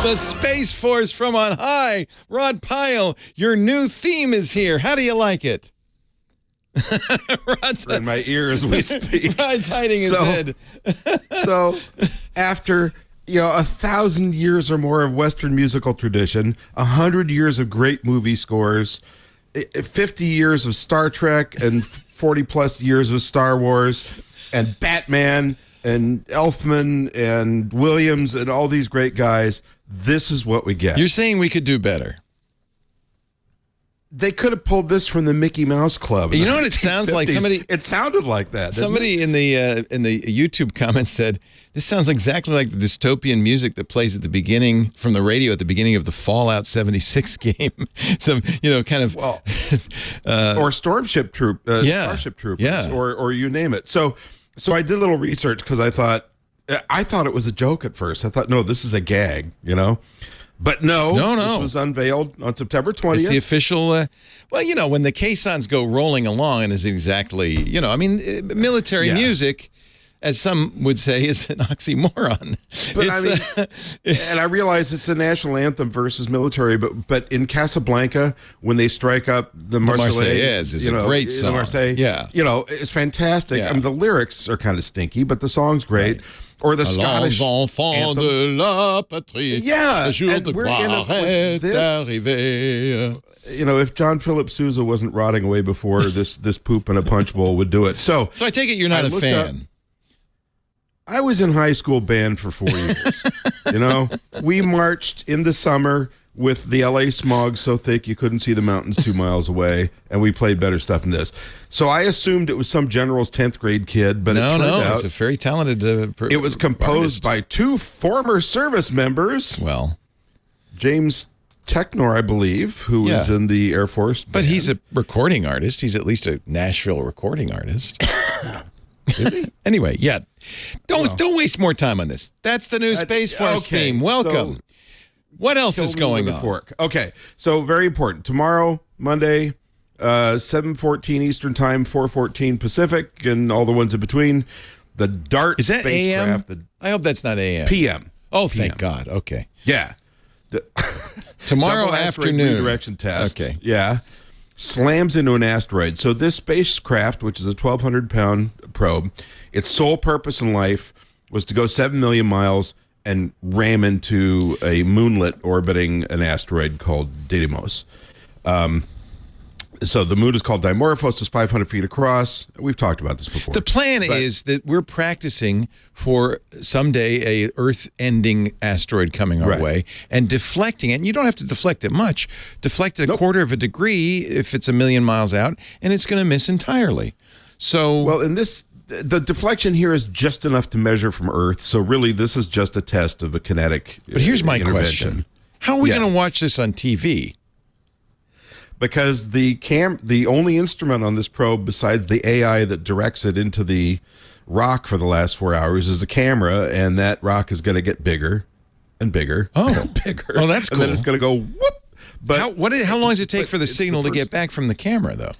The Space Force from on high. Rod Pyle, your new theme is here. How do you like it? Rod's in my ear as we speak. Rod's hiding his head. So, after 1,000 years or more of Western musical tradition, 100 years of great movie scores, 50 years of Star Trek, and 40 plus years of Star Wars, and Batman, and Elfman, and Williams, and all these great guys, this is what we get. You're saying we could do better. They could have pulled this from the Mickey Mouse Club. You know what it sounds like? It sounded like that. Somebody in the YouTube comments said, this sounds exactly like the dystopian music that plays at the beginning, from the radio at the beginning of the Fallout 76 game. Some, kind of... or Starship Troopers, or you name it. So I did a little research because I thought it was a joke at first. I thought, no, this is a gag, But no. This was unveiled on September 20th. It's the official, when the caissons go rolling along, and is exactly, military music, as some would say, is an oxymoron. But and I realize it's a national anthem versus military, but in Casablanca, when they strike up the Marseillaise is a great song. Marseille, yeah. It's fantastic. Yeah. I mean, the lyrics are kind of stinky, but the song's great. Right. Or the Scottish enfants de la patrie. Yeah, le jour de gloire est arrivé. If John Philip Sousa wasn't rotting away before, this poop in a punch bowl would do it. So I take it you're not a fan. I was in high school band for 4 years. We marched in the summer with the LA smog so thick you couldn't see the mountains 2 miles away, and we played better stuff than this. So I assumed it was some general's 10th grade kid, but it turned out it's a very talented it was composed by 2 former service members. Well, James Technor, I believe, who was in the Air Force band. But he's a recording artist. He's at least a Nashville recording artist. Anyway, don't waste more time on this. That's the new Space Force theme. Welcome. What else is going on? Okay, so very important. Tomorrow, Monday, 7:14 Eastern Time, 4:14 Pacific, and all the ones in between. The DART is that spacecraft. AM? I hope that's not AM. PM. Oh, thank God. Okay. Yeah. Tomorrow afternoon. Redirection test. Okay. Yeah. Slams into an asteroid. So this spacecraft, which is a 1,200-pound probe, its sole purpose in life was to go 7 million miles and ram into a moonlet orbiting an asteroid called Didymos. So the moon is called Dimorphos. It's 500 feet across. We've talked about this before. The plan is that we're practicing for someday a Earth-ending asteroid coming our way and deflecting it. And you don't have to deflect it much. Deflect it a quarter of a degree if it's 1 million miles out, and it's going to miss entirely. So, well, in this, the deflection here is just enough to measure from Earth. So really, this is just a test of a kinetic. But here's my question: how are we going to watch this on TV? Because the only instrument on this probe besides the AI that directs it into the rock for the last 4 hours is the camera, and that rock is going to get bigger and bigger. And bigger. Oh, that's cool. And then it's going to go whoop. But how long does it take for the signal to get back from the camera, though?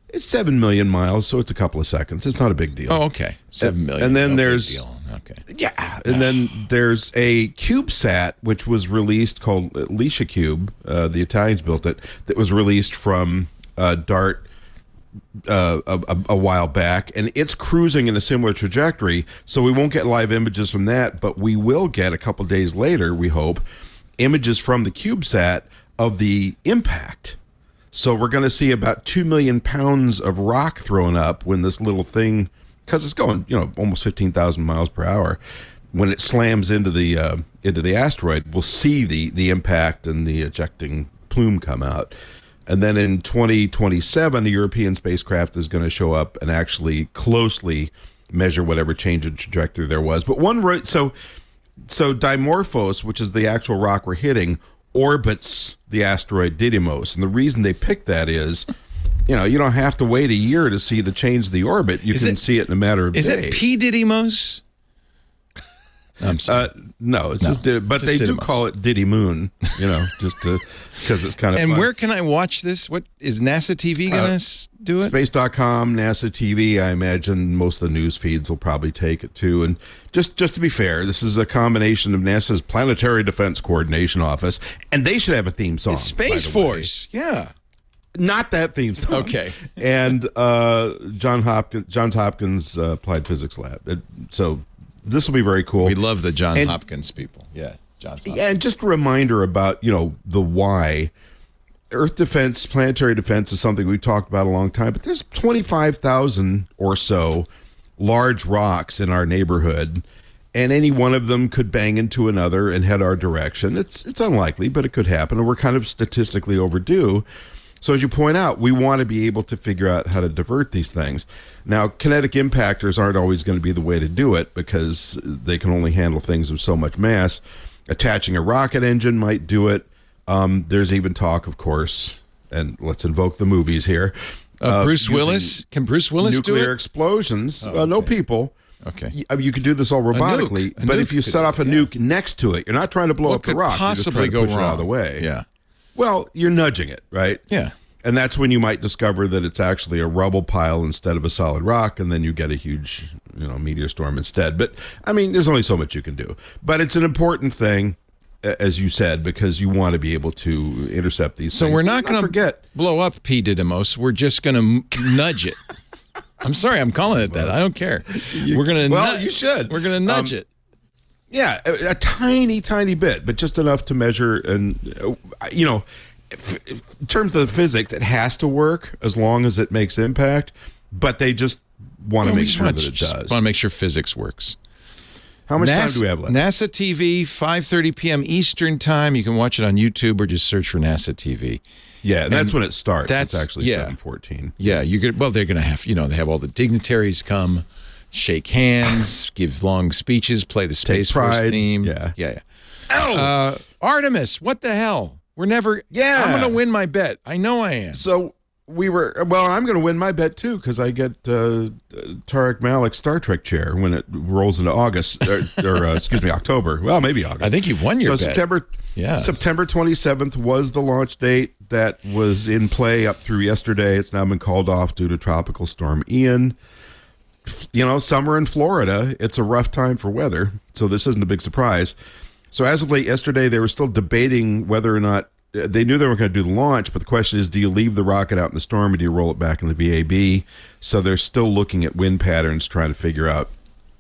It's 7 million miles, so it's a couple of seconds. It's not a big deal. Oh, okay. 7 million. And then there's big deal. Okay. Yeah, and then there's a CubeSat which was released called Alicia Cube. The Italians built it. That was released from DART a while back, and it's cruising in a similar trajectory. So we won't get live images from that, but we will get a couple days later, we hope, images from the CubeSat of the impact. So we're going to see about 2 million pounds of rock thrown up when this little thing, because it's going, almost 15,000 miles per hour. When it slams into the asteroid, we'll see the impact and the ejecting plume come out. And then in 2027, the European spacecraft is going to show up and actually closely measure whatever change in trajectory there was. But so Dimorphos, which is the actual rock we're hitting, orbits the asteroid Didymos. And the reason they picked that is, you don't have to wait a year to see the change of the orbit. You can see it in a matter of days. Is it P. Didymos? I'm sorry. No, it's just but they do call it Diddy Moon, just because it's kind of And fun. where can I watch this? What is NASA TV going to do it? Space.com, NASA TV. I imagine most of the news feeds will probably take it too. And just to be fair, this is a combination of NASA's Planetary Defense Coordination Office, and they should have a theme song. It's Space Force. Yeah. Not that theme song. Okay. And Johns Hopkins Applied Physics Lab. So this will be very cool. We love the Johns Hopkins people. Yeah, Johns Hopkins. Yeah, and just a reminder about, the why. Earth defense, planetary defense is something we've talked about a long time, but there's 25,000 or so large rocks in our neighborhood, and any one of them could bang into another and head our direction. It's unlikely, but it could happen, and we're kind of statistically overdue. So as you point out, we want to be able to figure out how to divert these things. Now, kinetic impactors aren't always going to be the way to do it because they can only handle things of so much mass. Attaching a rocket engine might do it. There's even talk, of course, and let's invoke the movies here. Bruce Willis? Can Bruce Willis do it? Nuclear explosions. No people. Okay. You could do this all robotically, but if you set off a nuke next to it, you're not trying to blow up the rock. What could possibly go push wrong? It out of the way. Yeah. Well, you're nudging it, right? Yeah. And that's when you might discover that it's actually a rubble pile instead of a solid rock, and then you get a huge, meteor storm instead. But, there's only so much you can do. But it's an important thing, as you said, because you want to be able to intercept these things. So we're not going to blow up P. Didymos. We're just going to nudge it. I'm sorry, I'm calling it that. I don't care. We're going to Well, you should. We're going to nudge it. Yeah, a tiny, tiny bit, but just enough to measure. And, in terms of the physics, it has to work as long as it makes impact, but they just want to make sure that it does. Want to make sure physics works. How much time do we have left? NASA TV, 5:30 p.m. Eastern Time. You can watch it on YouTube or just search for NASA TV. Yeah, that's when it starts. It's actually 7:14. Yeah, you could. Well, they're going to have. They have all the dignitaries come, shake hands, give long speeches, play the Space Force theme. Yeah. Oh, Artemis! What the hell? We're never. Yeah, I'm going to win my bet. I know I am. So I'm going to win my bet too because I get Tariq Malik's Star Trek chair when it rolls into August or excuse me, October. Well, maybe August. I think you've won your bet. September 27th was the launch date that was in play up through yesterday. It's now been called off due to Tropical Storm Ian. Summer in Florida, it's a rough time for weather, so this isn't a big surprise. So as of late yesterday, they were still debating whether or not they knew they were going to do the launch, but the question is, do you leave the rocket out in the storm or do you roll it back in the VAB? So they're still looking at wind patterns, trying to figure out,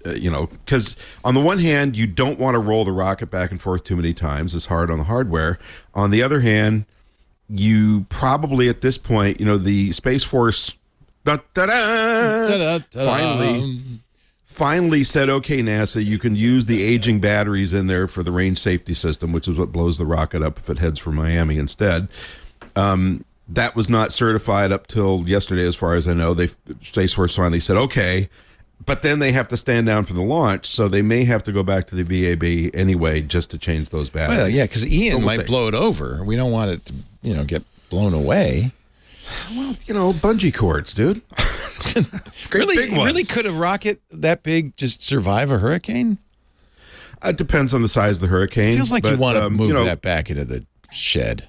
because on the one hand, you don't want to roll the rocket back and forth too many times. It's hard on the hardware. On the other hand, you probably at this point, the Space Force finally said, okay, NASA, you can use the aging batteries in there for the range safety system, which is what blows the rocket up if it heads for Miami instead. That was not certified up till yesterday, as far as I know. Space Force finally said, okay, but then they have to stand down for the launch, so they may have to go back to the VAB anyway just to change those batteries. Well, yeah, because Ian might blow it over. We don't want it to, get blown away. Well, bungee cords, dude. Really, could a rocket that big just survive a hurricane? It depends on the size of the hurricane. It feels like you want to move that back into the shed.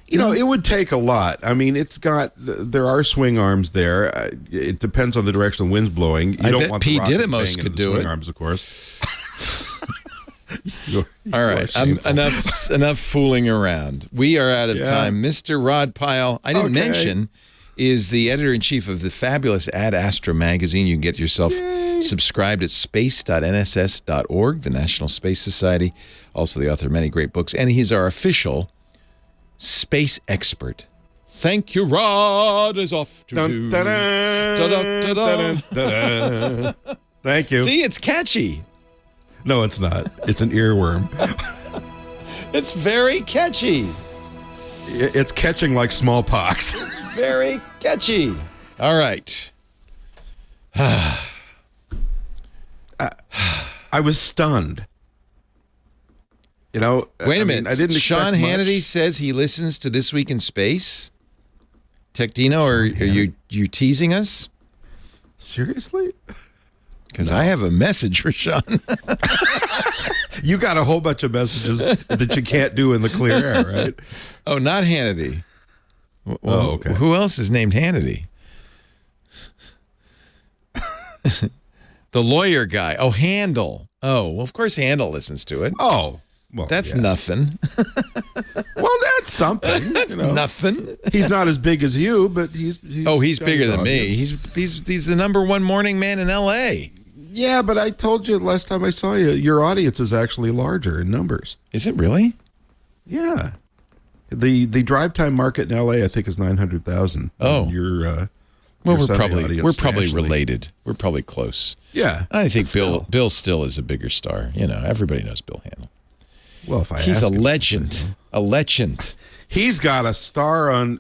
It would take a lot. There are swing arms there. It depends on the direction the wind's blowing. I bet P. Didymos could do it. Arms, of course. All right, enough fooling around. We are out of time. Mr. Rod Pyle, I didn't mention, is the editor-in-chief of the fabulous Ad Astra magazine. You can get yourself subscribed at space.nss.org, the National Space Society, also the author of many great books, and he's our official space expert. Thank you, Rod is off to do. Thank you. See, it's catchy. No, it's not. It's an earworm. It's very catchy. It's catching like smallpox. It's very catchy. All right. I was stunned. Wait a minute. I didn't Sean expect Hannity much. says he listens to This Week in Space. Tech Dino, are you teasing us? Seriously? Because I have a message for Sean. You got a whole bunch of messages that you can't do in the clear air, right? Oh, not Hannity. Well, okay. Who else is named Hannity? The lawyer guy. Oh, Handel. Oh, well, of course Handel listens to it. Oh, well, that's nothing. Well, that's something. That's nothing. He's not as big as you, but he's bigger than me. He's the number one morning man in L.A. Yeah, but I told you last time I saw you, your audience is actually larger in numbers. Is it really? Yeah. The drive time market in LA, I think, is 900,000. Oh, you're well, we're probably related. We're probably close. Yeah, I think Bill still is a bigger star. You know, everybody knows Bill Handel. Well, if he's a legend, a legend. He's got a star on,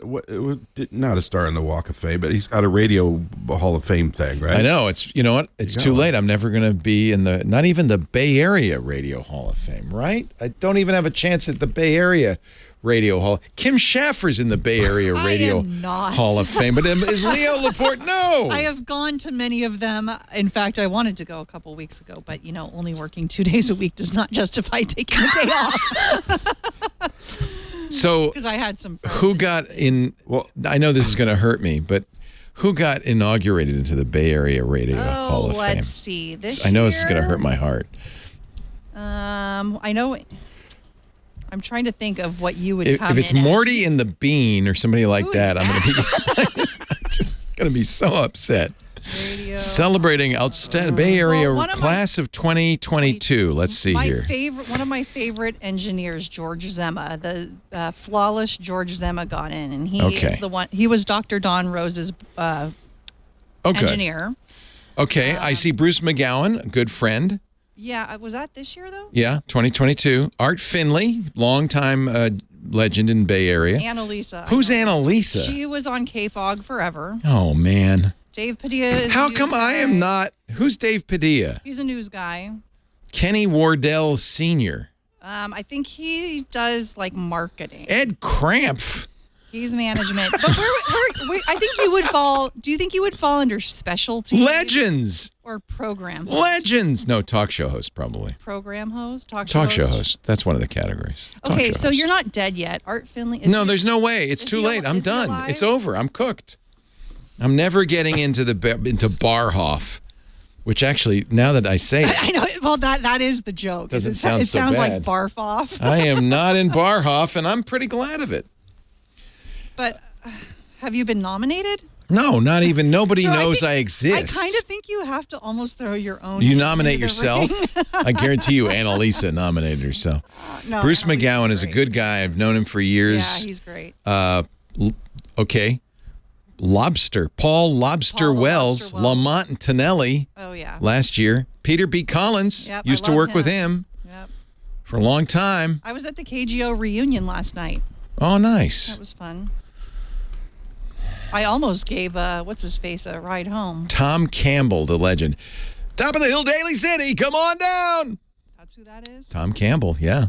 not a star on the Walk of Fame, but he's got a Radio Hall of Fame thing, right? I know. You know what? It's too late. I'm never going to be in not even the Bay Area Radio Hall of Fame, right? I don't even have a chance at the Bay Area Radio Hall. Kim Schaffer's in the Bay Area Radio Hall of Fame, but is Leo Laporte? No. I have gone to many of them. In fact, I wanted to go a couple weeks ago, but only working 2 days a week does not justify taking a day off. So, because I had some friends who got in? Well, I know this is going to hurt me, but who got inaugurated into the Bay Area Radio Hall of Fame? Let's see. I know this is going to hurt my heart. I know. I'm trying to think of what you would come if it's in Morty and the Bean or somebody like that, I'm just going to be so upset. Radio Celebrating outstanding Bay Area class of 2022. Let's see here. One of my favorite engineers, George Zema, the flawless George Zema got in, and he is the one. He was Dr. Don Rose's engineer. Okay, I see Bruce McGowan, a good friend. Yeah, was that this year though? Yeah, 2022. Art Finley, longtime legend in Bay Area. Annalisa. Who's Annalisa? She was on KFOG forever. Oh man. Dave Padilla. How come I am not? Who's Dave Padilla? He's a news guy. Kenny Wardell Sr. I think he does like marketing. Ed Krampf. He's management. But I think you would fall. Do you think you would fall under specialty? Legends. Or program host? Legends. No, talk show host probably. Program host? Talk show host. That's one of the categories. Okay, so you're not dead yet. Art Finley. No, there's no way. It's too late. I'm done. It's over. I'm cooked. I'm never getting into Barhoff, which actually, now that I say it. I know. Well, that is the joke. Doesn't sound it so sounds bad. like barf off. I am not in Barhoff, and I'm pretty glad of it. But have you been nominated? No, not even. Nobody knows I exist. I kind of think you have to almost throw your own. You nominate yourself? I guarantee you Annalisa nominated herself. No, Bruce McGowan is a good guy. I've known him for years. Yeah, he's great. Okay. Paul Lobster Wells, Lamont and Tonelli. Oh, yeah. Last year. Peter B. Collins. Used to work with him. Yep. For a long time. I was at the KGO reunion last night. Oh, nice. That was fun. I almost gave, what's his face, a ride home. Tom Campbell, the legend. Top of the hill, Daly City, come on down. That's who that is? Tom Campbell, yeah.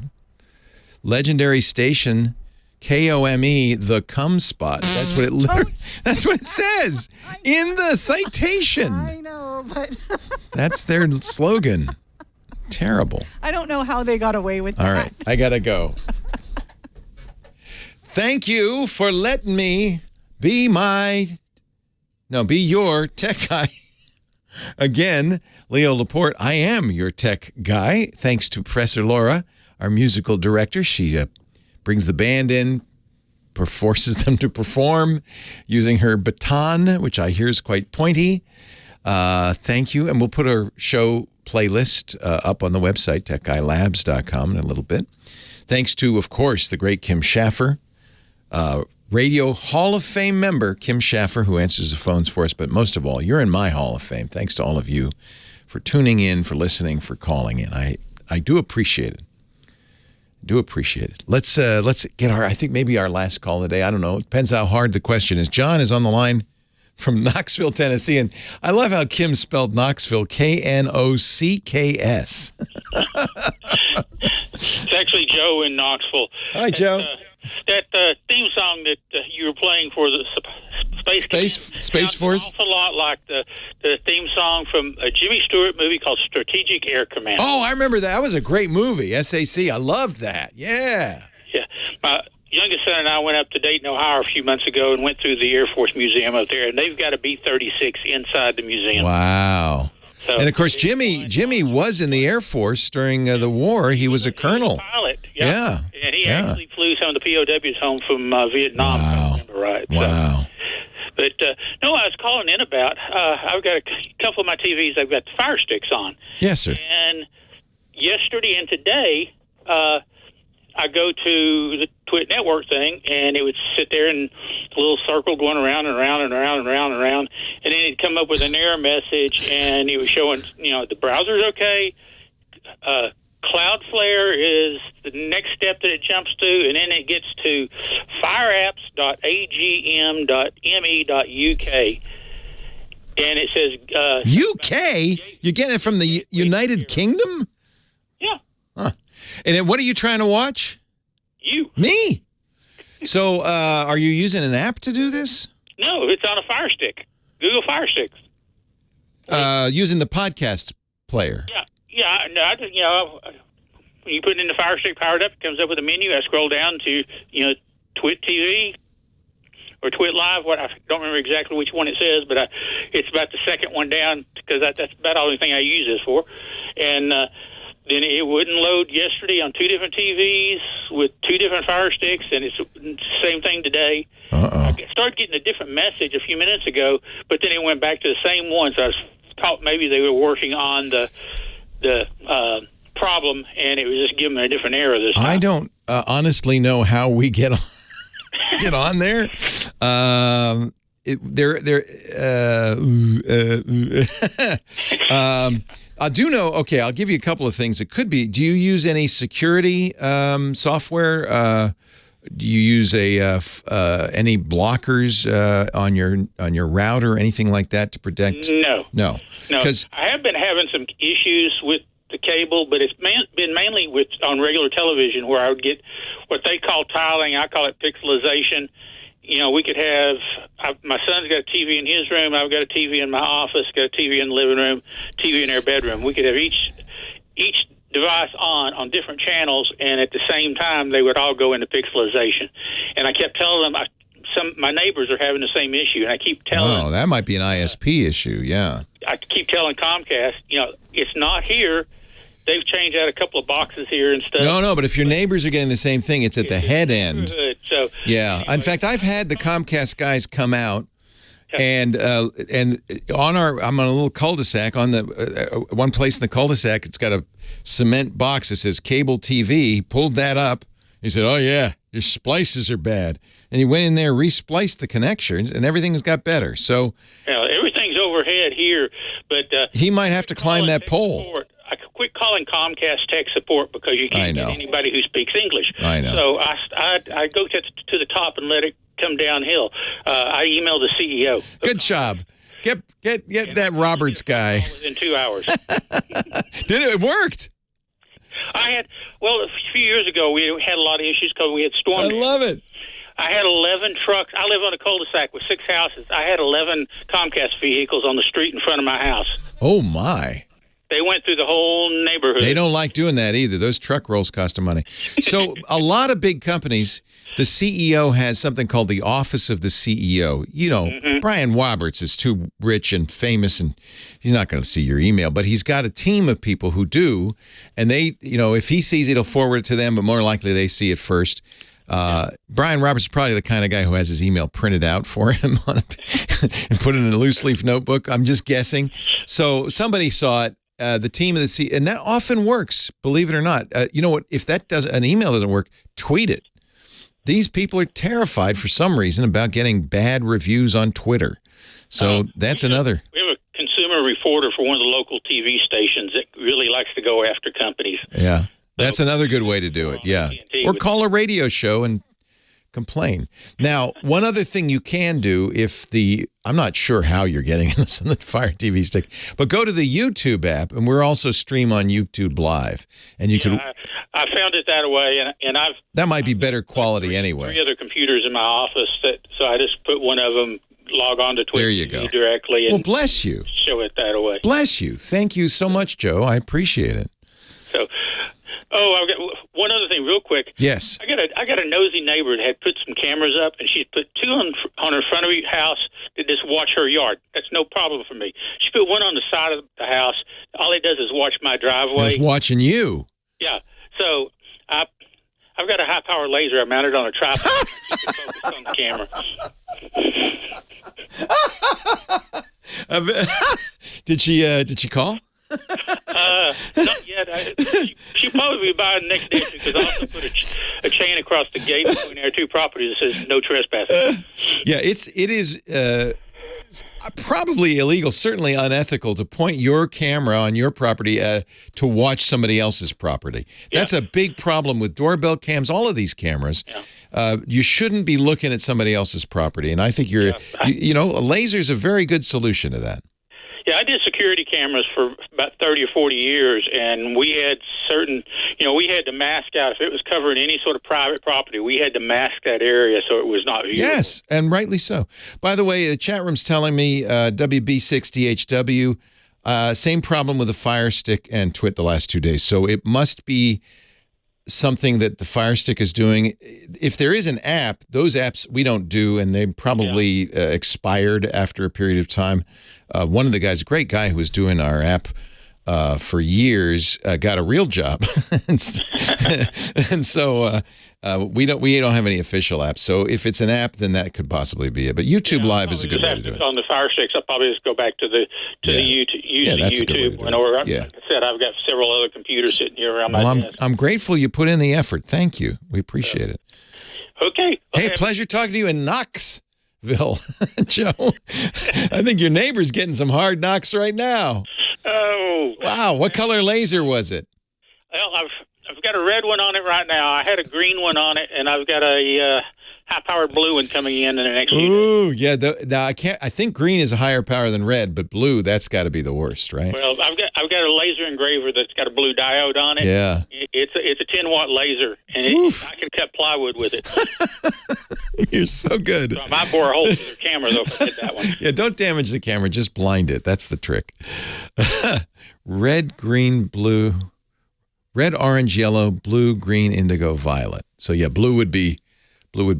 Legendary station, KOME, the cum spot. That's what that's what it says in the citation. I know, but that's their slogan. Terrible. I don't know how they got away with that. All right, I gotta go. Thank you for letting me be your tech guy. Again, Leo Laporte, I am your tech guy. Thanks to Professor Laura, our musical director. She brings the band in, forces them to perform using her baton, which I hear is quite pointy. Thank you. And we'll put our show playlist up on the website, techguylabs.com, in a little bit. Thanks to, of course, the great Kim Schaffer, Radio Hall of Fame member Kim Schaffer, who answers the phones for us. But most of all, you're in my Hall of Fame. Thanks to all of you for tuning in, for listening, for calling in. I do appreciate it. Let's get I think maybe our last call today. I don't know. It depends how hard the question is. John is on the line from Knoxville, Tennessee. And I love how Kim spelled Knoxville, Knocks. It's actually Joe in Knoxville. Hi, Joe. That theme song that you were playing for the Space Force? An awful lot like the theme song from a Jimmy Stewart movie called Strategic Air Command. Oh, I remember that. That was a great movie, SAC. I loved that. Yeah. Yeah. My youngest son and I went up to Dayton, Ohio a few months ago and went through the Air Force Museum up there, and they've got a B-36 inside the museum. Wow. So, and, of course, Jimmy was in the Air Force during the war. He was a colonel. Pilot. Yeah. And he actually flew some of the POWs home from Vietnam, if I remember right. Wow. So, but, no, I was calling in about, I've got a couple of my TVs, I've got the Fire Sticks on. Yes, sir. And yesterday and today, I go to the TWiT network thing, and it would sit there in a little circle going around and around and around and around and around, and then it'd come up with an error message, and it was showing, the browser's okay. Cloudflare is the next step that it jumps to, and then it gets to fireapps.agm.me.uk. And it says... UK? You're getting it from the United Kingdom? Yeah. Huh. And then what are you trying to watch? You. Me? So are you using an app to do this? No, it's on a Fire Stick. Google Fire Sticks. Using the podcast player. Yeah, no, when you put it in the Fire Stick powered up, it comes up with a menu. I scroll down to, TWiT TV or TWiT Live. I don't remember exactly which one it says, but it's about the second one down because that's about the only thing I use this for. And then it wouldn't load yesterday on two different TVs with two different Fire Sticks, and it's the same thing today. I started getting a different message a few minutes ago, but then it went back to the same one, so I thought maybe they were working on the problem, and it was just giving me a different error this time. I don't honestly know how we get on, there. I do know, okay, I'll give you a couple of things. It could be, do you use any security software? Do you use any blockers on your router or anything like that to protect? No. Because I have been having some issues with the cable, but it's been mainly on regular television where I would get what they call tiling. I call it pixelization. We could have, my son's got a TV in his room, I've got a TV in my office, got a TV in the living room, TV in our bedroom. We could have each device on different channels, and at the same time, they would all go into pixelization. And I kept telling them, my neighbors are having the same issue, and I keep telling them. Oh, that might be an ISP issue, yeah. I keep telling Comcast, it's not here. They've changed out a couple of boxes here and stuff. No, but if your neighbors are getting the same thing, it's at the head end. So yeah. In fact, I've had the Comcast guys come out, and I'm on a little cul-de-sac on the one place in the cul-de-sac. It's got a cement box that says cable TV. He pulled that up. He said, "Oh yeah, your splices are bad," and he went in there, respliced the connections, and everything's got better. So everything's overhead here, but he might have to climb that pole. I quit calling Comcast tech support because you can't get anybody who speaks English. I know. So I go to the top and let it come downhill. I emailed the CEO. Good job. Get that Roberts guy. Within 2 hours. Did it? It worked. A few years ago we had a lot of issues because we had storm. I love it. I had 11 trucks. I live on a cul-de-sac with 6 houses. I had 11 Comcast vehicles on the street in front of my house. Oh my. They went through the whole neighborhood. They don't like doing that either. Those truck rolls cost them money. So a lot of big companies, the CEO has something called the Office of the CEO. Brian Roberts is too rich and famous, and he's not going to see your email, but he's got a team of people who do, and they, if he sees it, he'll forward it to them, but more likely they see it first. Brian Roberts is probably the kind of guy who has his email printed out for him and put it in a loose leaf notebook. I'm just guessing. So somebody saw it. The team of the CEO, and that often works, believe it or not. You know what? If an email doesn't work, tweet it. These people are terrified for some reason about getting bad reviews on Twitter. So that's another. We have a consumer reporter for one of the local TV stations that really likes to go after companies. Yeah, that's another good way to do it. Yeah, or call a radio show and complain. Now, one other thing you can do I'm not sure how you're getting this on the Fire TV stick, but go to the YouTube app, and we're also stream on YouTube Live, and you can. I found it that way, and that might be better quality anyway. 3 other computers in my office, so I just put one of them log on to Twit There you go. directly and Well, bless you. show it that way. Bless you. Thank you so much, Joe. I appreciate it. So, I've got one other thing real quick. Yes. I got a nosy neighbor that had put some cameras up, and she'd put two on her front of her house to just watch her yard. That's no problem for me. She put one on the side of the house. All it does is watch my driveway. It's watching you. Yeah. So I've got a high-power laser I mounted on a tripod. I keep it focused on the camera. Did she call? Not yet. She'll probably be by the next day because I also put a chain across the gate between our two properties that says no trespassing. Yeah, it is probably illegal, certainly unethical to point your camera on your property to watch somebody else's property. That's a big problem with doorbell cams, all of these cameras. Yeah. You shouldn't be looking at somebody else's property, and I think a laser's a very good solution to that. Yeah, I did security cameras for about 30 or 40 years, and we had we had to mask out. If it was covering any sort of private property, we had to mask that area so it was not viewable. Yes, and rightly so. By the way, the chat room's telling me WB6DHW, same problem with the Fire Stick and TWiT the last 2 days. So it must be something that the Fire Stick is doing. If there is an app, those apps we don't do, and they probably expired after a period of time. One of the guys, a great guy who was doing our app for years, got a real job, and so we don't have any official apps. So if it's an app, then that could possibly be it. But YouTube Live is a good way to do it. On the Fire Sticks, I'll probably just go back to the YouTube. Like I said, I've got several other computers sitting here around my desk. I'm grateful you put in the effort. Thank you. We appreciate it. Okay. Hey, pleasure talking to you in Knoxville, Joe. I think your neighbor's getting some hard knocks right now. Oh. Wow. What color laser was it? Well, I've got a red one on it right now. I had a green one on it, and I've got a high-powered blue one coming in the next few days. Ooh, yeah. I think green is a higher power than red, but blue, that's got to be the worst, right? Well, I've got a laser engraver that's got a blue diode on it. Yeah. It's a 10-watt laser, and I can cut plywood with it. You're so good. So I might bore a hole through their camera, though, if I did that one. Yeah, don't damage the camera. Just blind it. That's the trick. Red, green, blue. Red, orange, yellow, blue, green, indigo, violet. So, yeah, blue would be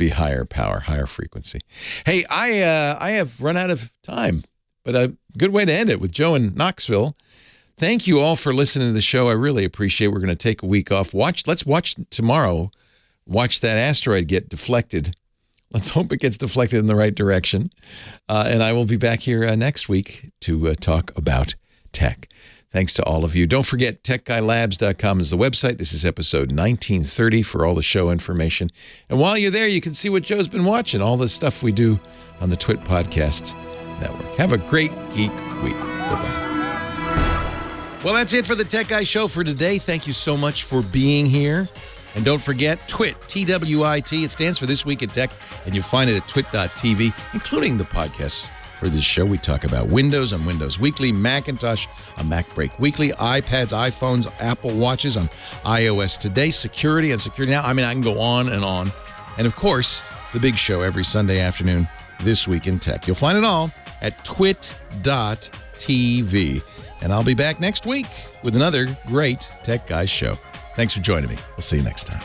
higher power, higher frequency. Hey, I have run out of time, but a good way to end it with Joe in Knoxville. Thank you all for listening to the show. I really appreciate it. We're going to take a week off. Let's watch tomorrow. Watch that asteroid get deflected. Let's hope it gets deflected in the right direction. And I will be back here next week to talk about tech. Thanks to all of you. Don't forget, techguylabs.com is the website. This is episode 1930 for all the show information. And while you're there, you can see what Joe's been watching, all the stuff we do on the TWiT Podcast Network. Have a great geek week. Bye-bye. Well, that's it for the Tech Guy Show for today. Thank you so much for being here. And don't forget, TWiT, TWiT. It stands for This Week in Tech, and you'll find it at twit.tv, including the podcasts for this show. We talk about Windows on Windows Weekly, Macintosh on MacBreak Weekly, iPads, iPhones, Apple Watches on iOS Today, security on Security Now. I mean, I can go on and on. And, of course, the big show every Sunday afternoon, This Week in Tech. You'll find it all at twit.tv. And I'll be back next week with another great Tech Guys show. Thanks for joining me. We'll see you next time.